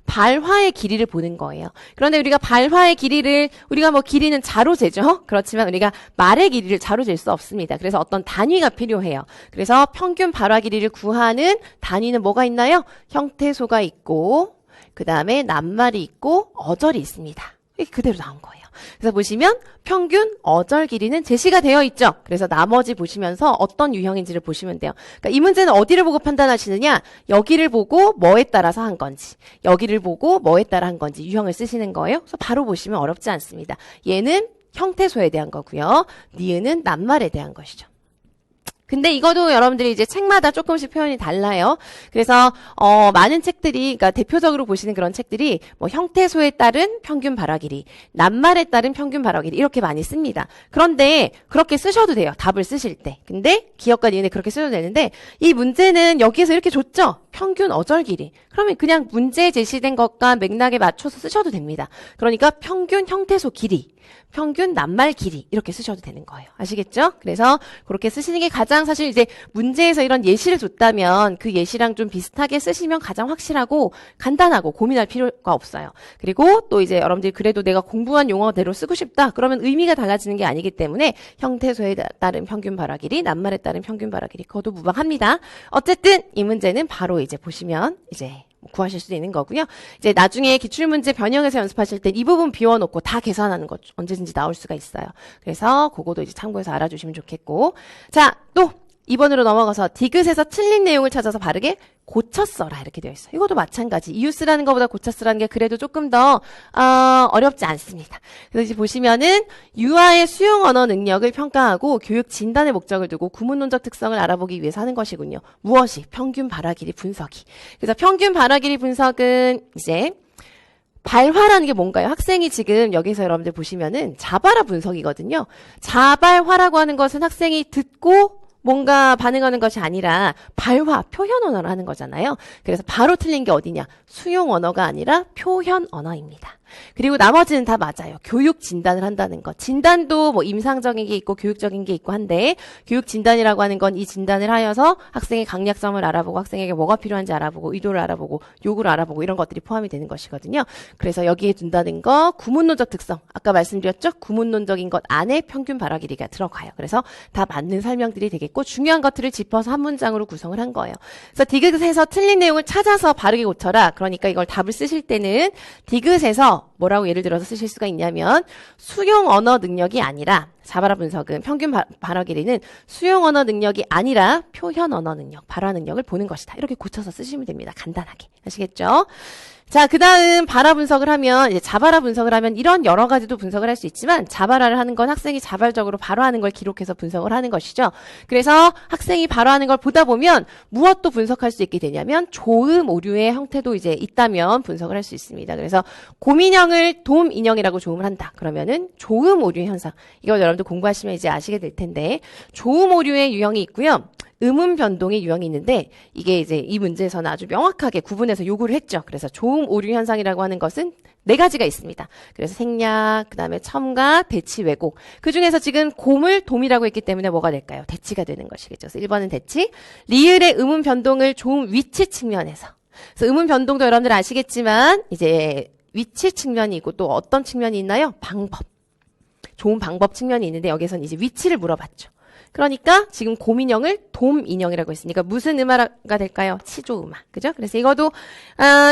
발화의 길이를 보는 거예요. 그런데 우리가 발화의 길이를 우리가 뭐 길이는 자로 재죠. 그렇지만 우리가 말의 길이를 자로 잴 수 없습니다. 그래서 어떤 단위가 필요해요. 그래서 평균 발화 길이를 구하는 단위는 뭐가 있나요? 형태소가 있고 그 다음에 낱말이 있고 어절이 있습니다. 이게 그대로 나온 거예요. 그래서 보시면 평균 어절 길이는 제시가 되어 있죠. 그래서 나머지 보시면서 어떤 유형인지를 보시면 돼요. 그러니까 이 문제는 어디를 보고 판단하시느냐? 여기를 보고 뭐에 따라서 한 건지 여기를 보고 뭐에 따라 한 건지 유형을 쓰시는 거예요. 그래서 바로 보시면 어렵지 않습니다. 얘는 형태소에 대한 거고요. 니은은 낱말에 대한 것이죠. 근데 이것도 여러분들이 이제 책마다 조금씩 표현이 달라요. 그래서 많은 책들이 그러니까 대표적으로 보시는 그런 책들이 뭐 형태소에 따른 평균 발화 길이, 낱말에 따른 평균 발화 길이 이렇게 많이 씁니다. 그런데 그렇게 쓰셔도 돼요. 답을 쓰실 때. 근데 기역과 니은에 그렇게 쓰셔도 되는데 이 문제는 여기에서 이렇게 줬죠. 평균 어절 길이. 그러면 그냥 문제에 제시된 것과 맥락에 맞춰서 쓰셔도 됩니다. 그러니까 평균 형태소 길이, 평균 낱말 길이 이렇게 쓰셔도 되는 거예요. 아시겠죠? 그래서 그렇게 쓰시는 게 가장 사실 이제 문제에서 이런 예시를 줬다면 그 예시랑 좀 비슷하게 쓰시면 가장 확실하고 간단하고 고민할 필요가 없어요. 그리고 또 이제 여러분들이 그래도 내가 공부한 용어대로 쓰고 싶다. 그러면 의미가 달라지는 게 아니기 때문에 형태소에 따른 평균 발화 길이, 낱말에 따른 평균 발화 길이 그것도 무방합니다. 어쨌든 이 문제는 바로 이제 보시면 이제 구하실 수 있는 거고요. 이제 나중에 기출문제 변형해서 연습하실 때 이 부분 비워놓고 다 계산하는 것 언제든지 나올 수가 있어요. 그래서 그거도 이제 참고해서 알아주시면 좋겠고. 자, 또 2번으로 넘어가서 디귿에서 틀린 내용을 찾아서 바르게 고쳐 써라 이렇게 되어 있어요. 이것도 마찬가지. 이유 쓰라는 것보다 고쳐 쓰라는 게 그래도 조금 더 어렵지 않습니다. 그래서 이제 보시면은 유아의 수용 언어 능력을 평가하고 교육 진단의 목적을 두고 구문론적 특성을 알아보기 위해서 하는 것이군요. 무엇이? 평균 발화 길이 분석이. 그래서 평균 발화 길이 분석은 이제 발화라는 게 뭔가요? 학생이 지금 여기서 여러분들 보시면은 자발화 분석이거든요. 자발화라고 하는 것은 학생이 듣고 뭔가 반응하는 것이 아니라 발화, 표현 언어를 하는 거잖아요. 그래서 바로 틀린 게 어디냐? 수용 언어가 아니라 표현 언어입니다. 그리고 나머지는 다 맞아요. 교육 진단을 한다는 것. 진단도 뭐 임상적인 게 있고 교육적인 게 있고 한데 교육 진단이라고 하는 건 이 진단을 하여서 학생의 강약점을 알아보고 학생에게 뭐가 필요한지 알아보고 의도를 알아보고 요구를 알아보고 이런 것들이 포함이 되는 것이거든요. 그래서 여기에 둔다는 거 구문론적 특성. 아까 말씀드렸죠? 구문론적인 것 안에 평균 발화 길이가 들어가요. 그래서 다 맞는 설명들이 되겠고 중요한 것들을 짚어서 한 문장으로 구성을 한 거예요. 그래서 디귿에서 틀린 내용을 찾아서 바르게 고쳐라. 그러니까 이걸 답을 쓰실 때는 디귿에서 뭐라고 예를 들어서 쓰실 수가 있냐면 수용 언어 능력이 아니라 자발화 분석은 평균 발화 길이는 수용 언어 능력이 아니라 표현 언어 능력, 발화 능력을 보는 것이다. 이렇게 고쳐서 쓰시면 됩니다. 간단하게. 아시겠죠? 자, 그 다음 발화 분석을 하면, 이제 자발화 분석을 하면 이런 여러 가지도 분석을 할 수 있지만 자발화를 하는 건 학생이 자발적으로 발화하는 걸 기록해서 분석을 하는 것이죠. 그래서 학생이 발화하는 걸 보다 보면 무엇도 분석할 수 있게 되냐면 조음 오류의 형태도 이제 있다면 분석을 할 수 있습니다. 그래서 곰인형을 돔인형이라고 조음을 한다. 그러면은 조음 오류 현상. 이거 여러분들 공부하시면 이제 아시게 될 텐데 조음 오류의 유형이 있고요. 음운 변동의 유형이 있는데 이게 이제 이 문제에서는 아주 명확하게 구분해서 요구를 했죠. 그래서 조음 오류 현상이라고 하는 것은 4가지가 있습니다. 그래서 생략, 그 다음에 첨가, 대치, 왜곡. 그 중에서 지금 곰을 돔이라고 했기 때문에 뭐가 될까요? 대치가 되는 것이겠죠. 그래서 1번은 대치. 리을의 음운 변동을 조음 위치 측면에서. 그래서 음운 변동도 여러분들 아시겠지만 이제 위치 측면이 있고 또 어떤 측면이 있나요? 방법. 좋은 방법 측면이 있는데 여기서는 이제 위치를 물어봤죠. 그러니까 지금 곰인형을 돔인형이라고 했으니까 무슨 음화가 될까요? 치조음화. 그죠? 그래서 이것도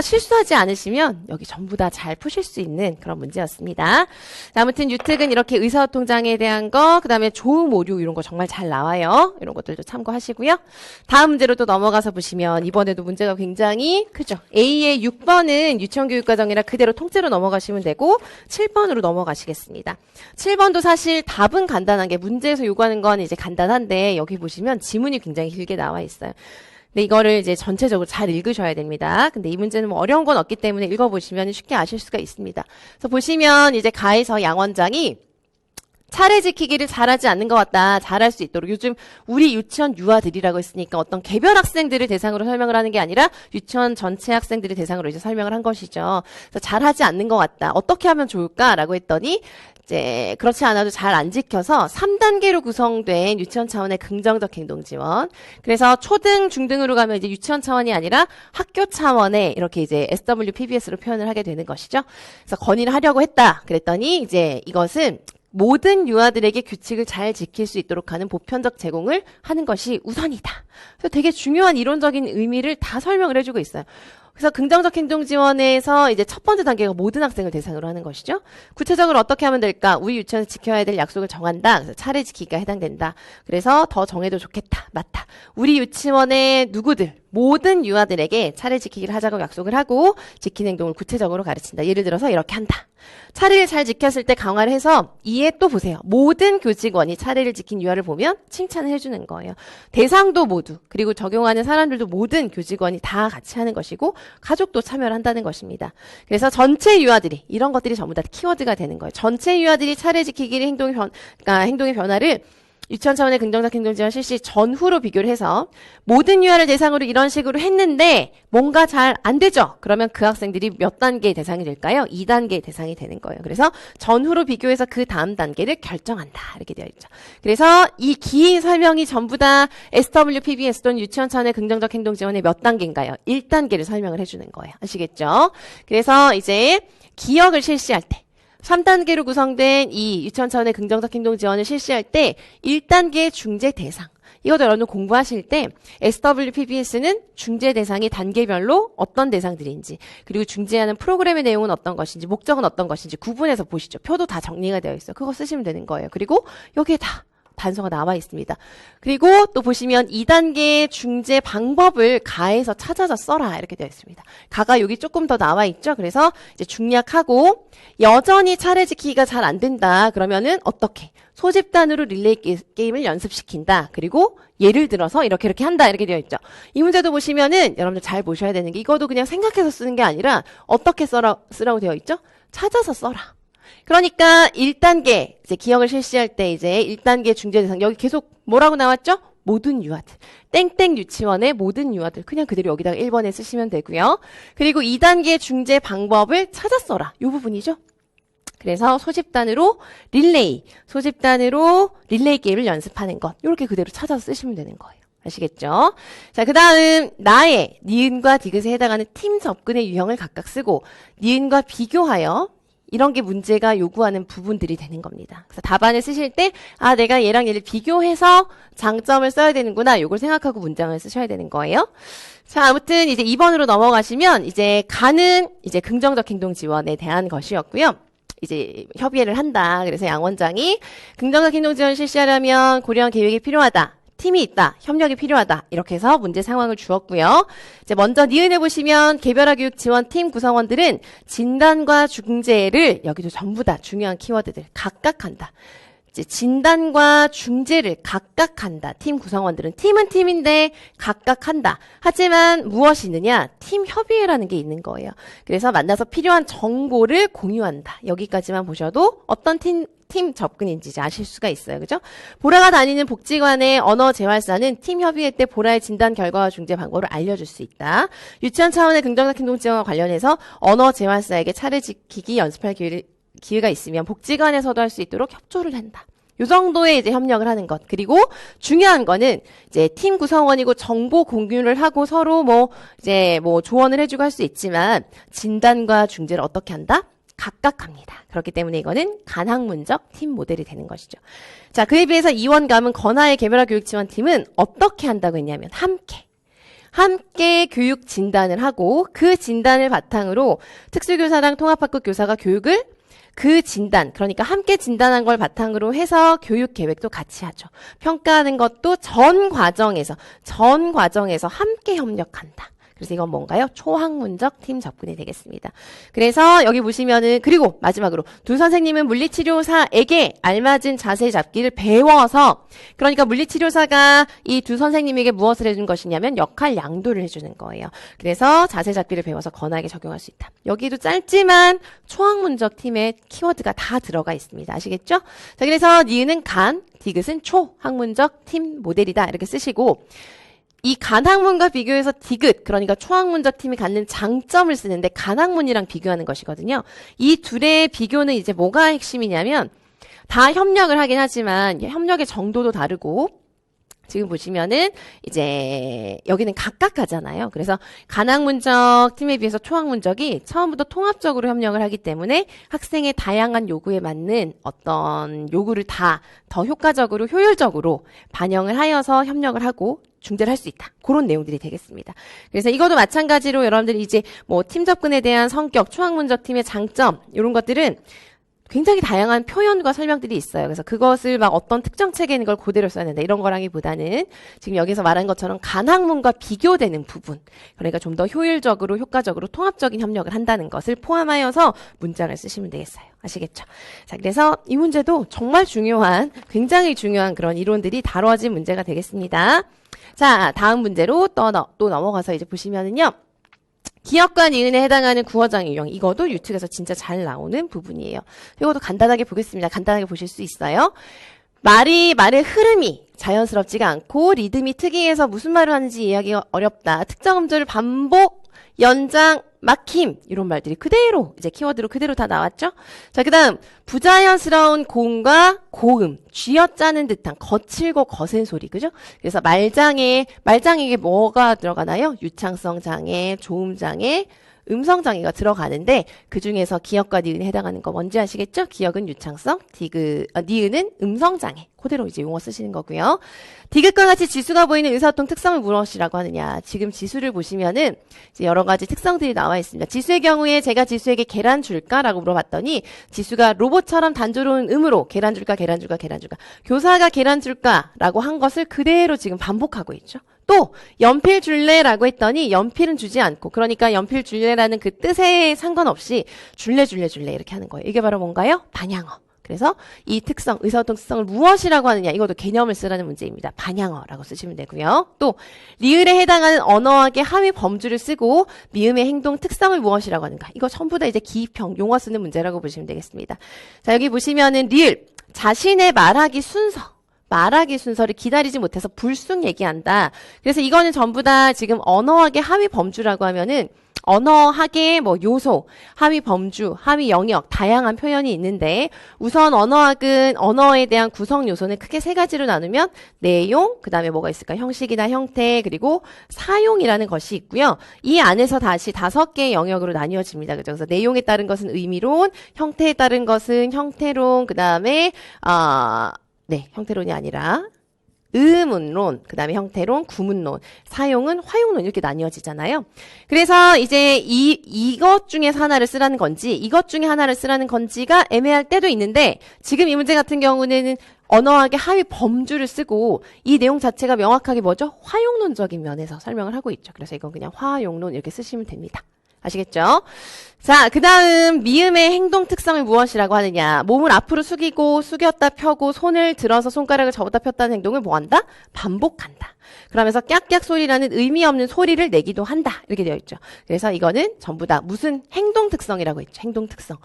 실수하지 않으시면 여기 전부 다 잘 푸실 수 있는 그런 문제였습니다. 자, 아무튼 유특은 이렇게 의사소통장애에 대한 거, 그 다음에 조음 오류 이런 거 정말 잘 나와요. 이런 것들도 참고하시고요. 다음 문제로 또 넘어가서 보시면 이번에도 문제가 굉장히 크죠. A의 6번은 유치원교육과정이라 그대로 통째로 넘어가시면 되고 7번으로 넘어가시겠습니다. 7번도 사실 답은 간단한 게 문제에서 요구하는 건 이제 간단한데 여기 보시면 지문이 굉장히 길게 나와 있어요. 근데 이거를 이제 전체적으로 잘 읽으셔야 됩니다. 근데 이 문제는 뭐 어려운 건 없기 때문에 읽어보시면 쉽게 아실 수가 있습니다. 그래서 보시면 이제 가에서 양 원장이 차례 지키기를 잘하지 않는 것 같다. 잘할 수 있도록. 요즘 우리 유치원 유아들이라고 했으니까 어떤 개별 학생들을 대상으로 설명을 하는 게 아니라 유치원 전체 학생들을 대상으로 이제 설명을 한 것이죠. 그래서 잘하지 않는 것 같다. 어떻게 하면 좋을까라고 했더니 이제 그렇지 않아도 잘 안 지켜서 3단계로 구성된 유치원 차원의 긍정적 행동 지원. 그래서 초등, 중등으로 가면 이제 유치원 차원이 아니라 학교 차원의 이렇게 이제 SWPBS로 표현을 하게 되는 것이죠. 그래서 건의를 하려고 했다. 그랬더니 이제 이것은 모든 유아들에게 규칙을 잘 지킬 수 있도록 하는 보편적 제공을 하는 것이 우선이다. 그래서 되게 중요한 이론적인 의미를 다 설명을 해주고 있어요. 그래서 긍정적 행동 지원에서 이제 첫 번째 단계가 모든 학생을 대상으로 하는 것이죠. 구체적으로 어떻게 하면 될까? 우리 유치원에서 지켜야 될 약속을 정한다. 그래서 차례 지키기가 해당된다. 그래서 더 정해도 좋겠다. 맞다. 우리 유치원의 누구들, 모든 유아들에게 차례 지키기를 하자고 약속을 하고 지키는 행동을 구체적으로 가르친다. 예를 들어서 이렇게 한다. 차례를 잘 지켰을 때 강화를 해서 이에 또 보세요. 모든 교직원이 차례를 지킨 유아를 보면 칭찬을 해주는 거예요. 대상도 모두, 그리고 적용하는 사람들도 모든 교직원이 다 같이 하는 것이고 가족도 참여를 한다는 것입니다. 그래서 전체 유아들이, 이런 것들이 전부 다 키워드가 되는 거예요. 전체 유아들이 차례 지키기를 행동의 변화를 유치원 차원의 긍정적 행동 지원 실시 전후로 비교를 해서 모든 유아를 대상으로 이런 식으로 했는데 뭔가 잘 안 되죠? 그러면 그 학생들이 몇 단계의 대상이 될까요? 2단계의 대상이 되는 거예요. 그래서 전후로 비교해서 그 다음 단계를 결정한다. 이렇게 되어 있죠. 그래서 이 긴 설명이 전부 다 SWPBS 또는 유치원 차원의 긍정적 행동 지원의 몇 단계인가요? 1단계를 설명을 해주는 거예요. 아시겠죠? 그래서 이제 기억을 실시할 때 3단계로 구성된 이 유치원 차원의 긍정적 행동 지원을 실시할 때 1단계 중재 대상. 이것도 여러분 공부하실 때 SWPBS는 중재 대상이 단계별로 어떤 대상들인지, 그리고 중재하는 프로그램의 내용은 어떤 것인지, 목적은 어떤 것인지 구분해서 보시죠. 표도 다 정리가 되어 있어요. 그거 쓰시면 되는 거예요. 그리고 여기에 다 단서가 나와 있습니다. 그리고 또 보시면 2단계 중재 방법을 가에서 찾아서 써라 이렇게 되어 있습니다. 가가 여기 조금 더 나와 있죠. 그래서 이제 중략하고 여전히 차례 지키기가 잘 안 된다. 그러면은 어떻게? 소집단으로 릴레이 게임을 연습시킨다. 그리고 예를 들어서 이렇게 한다. 이렇게 되어 있죠. 이 문제도 보시면은 여러분들 잘 보셔야 되는 게 이것도 그냥 생각해서 쓰는 게 아니라 어떻게 쓰라고 되어 있죠? 찾아서 써라. 그러니까 1단계 이제 기억을 실시할 때 이제 1단계 중재 대상 여기 계속 뭐라고 나왔죠? 모든 유아들. 땡땡 유치원의 모든 유아들. 그냥 그대로 여기다가 1번에 쓰시면 되고요. 그리고 2단계 중재 방법을 찾아 써라. 이 부분이죠. 그래서 소집단으로 릴레이 게임을 연습하는 것. 이렇게 그대로 찾아서 쓰시면 되는 거예요. 아시겠죠? 자, 그 다음 나의 니은과 디귿에 해당하는 팀 접근의 유형을 각각 쓰고 니은과 비교하여 이런 게 문제가 요구하는 부분들이 되는 겁니다. 그래서 답안을 쓰실 때, 아, 내가 얘랑 얘를 비교해서 장점을 써야 되는구나. 요걸 생각하고 문장을 쓰셔야 되는 거예요. 자, 아무튼 이제 2번으로 넘어가시면 이제 가는 이제 긍정적 행동 지원에 대한 것이었고요. 이제 협의를 한다. 그래서 양 원장이 긍정적 행동 지원 실시하려면 고려한 계획이 필요하다. 팀이 있다. 협력이 필요하다. 이렇게 해서 문제 상황을 주었고요. 이제 먼저 니은에 보시면 개별화 교육 지원 팀 구성원들은 진단과 중재를 여기도 전부 다 중요한 키워드들 각각 한다. 이제 진단과 중재를 각각 한다. 팀 구성원들은 팀은 팀인데 각각 한다. 하지만 무엇이 있느냐? 팀 협의회라는 게 있는 거예요. 그래서 만나서 필요한 정보를 공유한다. 여기까지만 보셔도 어떤 팀 접근인지 이제 아실 수가 있어요. 그죠? 보라가 다니는 복지관의 언어 재활사는 팀 협의회 때 보라의 진단 결과와 중재 방법을 알려줄 수 있다. 유치원 차원의 긍정적 행동 지원과 관련해서 언어 재활사에게 차례 지키기 연습할 기회가 있으면 복지관에서도 할 수 있도록 협조를 한다. 요 정도의 이제 협력을 하는 것. 그리고 중요한 거는 이제 팀 구성원이고 정보 공유를 하고 서로 이제 조언을 해주고 할 수 있지만 진단과 중재를 어떻게 한다? 각각합니다. 그렇기 때문에 이거는 간학문적 팀 모델이 되는 것이죠. 자, 그에 비해서 이원감은 건하의 개별화 교육 지원팀은 어떻게 한다고 했냐면 함께 교육 진단을 하고 그 진단을 바탕으로 특수교사랑 통합학급 교사가 교육을 그 진단, 그러니까 함께 진단한 걸 바탕으로 해서 교육 계획도 같이 하죠. 평가하는 것도 전 과정에서 함께 협력한다. 그래서 이건 뭔가요? 초학문적 팀 접근이 되겠습니다. 그래서 여기 보시면은, 그리고 마지막으로 두 선생님은 물리치료사에게 알맞은 자세 잡기를 배워서, 그러니까 물리치료사가 이 두 선생님에게 무엇을 해준 것이냐면 역할 양도를 해주는 거예요. 그래서 자세 잡기를 배워서 건하게 적용할 수 있다. 여기도 짧지만 초학문적 팀의 키워드가 다 들어가 있습니다. 아시겠죠? 자, 그래서 니은은 간, 디귿은 초학문적 팀 모델이다. 이렇게 쓰시고, 이 간학문과 비교해서 디귿, 그러니까 초학문적 팀이 갖는 장점을 쓰는데 간학문이랑 비교하는 것이거든요. 이 둘의 비교는 이제 뭐가 핵심이냐면 다 협력을 하긴 하지만 협력의 정도도 다르고 지금 보시면은 이제 여기는 각각 하잖아요. 그래서 간학문적 팀에 비해서 초학문적이 처음부터 통합적으로 협력을 하기 때문에 학생의 다양한 요구에 맞는 어떤 요구를 다 더 효과적으로 효율적으로 반영을 하여서 협력을 하고 중재를 할 수 있다. 그런 내용들이 되겠습니다. 그래서 이것도 마찬가지로 여러분들이 이제 뭐 팀 접근에 대한 성격, 초학문적 팀의 장점 이런 것들은 굉장히 다양한 표현과 설명들이 있어요. 그래서 그것을 막 어떤 특정 책에 있는 걸 그대로 써야 된다. 이런 거라기보다는 지금 여기서 말한 것처럼 간학문과 비교되는 부분. 그러니까 좀 더 효율적으로, 효과적으로 통합적인 협력을 한다는 것을 포함하여서 문장을 쓰시면 되겠어요. 아시겠죠? 자, 그래서 이 문제도 정말 중요한, 굉장히 중요한 그런 이론들이 다뤄진 문제가 되겠습니다. 자, 다음 문제로 또 넘어가서 이제 보시면은요. 기역과 니은에 해당하는 구어장 유형. 이것도 유특에서 진짜 잘 나오는 부분이에요. 이것도 간단하게 보겠습니다. 간단하게 보실 수 있어요. 말의 흐름이 자연스럽지가 않고 리듬이 특이해서 무슨 말을 하는지 이해하기가 어렵다. 특정 음절을 반복, 연장, 막힘 이런 말들이 그대로 이제 키워드로 그대로 다 나왔죠. 자, 그다음 부자연스러운 고음과 고음, 쥐어짜는 듯한 거칠고 거센 소리, 그죠? 그래서 말장애에 뭐가 들어가나요? 유창성 장애, 조음 장애, 음성 장애가 들어가는데 그 중에서 기역과 니은에 해당하는 거 뭔지 아시겠죠? 기역은 유창성, 니은은 음성 장애. 그대로 이제 용어 쓰시는 거고요. 디귿과 같이 지수가 보이는 의사소통 특성을 무엇이라고 하느냐. 지금 지수를 보시면은 이제 여러 가지 특성들이 나와 있습니다. 지수의 경우에 제가 지수에게 계란 줄까라고 물어봤더니 지수가 로봇처럼 단조로운 음으로 계란 줄까. 교사가 계란 줄까라고 한 것을 그대로 지금 반복하고 있죠. 또 연필 줄래라고 했더니 연필은 주지 않고, 그러니까 연필 줄래라는 그 뜻에 상관없이 줄래 이렇게 하는 거예요. 이게 바로 뭔가요? 반향어. 그래서 이 특성, 의사소통 특성을 무엇이라고 하느냐, 이것도 개념을 쓰라는 문제입니다. 반향어라고 쓰시면 되고요. 또 리을에 해당하는 언어학의 하위 범주를 쓰고 미음의 행동 특성을 무엇이라고 하는가, 이거 전부 다 이제 기입형 용어 쓰는 문제라고 보시면 되겠습니다. 자, 여기 보시면은 리을, 자신의 말하기 순서를 기다리지 못해서 불쑥 얘기한다. 그래서 이거는 전부 다 지금 언어학의 하위 범주라고 하면은 언어학의 뭐 요소, 하위 범주, 하위 영역, 다양한 표현이 있는데 우선 언어학은 언어에 대한 구성 요소는 크게 세 가지로 나누면 내용, 그 다음에 뭐가 있을까? 형식이나 형태, 그리고 사용이라는 것이 있고요. 이 안에서 다시 5개의 영역으로 나뉘어집니다. 그죠? 그래서 내용에 따른 것은 의미론, 형태에 따른 것은 형태론, 그 다음에 형태론이 아니라 의문론, 그 다음에 형태론, 구문론, 사용은 화용론 이렇게 나뉘어지잖아요. 그래서 이제 이것 중에서 하나를 쓰라는 건지 이것 중에 하나를 쓰라는 건지가 애매할 때도 있는데 지금 이 문제 같은 경우는 언어학의 하위 범주를 쓰고 이 내용 자체가 명확하게 뭐죠? 화용론적인 면에서 설명을 하고 있죠. 그래서 이건 그냥 화용론 이렇게 쓰시면 됩니다. 아시겠죠? 자, 그 다음 미음의 행동 특성을 무엇이라고 하느냐. 몸을 앞으로 숙이고 숙였다 펴고 손을 들어서 손가락을 접었다 폈다는 행동을 뭐한다? 반복한다. 그러면서 깍깍 소리라는 의미 없는 소리를 내기도 한다. 이렇게 되어 있죠. 그래서 이거는 전부 다 무슨 행동 특성이라고 했죠. 행동 특성.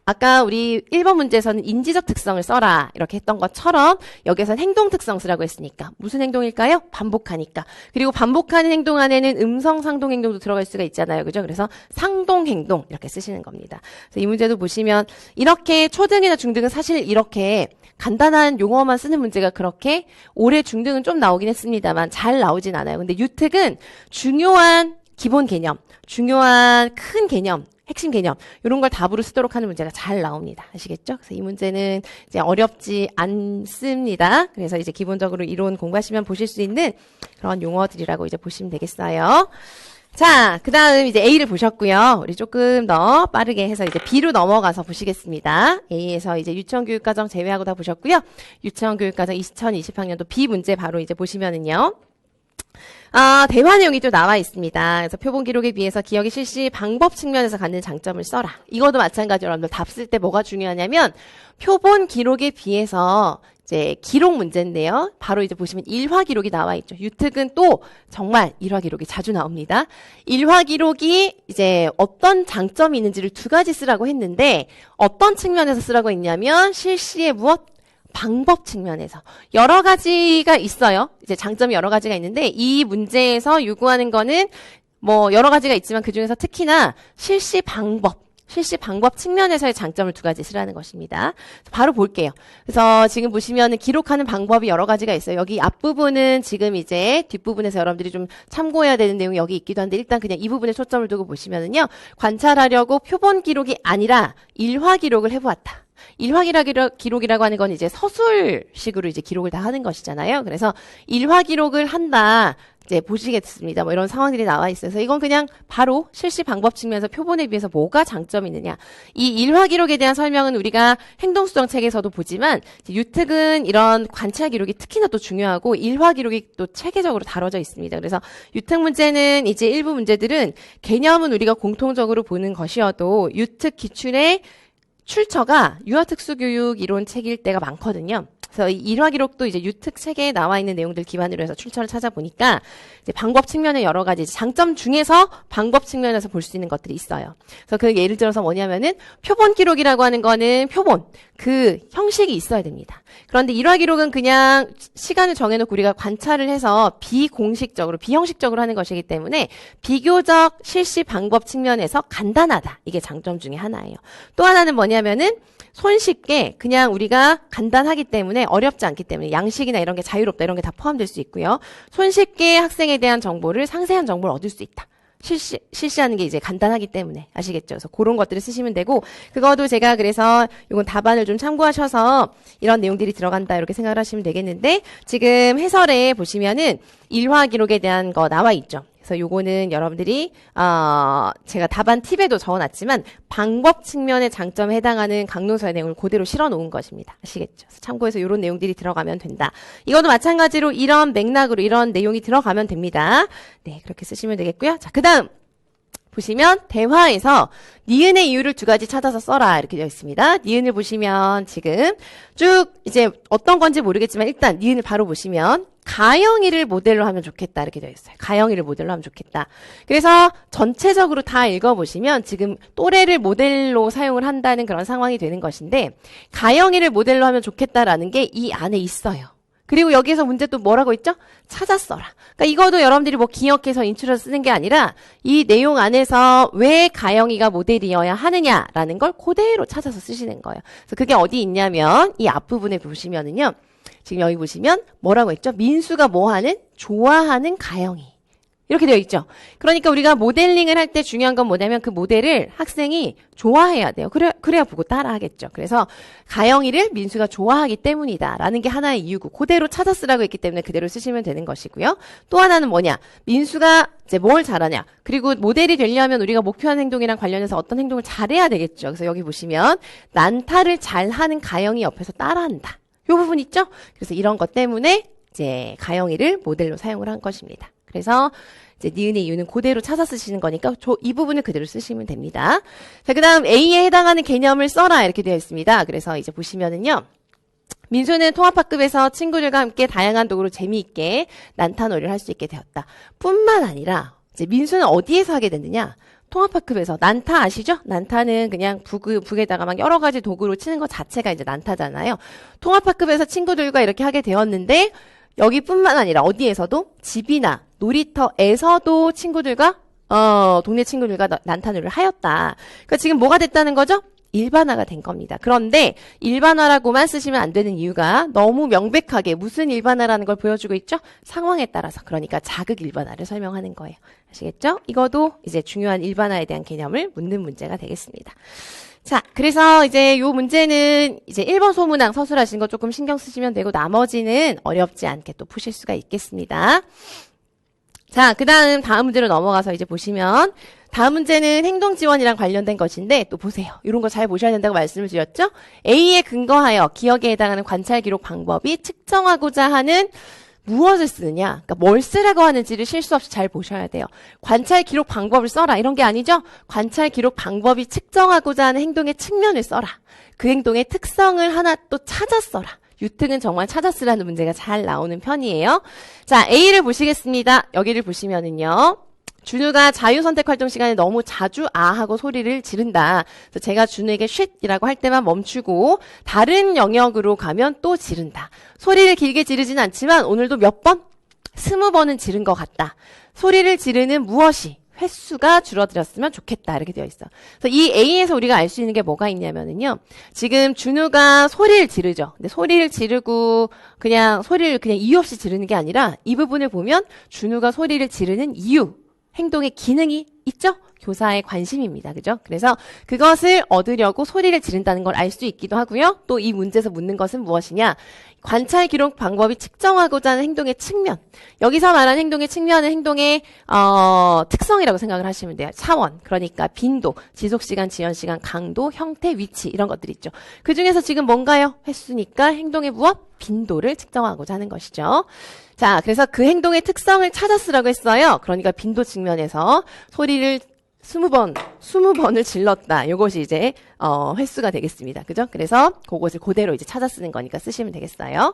아까 우리 1번 문제에서는 인지적 특성을 써라 이렇게 했던 것처럼 여기서는 행동 특성 쓰라고 했으니까 무슨 행동일까요? 반복하니까. 그리고 반복하는 행동 안에는 음성 상동 행동도 들어갈 수가 있잖아요. 그죠? 그래서 상동 행동 이렇게 쓰시는 겁니다. 그래서 이 문제도 보시면 이렇게 초등이나 중등은 사실 이렇게 간단한 용어만 쓰는 문제가 그렇게 올해 중등은 좀 나오긴 했습니다만 잘 나오진 않아요. 근데 유특은 중요한 기본 개념, 중요한 큰 개념, 핵심 개념 이런 걸 답으로 쓰도록 하는 문제가 잘 나옵니다. 아시겠죠? 그래서 이 문제는 이제 어렵지 않습니다. 그래서 이제 기본적으로 이론 공부하시면 보실 수 있는 그런 용어들이라고 이제 보시면 되겠어요. 자, 그 다음 이제 A를 보셨고요. 우리 조금 더 빠르게 해서 이제 B로 넘어가서 보시겠습니다. A에서 이제 유치원교육과정 제외하고 다 보셨고요. 유치원교육과정 2020학년도 B 문제 바로 이제 보시면은요. 대화 내용이 또 나와 있습니다. 그래서 표본 기록에 비해서 기억의 실시 방법 측면에서 갖는 장점을 써라. 이것도 마찬가지로 여러분들 답 쓸 때 뭐가 중요하냐면 표본 기록에 비해서 이제 기록 문제인데요. 바로 이제 보시면 일화 기록이 나와 있죠. 유특은 또 정말 일화 기록이 자주 나옵니다. 일화 기록이 이제 어떤 장점이 있는지를 두 가지 쓰라고 했는데 어떤 측면에서 쓰라고 했냐면 실시의 무엇? 방법 측면에서 여러 가지가 있어요. 이제 장점이 여러 가지가 있는데 이 문제에서 요구하는 거는 뭐 여러 가지가 있지만 그중에서 특히나 실시 방법 측면에서의 장점을 두 가지 쓰라는 것입니다. 바로 볼게요. 그래서 지금 보시면 기록하는 방법이 여러 가지가 있어요. 여기 앞부분은 지금 이제 뒷부분에서 여러분들이 좀 참고해야 되는 내용이 여기 있기도 한데 일단 그냥 이 부분에 초점을 두고 보시면은요. 관찰하려고 표본 기록이 아니라 일화 기록을 해보았다. 일화 기록이라고 하는 건 이제 서술식으로 이제 기록을 다 하는 것이잖아요. 그래서 일화 기록을 한다. 이제 보시겠습니다. 뭐 이런 상황들이 나와 있어서 이건 그냥 바로 실시 방법 측면에서 표본에 비해서 뭐가 장점이 있느냐. 이 일화 기록에 대한 설명은 우리가 행동수정 책에서도 보지만 유특은 이런 관찰 기록이 특히나 또 중요하고 일화 기록이 또 체계적으로 다뤄져 있습니다. 그래서 유특 문제는 이제 일부 문제들은 개념은 우리가 공통적으로 보는 것이어도 유특 기출의 출처가 유아특수교육 이론 책일 때가 많거든요. 그래서 이 일화 기록도 이제 유특 책에 나와 있는 내용들 기반으로 해서 출처를 찾아보니까 이제 방법 측면의 여러 가지 장점 중에서 방법 측면에서 볼 수 있는 것들이 있어요. 그래서 그 예를 들어서 뭐냐면은 표본 기록이라고 하는 거는 표본 그 형식이 있어야 됩니다. 그런데 일화 기록은 그냥 시간을 정해놓고 우리가 관찰을 해서 비공식적으로 비형식적으로 하는 것이기 때문에 비교적 실시 방법 측면에서 간단하다. 이게 장점 중에 하나예요. 또 하나는 뭐냐면은 손쉽게 그냥 우리가 간단하기 때문에 어렵지 않기 때문에 양식이나 이런 게 자유롭다 이런 게 다 포함될 수 있고요. 손쉽게 학생에 대한 정보를 상세한 정보를 얻을 수 있다. 실시하는 게 이제 간단하기 때문에 아시겠죠? 그래서 그런 것들을 쓰시면 되고 그거도 제가 그래서 이건 답안을 좀 참고하셔서 이런 내용들이 들어간다 이렇게 생각을 하시면 되겠는데 지금 해설에 보시면은 일화 기록에 대한 거 나와 있죠. 그래서 요거는 여러분들이 제가 답안 팁에도 적어놨지만 방법 측면의 장점에 해당하는 강론서의 내용을 그대로 실어놓은 것입니다. 아시겠죠? 그래서 참고해서 이런 내용들이 들어가면 된다. 이것도 마찬가지로 이런 맥락으로 이런 내용이 들어가면 됩니다. 네, 그렇게 쓰시면 되겠고요. 자, 그 다음 보시면 대화에서 니은의 이유를 두 가지 찾아서 써라 이렇게 되어 있습니다. 니은을 보시면 지금 쭉 이제 어떤 건지 모르겠지만 일단 니은을 바로 보시면 가영이를 모델로 하면 좋겠다 이렇게 되어 있어요. 가영이를 모델로 하면 좋겠다. 그래서 전체적으로 다 읽어보시면 지금 또래를 모델로 사용을 한다는 그런 상황이 되는 것인데 가영이를 모델로 하면 좋겠다라는 게 이 안에 있어요. 그리고 여기에서 문제 또 뭐라고 있죠? 찾아 써라. 그러니까 이것도 여러분들이 뭐 기억해서 인출해서 쓰는 게 아니라 이 내용 안에서 왜 가영이가 모델이어야 하느냐라는 걸 그대로 찾아서 쓰시는 거예요. 그래서 그게 어디 있냐면 이 앞부분에 보시면은요. 지금 여기 보시면 뭐라고 했죠? 민수가 뭐 하는? 좋아하는 가영이. 이렇게 되어 있죠. 그러니까 우리가 모델링을 할 때 중요한 건 뭐냐면 그 모델을 학생이 좋아해야 돼요. 그래야 보고 따라 하겠죠. 그래서 가영이를 민수가 좋아하기 때문이다. 라는 게 하나의 이유고 그대로 찾아 쓰라고 했기 때문에 그대로 쓰시면 되는 것이고요. 또 하나는 뭐냐? 민수가 이제 뭘 잘하냐? 그리고 모델이 되려면 우리가 목표하는 행동이랑 관련해서 어떤 행동을 잘해야 되겠죠. 그래서 여기 보시면 난타를 잘하는 가영이 옆에서 따라한다. 요 부분 있죠? 그래서 이런 것 때문에 이제 가영이를 모델로 사용을 한 것입니다. 그래서 이제 니은의 이유는 그대로 찾아 쓰시는 거니까 이 부분을 그대로 쓰시면 됩니다. 자, 그다음 A에 해당하는 개념을 써라 이렇게 되어 있습니다. 그래서 이제 보시면은요. 민수는 통합학급에서 친구들과 함께 다양한 도구로 재미있게 난타놀이를 할 수 있게 되었다. 뿐만 아니라 이제 민수는 어디에서 하게 됐느냐? 통합학급에서 난타 아시죠? 난타는 그냥 북에다가 막 여러 가지 도구로 치는 것 자체가 이제 난타잖아요. 통합학급에서 친구들과 이렇게 하게 되었는데 여기뿐만 아니라 어디에서도 집이나 놀이터에서도 친구들과 동네 친구들과 난타놀이를 하였다. 그러니까 지금 뭐가 됐다는 거죠? 일반화가 된 겁니다. 그런데 일반화라고만 쓰시면 안 되는 이유가 너무 명백하게 무슨 일반화라는 걸 보여주고 있죠? 상황에 따라서. 그러니까 자극 일반화를 설명하는 거예요. 아시겠죠? 이것도 이제 중요한 일반화에 대한 개념을 묻는 문제가 되겠습니다. 자, 그래서 이제 요 문제는 이제 1번 소문항 서술하신 거 조금 신경 쓰시면 되고 나머지는 어렵지 않게 또 푸실 수가 있겠습니다. 자, 다음 문제로 넘어가서 이제 보시면 다음 문제는 행동 지원이랑 관련된 것인데 또 보세요. 이런 거 잘 보셔야 된다고 말씀을 드렸죠? A에 근거하여 기억에 해당하는 관찰 기록 방법이 측정하고자 하는 무엇을 쓰느냐, 그러니까 뭘 쓰라고 하는지를 실수 없이 잘 보셔야 돼요. 관찰 기록 방법을 써라 이런 게 아니죠. 관찰 기록 방법이 측정하고자 하는 행동의 측면을 써라. 그 행동의 특성을 하나 또 찾아 써라. 유특은 정말 찾아 쓰라는 문제가 잘 나오는 편이에요. 자, A를 보시겠습니다. 여기를 보시면은요. 준우가 자유선택 활동 시간에 너무 자주 아하고 소리를 지른다. 그래서 제가 준우에게 쉿이라고 할 때만 멈추고 다른 영역으로 가면 또 지른다. 소리를 길게 지르진 않지만 오늘도 몇 번? 20번은 지른 것 같다. 소리를 지르는 무엇이 횟수가 줄어들었으면 좋겠다. 이렇게 되어 있어. 그래서 이 A에서 우리가 알 수 있는 게 뭐가 있냐면은요. 지금 준우가 소리를 지르죠. 근데 소리를 지르고 소리를 그냥 이유 없이 지르는 게 아니라 이 부분을 보면 준우가 소리를 지르는 이유, 행동의 기능이 있죠? 교사의 관심입니다. 그죠? 그래서 그것을 얻으려고 소리를 지른다는 걸 알 수 있기도 하고요. 또 이 문제에서 묻는 것은 무엇이냐? 관찰 기록 방법이 측정하고자 하는 행동의 측면. 여기서 말하는 행동의 측면은 행동의 특성이라고 생각을 하시면 돼요. 차원, 그러니까 빈도, 지속시간, 지연시간, 강도, 형태, 위치 이런 것들 있죠. 그 중에서 지금 뭔가요? 횟수니까 행동의 무엇? 빈도를 측정하고자 하는 것이죠. 자, 그래서 그 행동의 특성을 찾아 쓰라고 했어요. 그러니까 빈도 측면에서 소리를 20번을 질렀다. 요것이 이제 횟수가 되겠습니다. 그죠? 그래서 그것을 그대로 이제 찾아 쓰는 거니까 쓰시면 되겠어요.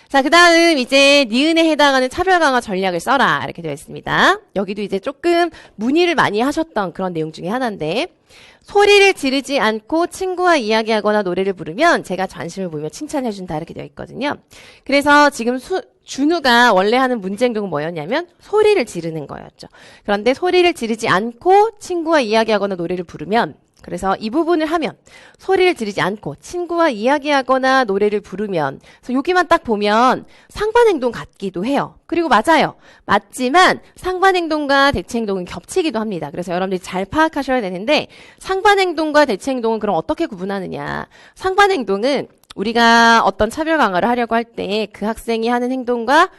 자, 그다음 이제 니은에 해당하는 차별 강화 전략을 써라. 이렇게 되어 있습니다. 여기도 이제 조금 문의를 많이 하셨던 그런 내용 중에 하나인데 소리를 지르지 않고 친구와 이야기하거나 노래를 부르면 제가 관심을 보이며 칭찬해준다. 이렇게 되어 있거든요. 그래서 지금 준우가 원래 하는 문제 행동은 뭐였냐면 소리를 지르는 거였죠. 그런데 소리를 지르지 않고 친구와 이야기하거나 노래를 부르면 그래서 이 부분을 하면 소리를 지르지 않고 친구와 이야기하거나 노래를 부르면 그래서 여기만 딱 보면 상반행동 같기도 해요. 그리고 맞아요. 맞지만 상반행동과 대체행동은 겹치기도 합니다. 그래서 여러분들이 잘 파악하셔야 되는데 상반행동과 대체행동은 그럼 어떻게 구분하느냐. 상반행동은 우리가 어떤 차별 강화를 하려고 할 때 그 학생이 하는 행동과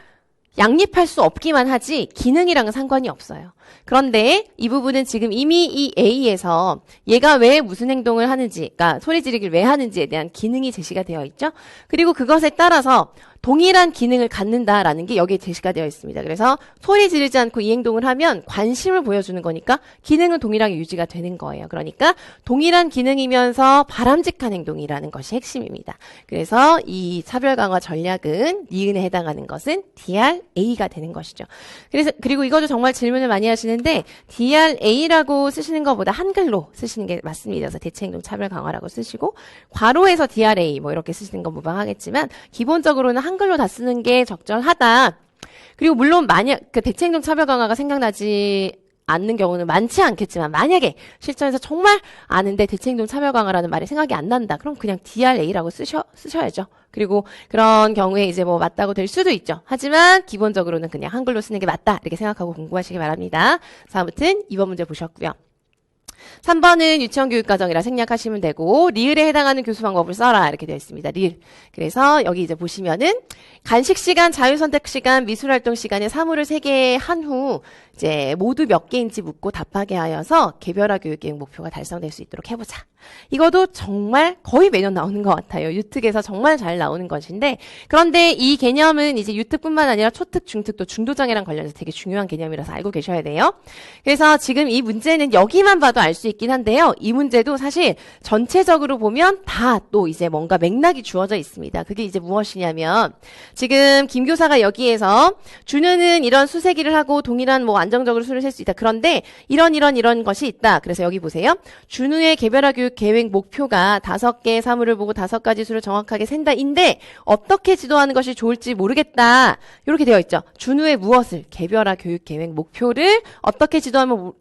양립할 수 없기만 하지 기능이랑은 상관이 없어요. 그런데 이 부분은 지금 이미 이 A에서 얘가 왜 무슨 행동을 하는지, 그러니까 소리 지르기를 왜 하는지에 대한 기능이 제시가 되어 있죠. 그리고 그것에 따라서 동일한 기능을 갖는다라는 게 여기에 제시가 되어 있습니다. 그래서 소리 지르지 않고 이 행동을 하면 관심을 보여주는 거니까 기능은 동일하게 유지가 되는 거예요. 그러니까 동일한 기능이면서 바람직한 행동이라는 것이 핵심입니다. 그래서 이 차별 강화 전략은 니은에 해당하는 것은 DRA가 되는 것이죠. 그리고 이것도 정말 질문을 많이 하시는데 DRA라고 쓰시는 것보다 한글로 쓰시는 게 맞습니다. 그래서 대체행동 차별 강화라고 쓰시고 괄호에서 DRA 뭐 이렇게 쓰시는 건 무방하겠지만 기본적으로는 한글로 다 쓰는 게 적절하다. 그리고 물론 만약 그 대체행동 차별 강화가 생각나지 않는 경우는 많지 않겠지만 만약에 실전에서 정말 아는데 대체행동 차별 강화라는 말이 생각이 안 난다. 그럼 그냥 DRA라고 쓰셔야죠. 그리고 그런 경우에 이제 뭐 맞다고 될 수도 있죠. 하지만 기본적으로는 그냥 한글로 쓰는 게 맞다. 이렇게 생각하고 공부하시기 바랍니다. 자, 아무튼 2번 문제 보셨고요. 3번은 유치원 교육과정이라 생략하시면 되고 리을에 해당하는 교수 방법을 써라 이렇게 되어 있습니다. 리을. 그래서 여기 이제 보시면은 간식 시간, 자유선택 시간, 미술활동 시간에 사물을 3개 한 후 이제 모두 몇 개인지 묻고 답하게 하여서 개별화 교육계획 목표가 달성될 수 있도록 해보자. 이것도 정말 거의 매년 나오는 것 같아요. 유특에서 정말 잘 나오는 것인데 그런데 이 개념은 이제 유특뿐만 아니라 초특, 중특 또 중도장애랑 관련해서 되게 중요한 개념이라서 알고 계셔야 돼요. 그래서 지금 이 문제는 여기만 봐도 알 수 있긴 한데요. 이 문제도 사실 전체적으로 보면 다 또 이제 뭔가 맥락이 주어져 있습니다. 그게 이제 무엇이냐면 지금 김 교사가 여기에서 준우는 이런 수세기를 하고 동일한 뭐 안정적으로 수를 셀 수 있다. 그런데 이런 것이 있다. 그래서 여기 보세요. 준우의 개별화 교육 계획 목표가 5개의 사물을 보고 5가지 수를 정확하게 센다인데 어떻게 지도하는 것이 좋을지 모르겠다. 이렇게 되어 있죠. 준우의 무엇을 개별화 교육 계획 목표를 어떻게 지도하면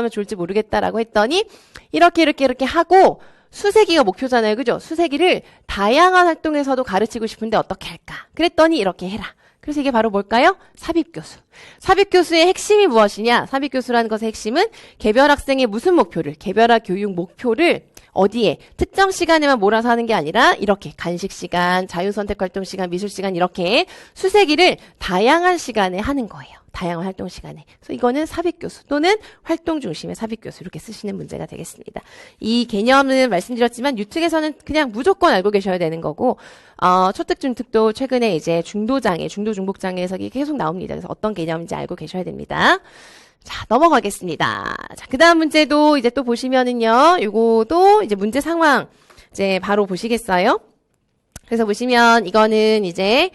좋을지 모르겠다라고 했더니 이렇게 하고 수세기가 목표잖아요. 그죠? 수세기를 다양한 활동에서도 가르치고 싶은데 어떻게 할까? 그랬더니 이렇게 해라. 그래서 이게 바로 뭘까요? 삽입교수. 삽입교수의 핵심이 무엇이냐? 삽입교수라는 것의 핵심은 개별 학생의 무슨 목표를, 개별화 교육 목표를 어디에 특정 시간에만 몰아서 하는 게 아니라 이렇게 간식 시간, 자유선택 활동 시간, 미술 시간 이렇게 수세기를 다양한 시간에 하는 거예요. 다양한 활동 시간에. 그래서 이거는 삽입교수 또는 활동 중심의 삽입교수 이렇게 쓰시는 문제가 되겠습니다. 이 개념은 말씀드렸지만 유특에서는 그냥 무조건 알고 계셔야 되는 거고 초특, 중특도 최근에 이제 중도장애, 중도중복장애 이 계속 나옵니다. 그래서 어떤 개념인지 알고 계셔야 됩니다. 자, 넘어가겠습니다. 자, 그 다음 문제도 이제 또 보시면은요, 요거도 이제 문제 상황 이제 바로 보시겠어요? 그래서 보시면 이거는 이제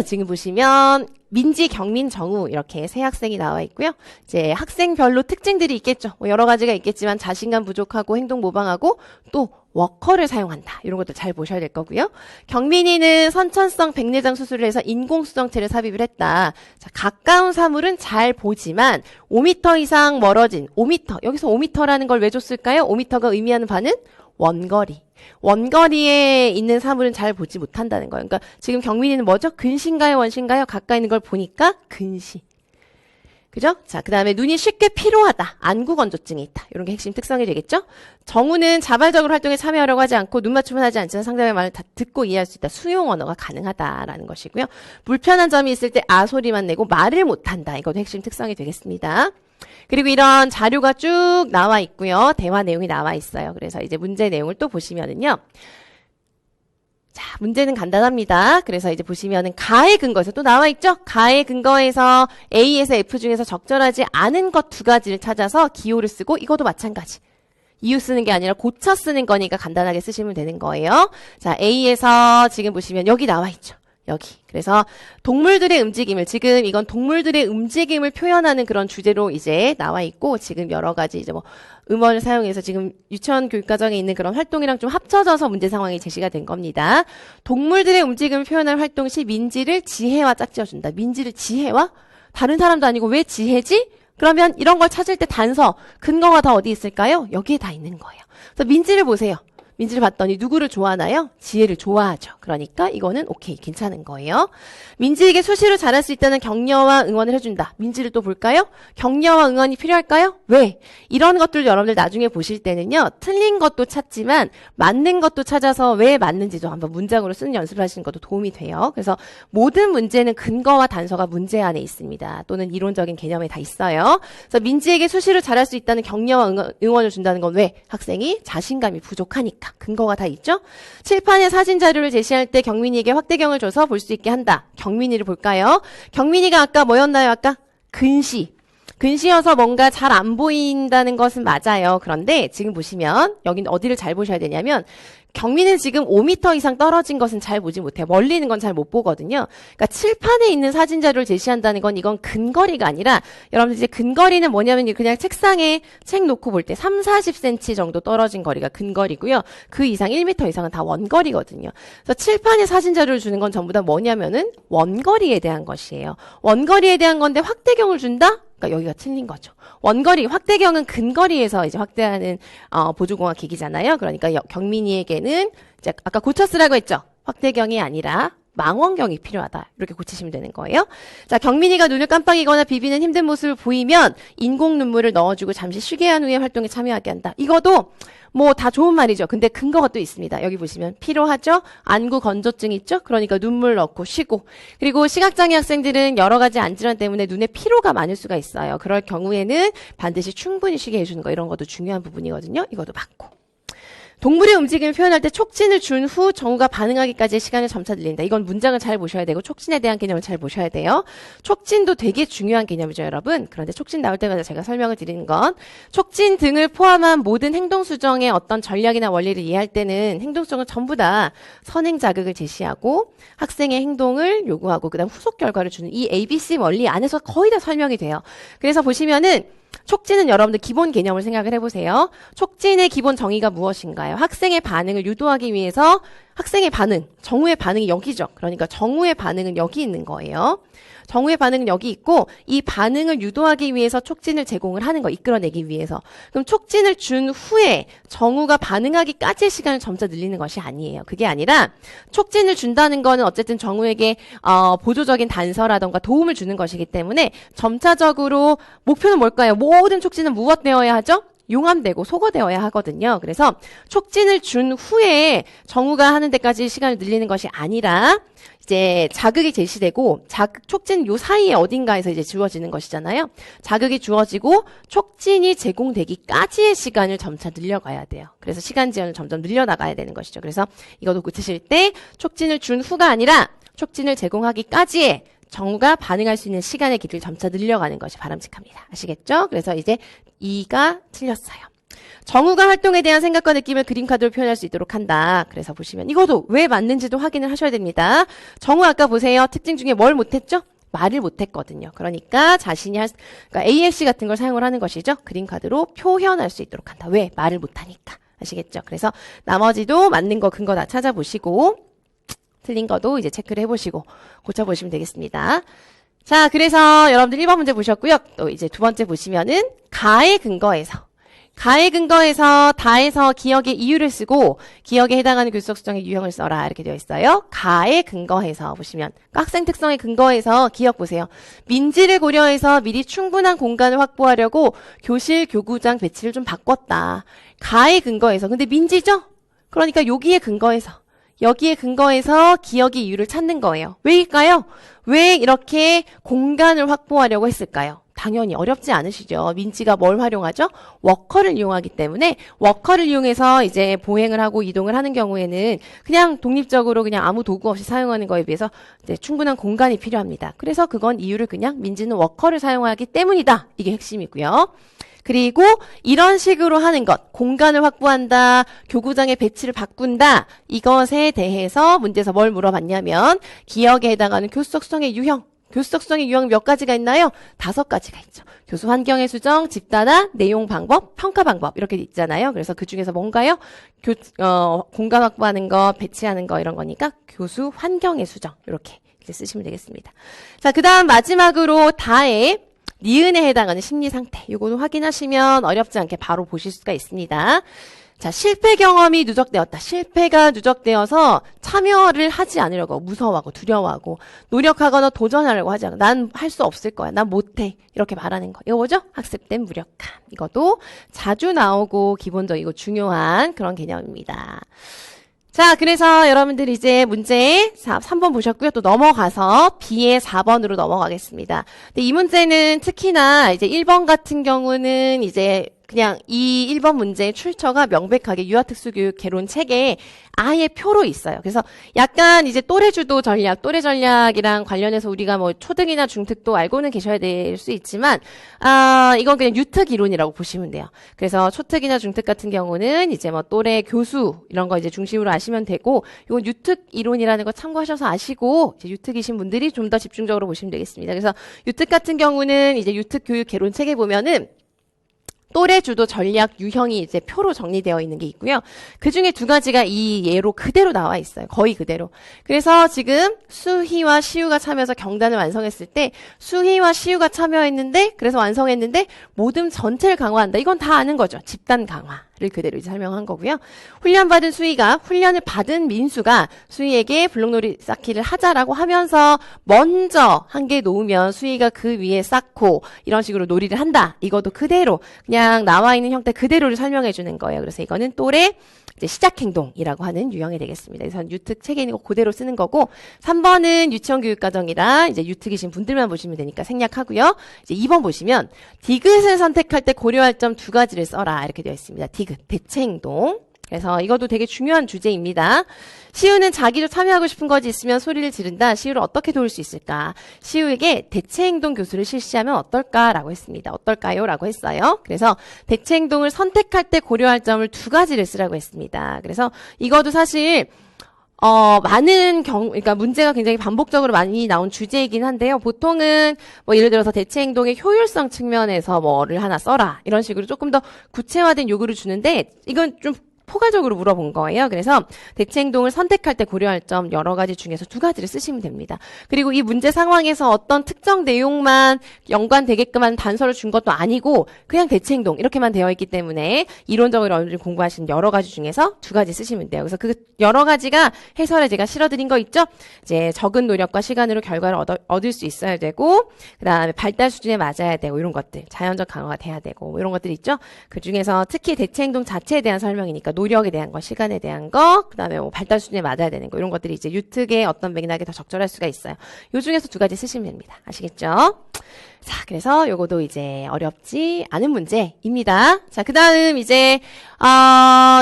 지금 보시면 민지, 경민, 정우 이렇게 세 학생이 나와 있고요. 이제 학생별로 특징들이 있겠죠. 뭐 여러 가지가 있겠지만 자신감 부족하고 행동 모방하고 또 워커를 사용한다. 이런 것도 잘 보셔야 될 거고요. 경민이는 선천성 백내장 수술을 해서 인공수정체를 삽입을 했다. 자, 가까운 사물은 잘 보지만 5m 이상 멀어진 5m. 여기서 5m라는 걸 왜 줬을까요? 5m가 의미하는 바는 원거리. 원거리에 있는 사물은 잘 보지 못한다는 거예요. 그러니까 지금 경민이는 뭐죠? 근시인가요? 원시인가요? 가까이 있는 걸 보니까 근시. 그죠? 자, 그 다음에 눈이 쉽게 피로하다. 안구건조증이 있다. 이런 게 핵심 특성이 되겠죠? 정우는 자발적으로 활동에 참여하려고 하지 않고 눈 맞춤은 하지 않지만 상대방의 말을 다 듣고 이해할 수 있다. 수용 언어가 가능하다라는 것이고요. 불편한 점이 있을 때 아 소리만 내고 말을 못한다. 이것도 핵심 특성이 되겠습니다. 그리고 이런 자료가 쭉 나와 있고요. 대화 내용이 나와 있어요. 그래서 이제 문제 내용을 또 보시면은요. 자, 문제는 간단합니다. 그래서 이제 보시면은 가의 근거에서 또 나와 있죠? 가의 근거에서 A에서 F 중에서 적절하지 않은 것 두 가지를 찾아서 기호를 쓰고 이것도 마찬가지. 이유 쓰는 게 아니라 고쳐 쓰는 거니까 간단하게 쓰시면 되는 거예요. 자, A에서 지금 보시면 여기 나와 있죠? 여기. 그래서 동물들의 움직임을 지금 이건 동물들의 움직임을 표현하는 그런 주제로 이제 나와 있고 지금 여러 가지 이제 뭐 음원을 사용해서 지금 유치원 교육과정에 있는 그런 활동이랑 좀 합쳐져서 문제 상황이 제시가 된 겁니다. 동물들의 움직임을 표현할 활동 시 민지를 지혜와 짝지어준다. 민지를 지혜와? 다른 사람도 아니고 왜 지혜지? 그러면 이런 걸 찾을 때 단서, 근거가 다 어디 있을까요? 여기에 다 있는 거예요. 그래서 민지를 보세요. 민지를 봤더니 누구를 좋아하나요? 지혜를 좋아하죠. 그러니까 이거는 오케이, 괜찮은 거예요. 민지에게 수시로 잘할 수 있다는 격려와 응원을 해준다. 민지를 또 볼까요? 격려와 응원이 필요할까요? 왜? 이런 것들 여러분들 나중에 보실 때는요. 틀린 것도 찾지만 맞는 것도 찾아서 왜 맞는지도 한번 문장으로 쓰는 연습을 하시는 것도 도움이 돼요. 그래서 모든 문제는 근거와 단서가 문제 안에 있습니다. 또는 이론적인 개념에 다 있어요. 그래서 민지에게 수시로 잘할 수 있다는 격려와 응원을 준다는 건 왜? 학생이 자신감이 부족하니까. 근거가 다 있죠? 칠판에 사진 자료를 제시할 때 경민이에게 확대경을 줘서 볼 수 있게 한다. 경민이를 볼까요? 경민이가 아까 뭐였나요? 아까 근시. 근시여서 뭔가 잘 안 보인다는 것은 맞아요. 그런데 지금 보시면 여기는 어디를 잘 보셔야 되냐면 경민은 지금 5m 이상 떨어진 것은 잘 보지 못해요. 멀리 있는 건 잘 못 보거든요. 그러니까 칠판에 있는 사진 자료를 제시한다는 건 이건 근거리가 아니라 여러분들 이제 근거리는 뭐냐면 그냥 책상에 책 놓고 볼 때 3, 40cm 정도 떨어진 거리가 근거리고요. 그 이상 1m 이상은 다 원거리거든요. 그래서 칠판에 사진 자료를 주는 건 전부 다 뭐냐면은 원거리에 대한 것이에요. 원거리에 대한 건데 확대경을 준다? 그러니까 여기가 틀린 거죠. 원거리, 확대경은 근거리에서 이제 확대하는 보조공학 기기잖아요. 그러니까 경민이에게는 이제 아까 고쳐쓰라고 했죠. 확대경이 아니라 망원경이 필요하다. 이렇게 고치시면 되는 거예요. 자, 경민이가 눈을 깜빡이거나 비비는 힘든 모습을 보이면 인공 눈물을 넣어주고 잠시 쉬게 한 후에 활동에 참여하게 한다. 이것도 뭐 다 좋은 말이죠. 근데 근거가 또 있습니다. 여기 보시면 피로하죠? 안구 건조증 있죠? 그러니까 눈물 넣고 쉬고. 그리고 시각장애 학생들은 여러 가지 안질환 때문에 눈에 피로가 많을 수가 있어요. 그럴 경우에는 반드시 충분히 쉬게 해주는 거 이런 것도 중요한 부분이거든요. 이것도 맞고. 동물의 움직임을 표현할 때 촉진을 준 후 정우가 반응하기까지의 시간을 점차 늘린다. 이건 문장을 잘 보셔야 되고 촉진에 대한 개념을 잘 보셔야 돼요. 촉진도 되게 중요한 개념이죠, 여러분. 그런데 촉진 나올 때마다 제가 설명을 드리는 건 촉진 등을 포함한 모든 행동 수정의 어떤 전략이나 원리를 이해할 때는 행동 수정은 전부 다 선행 자극을 제시하고 학생의 행동을 요구하고 그다음 후속 결과를 주는 이 ABC 원리 안에서 거의 다 설명이 돼요. 그래서 보시면은 촉진은 여러분들 기본 개념을 생각을 해보세요. 촉진의 기본 정의가 무엇인가요? 학생의 반응을 유도하기 위해서 학생의 반응, 정우의 반응이 여기죠. 그러니까 정우의 반응은 여기 있는 거예요. 정우의 반응은 여기 있고 이 반응을 유도하기 위해서 촉진을 제공을 하는 거, 이끌어내기 위해서. 그럼 촉진을 준 후에 정우가 반응하기까지의 시간을 점차 늘리는 것이 아니에요. 그게 아니라 촉진을 준다는 거는 어쨌든 정우에게 보조적인 단서라던가 도움을 주는 것이기 때문에 점차적으로 목표는 뭘까요? 모든 촉진은 무엇되어야 하죠? 용암되고 소거되어야 하거든요. 그래서 촉진을 준 후에 정우가 하는 데까지 시간을 늘리는 것이 아니라 이제 자극이 제시되고 촉진 요 사이에 어딘가에서 이제 주어지는 것이잖아요. 자극이 주어지고 촉진이 제공되기까지의 시간을 점차 늘려가야 돼요. 그래서 시간 지연을 점점 늘려나가야 되는 것이죠. 그래서 이것도 고치실 때 촉진을 준 후가 아니라 촉진을 제공하기까지의 정우가 반응할 수 있는 시간의 길이를 점차 늘려가는 것이 바람직합니다. 아시겠죠? 그래서 이제 2가 틀렸어요. 정우가 활동에 대한 생각과 느낌을 그림카드로 표현할 수 있도록 한다. 그래서 보시면 이것도 왜 맞는지도 확인을 하셔야 됩니다. 정우 아까 보세요. 특징 중에 뭘 못했죠? 말을 못했거든요. 그러니까 자신이 그러니까 AFC 같은 걸 사용을 하는 것이죠. 그림카드로 표현할 수 있도록 한다. 왜? 말을 못하니까. 아시겠죠? 그래서 나머지도 맞는 거 근거 다 찾아보시고 틀린 거도 이제 체크를 해보시고 고쳐보시면 되겠습니다. 자, 그래서 여러분들 1번 문제 보셨고요. 또 이제 두 번째 보시면은 가의 근거에서 다에서 기억의 이유를 쓰고 기억에 해당하는 교수적 수정의 유형을 써라 이렇게 되어 있어요. 가의 근거해서 보시면 학생 특성에 근거해서 기억 보세요. 민지를 고려해서 미리 충분한 공간을 확보하려고 교실 교구장 배치를 좀 바꿨다. 가의 근거해서 근데 민지죠? 그러니까 여기에 근거해서 기억의 이유를 찾는 거예요. 왜일까요? 왜 이렇게 공간을 확보하려고 했을까요? 당연히 어렵지 않으시죠. 민지가 뭘 활용하죠? 워커를 이용하기 때문에 워커를 이용해서 이제 보행을 하고 이동을 하는 경우에는 그냥 독립적으로 그냥 아무 도구 없이 사용하는 거에 비해서 이제 충분한 공간이 필요합니다. 그래서 그건 이유를 그냥 민지는 워커를 사용하기 때문이다. 이게 핵심이고요. 그리고 이런 식으로 하는 것, 공간을 확보한다, 교구장의 배치를 바꾼다, 이것에 대해서 문제에서 뭘 물어봤냐면 기억에 해당하는 교수적 수정의 유형, 교수적 수정의 유형이 몇 가지가 있나요? 5가지가 있죠. 교수 환경의 수정, 집단화, 내용 방법, 평가 방법 이렇게 있잖아요. 그래서 그 중에서 뭔가요? 공간 확보하는 거, 배치하는 거 이런 거니까 교수 환경의 수정 이렇게 이제 쓰시면 되겠습니다. 자, 그 다음 마지막으로 다의 니은에 해당하는 심리 상태. 이거도 확인하시면 어렵지 않게 바로 보실 수가 있습니다. 자, 실패 경험이 누적되었다. 실패가 누적되어서 참여를 하지 않으려고 무서워하고 두려워하고 노력하거나 도전하려고 하지 않고 난 할 수 없을 거야. 난 못해. 이렇게 말하는 거. 이거 뭐죠? 학습된 무력감. 이것도 자주 나오고 기본적이고 중요한 그런 개념입니다. 자, 그래서 여러분들 이제 문제 3번 보셨고요. 또 넘어가서 B의 4번으로 넘어가겠습니다. 근데 이 문제는 특히나 이제 1번 같은 경우는 이제 그냥 이 1번 문제의 출처가 명백하게 유아특수교육 개론 책에 아예 표로 있어요. 그래서 약간 이제 또래주도 전략, 또래 전략이랑 관련해서 우리가 뭐 초등이나 중특도 알고는 계셔야 될 수 있지만, 이건 그냥 유특 이론이라고 보시면 돼요. 그래서 초특이나 중특 같은 경우는 이제 뭐 또래 교수 이런 거 이제 중심으로 아시면 되고, 이건 유특 이론이라는 거 참고하셔서 아시고, 이제 유특이신 분들이 좀 더 집중적으로 보시면 되겠습니다. 그래서 유특 같은 경우는 이제 유특 교육 개론 책에 보면은 또래 주도 전략 유형이 이제 표로 정리되어 있는 게 있고요. 그 중에 2가지가 이 예로 그대로 나와 있어요. 거의 그대로. 그래서 지금 수희와 시우가 참여해서 경단을 완성했을 때 수희와 시우가 참여했는데 그래서 완성했는데 모든 전체를 강화한다. 이건 다 아는 거죠. 집단 강화를 그대로 이제 설명한 거고요. 훈련받은 수희가 훈련을 받은 민수가 수희에게 블록놀이 쌓기를 하자라고 하면서 먼저 한 개 놓으면 수희가 그 위에 쌓고 이런 식으로 놀이를 한다. 이것도 그대로 그냥 나와 있는 형태 그대로를 설명해 주는 거예요. 그래서 이거는 또래 이제 시작 행동이라고 하는 유형이 되겠습니다. 그래서 유특 책에 있는 거 그대로 쓰는 거고 3번은 유치원 교육 과정이라 이제 유특이신 분들만 보시면 되니까 생략하고요. 이제 2번 보시면 디귿을 선택할 때 고려할 점 2가지를 써라 이렇게 되어 있습니다. 디귿 대체 행동. 그래서 이것도 되게 중요한 주제입니다. 시우는 자기도 참여하고 싶은 것이 있으면 소리를 지른다. 시우를 어떻게 도울 수 있을까? 시우에게 대체행동 교수를 실시하면 어떨까라고 했습니다. 어떨까요? 라고 했어요. 그래서 대체행동을 선택할 때 고려할 점을 2가지를 쓰라고 했습니다. 그래서 이것도 사실 많은 그러니까 문제가 굉장히 반복적으로 많이 나온 주제이긴 한데요. 보통은 뭐 예를 들어서 대체 행동의 효율성 측면에서 뭐를 하나 써라. 이런 식으로 조금 더 구체화된 요구를 주는데 이건 좀 포괄적으로 물어본 거예요. 그래서 대체 행동을 선택할 때 고려할 점 여러 가지 중에서 두 가지를 쓰시면 됩니다. 그리고 이 문제 상황에서 어떤 특정 내용만 연관되게끔 한 단서를 준 것도 아니고 그냥 대체 행동 이렇게만 되어 있기 때문에 이론적으로 어느 정도 공부하신 여러 가지 중에서 두 가지 쓰시면 돼요. 그래서 그 여러 가지가 해설에 제가 실어드린 거 있죠? 이제 적은 노력과 시간으로 결과를 얻을 수 있어야 되고 그다음에 발달 수준에 맞아야 되고 이런 것들 자연적 강화가 돼야 되고 뭐 이런 것들 있죠? 그 중에서 특히 대체 행동 자체에 대한 설명이니까 노력에 대한 거, 시간에 대한 거, 그다음에 뭐 발달 수준에 맞아야 되는 거 이런 것들이 이제 유특의 어떤 맥락에 더 적절할 수가 있어요. 요 중에서 두 가지 쓰시면 됩니다. 아시겠죠? 자, 그래서 요거도 이제 어렵지 않은 문제입니다. 자, 그 다음 이제,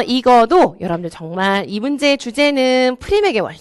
이거도 여러분들 정말 이 문제의 주제는 프리맥의 원리.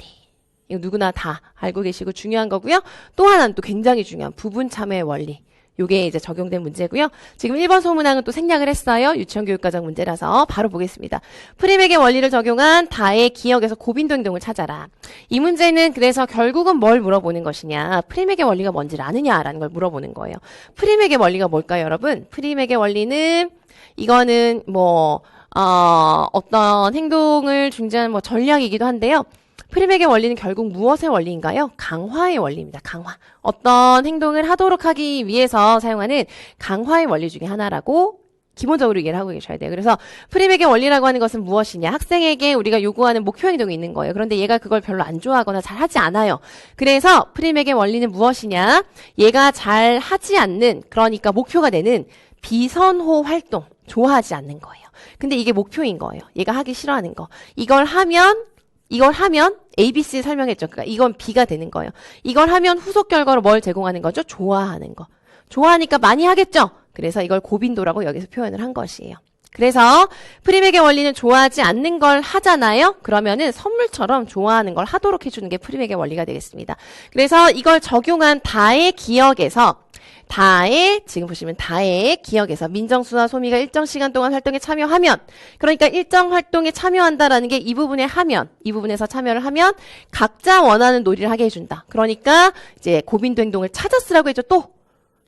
이거 누구나 다 알고 계시고 중요한 거고요. 또 하나는 또 굉장히 중요한 부분 참여의 원리. 요게 이제 적용된 문제고요. 지금 1번 소문항은 또 생략을 했어요. 유치원 교육과정 문제라서 바로 보겠습니다. 프리맥의 원리를 적용한 다의 기억에서 고빈도 행동을 찾아라. 이 문제는 그래서 결국은 뭘 물어보는 것이냐. 프리맥의 원리가 뭔지를 아느냐라는 걸 물어보는 거예요. 프리맥의 원리가 뭘까요, 여러분? 프리맥의 원리는 이거는 뭐 어떤 행동을 중재하는 뭐 전략이기도 한데요. 프리맥의 원리는 결국 무엇의 원리인가요? 강화의 원리입니다. 강화. 어떤 행동을 하도록 하기 위해서 사용하는 강화의 원리 중에 하나라고 기본적으로 이해를 하고 계셔야 돼요. 그래서 프리맥의 원리라고 하는 것은 무엇이냐? 학생에게 우리가 요구하는 목표 행동이 있는 거예요. 그런데 얘가 그걸 별로 안 좋아하거나 잘 하지 않아요. 그래서 프리맥의 원리는 무엇이냐? 얘가 잘 하지 않는, 그러니까 목표가 되는 비선호 활동, 좋아하지 않는 거예요. 근데 이게 목표인 거예요. 얘가 하기 싫어하는 거. 이걸 하면 ABC 설명했죠. 그러니까 이건 B가 되는 거예요. 이걸 하면 후속 결과로 뭘 제공하는 거죠? 좋아하는 거. 좋아하니까 많이 하겠죠? 그래서 이걸 고빈도라고 여기서 표현을 한 것이에요. 그래서 프리맥의 원리는 좋아하지 않는 걸 하잖아요? 그러면은 선물처럼 좋아하는 걸 하도록 해주는 게 프리맥의 원리가 되겠습니다. 그래서 이걸 적용한 다의 기억에서 지금 보시면 다의 기억에서 민정수와 소미가 일정 시간 동안 활동에 참여하면, 그러니까 일정 활동에 참여한다라는 게 이 부분에 하면, 이 부분에서 참여를 하면 각자 원하는 놀이를 하게 해준다. 그러니까 이제 고빈도 행동을 찾아 쓰라고 했죠. 또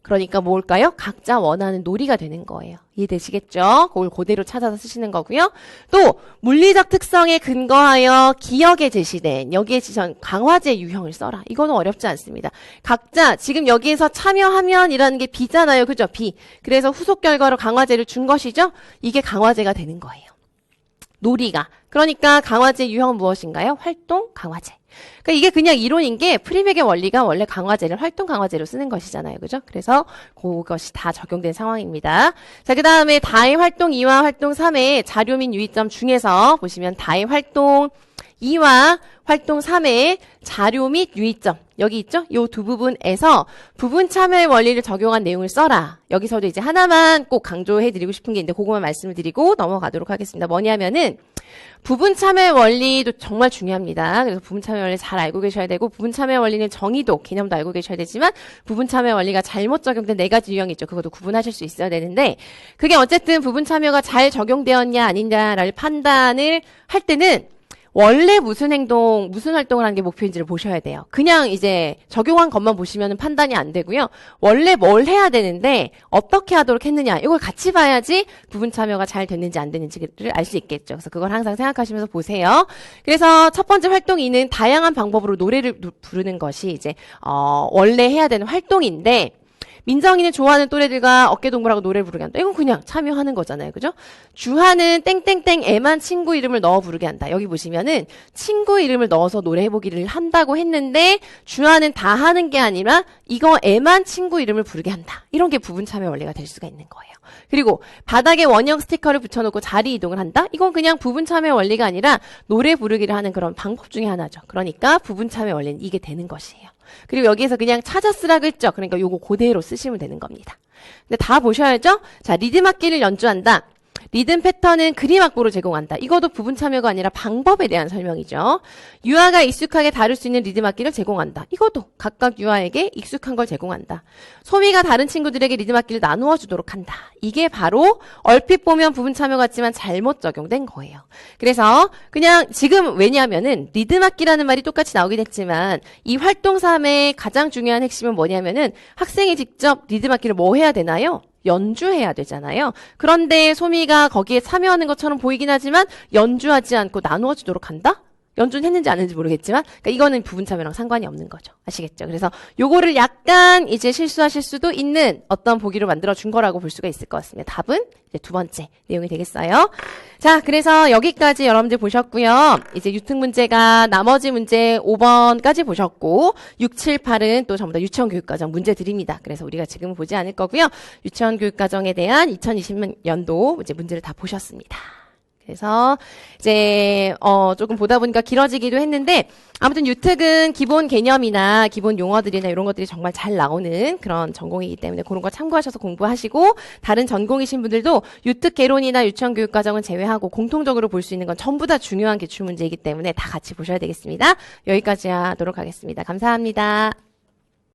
그러니까 뭘까요? 각자 원하는 놀이가 되는 거예요. 이해되시겠죠? 그걸 그대로 찾아서 쓰시는 거고요. 또 물리적 특성에 근거하여 기억에 제시된 여기에 지정 강화제 유형을 써라. 이거는 어렵지 않습니다. 각자 지금 여기에서 참여하면이라는 게 B잖아요. 그죠? B. 그래서 후속 결과로 강화제를 준 것이죠. 이게 강화제가 되는 거예요. 놀이가. 그러니까 강화제 유형은 무엇인가요? 활동 강화제. 그러니까 이게 그냥 이론인 게 프리맥의 원리가 원래 강화제를 활동 강화제로 쓰는 것이잖아요. 그죠? 그래서 그것이 다 적용된 상황입니다. 자, 그 다음에 다의 활동 2와 활동 3의 자료 및 유의점 중에서 보시면 다의 활동 2와 활동 3의 자료 및 유의점 여기 있죠? 요 두 부분에서 부분 참여의 원리를 적용한 내용을 써라. 여기서도 이제 하나만 꼭 강조해드리고 싶은 게 있는데 그거만 말씀을 드리고 넘어가도록 하겠습니다. 뭐냐면은 부분 참여의 원리도 정말 중요합니다. 그래서 부분 참여의 원리 잘 알고 계셔야 되고 부분 참여의 원리는 정의도, 개념도 알고 계셔야 되지만 부분 참여의 원리가 잘못 적용된 네 가지 유형이 있죠. 그것도 구분하실 수 있어야 되는데 그게 어쨌든 부분 참여가 잘 적용되었냐 아니냐를 판단을 할 때는 원래 무슨 행동, 무슨 활동을 하는 게 목표인지를 보셔야 돼요. 그냥 이제 적용한 것만 보시면 판단이 안 되고요. 원래 뭘 해야 되는데 어떻게 하도록 했느냐 이걸 같이 봐야지 부분 참여가 잘 됐는지 안 됐는지를 알 수 있겠죠. 그래서 그걸 항상 생각하시면서 보세요. 그래서 첫 번째 활동 2는 다양한 방법으로 노래를 부르는 것이 이제 원래 해야 되는 활동인데 민정이는 좋아하는 또래들과 어깨동무하고 노래를 부르게 한다. 이건 그냥 참여하는 거잖아요. 그죠? 주하는 땡땡땡 애만 친구 이름을 넣어 부르게 한다. 여기 보시면은 친구 이름을 넣어서 노래 해보기를 한다고 했는데 주하는 다 하는 게 아니라 이거 애만 친구 이름을 부르게 한다. 이런 게 부분 참여 원리가 될 수가 있는 거예요. 그리고 바닥에 원형 스티커를 붙여놓고 자리 이동을 한다? 이건 그냥 부분 참여 원리가 아니라 노래 부르기를 하는 그런 방법 중에 하나죠. 그러니까 부분 참여 원리는 이게 되는 것이에요. 그리고 여기에서 그냥 찾아 쓰라고 했죠. 그러니까 요거 그대로 쓰시면 되는 겁니다. 근데 다 보셔야죠. 자, 리듬 악기를 연주한다. 리듬 패턴은 그림 악보로 제공한다. 이것도 부분 참여가 아니라 방법에 대한 설명이죠. 유아가 익숙하게 다룰 수 있는 리듬 악기를 제공한다. 이것도 각각 유아에게 익숙한 걸 제공한다. 소미가 다른 친구들에게 리듬 악기를 나누어 주도록 한다. 이게 바로 얼핏 보면 부분 참여 같지만 잘못 적용된 거예요. 그래서 그냥 지금 왜냐하면은 리듬 악기라는 말이 똑같이 나오긴 했지만 이 활동 3의 가장 중요한 핵심은 뭐냐면은 학생이 직접 리듬 악기를 뭐 해야 되나요? 연주해야 되잖아요. 그런데 소미가 거기에 참여하는 것처럼 보이긴 하지만 연주하지 않고 나누어 주도록 한다? 연주는 했는지 안 했는지 모르겠지만, 그러니까 이거는 부분 참여랑 상관이 없는 거죠. 아시겠죠? 그래서 요거를 약간 이제 실수하실 수도 있는 어떤 보기로 만들어 준 거라고 볼 수가 있을 것 같습니다. 답은 이제 두 번째 내용이 되겠어요. 자, 그래서 여기까지 여러분들 보셨고요. 이제 유특 문제가 나머지 문제 5번까지 보셨고, 6, 7, 8은 또 전부 다 유치원교육과정 문제들입니다. 그래서 우리가 지금은 보지 않을 거고요. 유치원교육과정에 대한 2020년도 이제 문제를 다 보셨습니다. 그래서 이제 조금 보다 보니까 길어지기도 했는데 아무튼 유특은 기본 개념이나 기본 용어들이나 이런 것들이 정말 잘 나오는 그런 전공이기 때문에 그런 거 참고하셔서 공부하시고 다른 전공이신 분들도 유특 개론이나 유치원 교육 과정은 제외하고 공통적으로 볼 수 있는 건 전부 다 중요한 기출 문제이기 때문에 다 같이 보셔야 되겠습니다. 여기까지 하도록 하겠습니다. 감사합니다.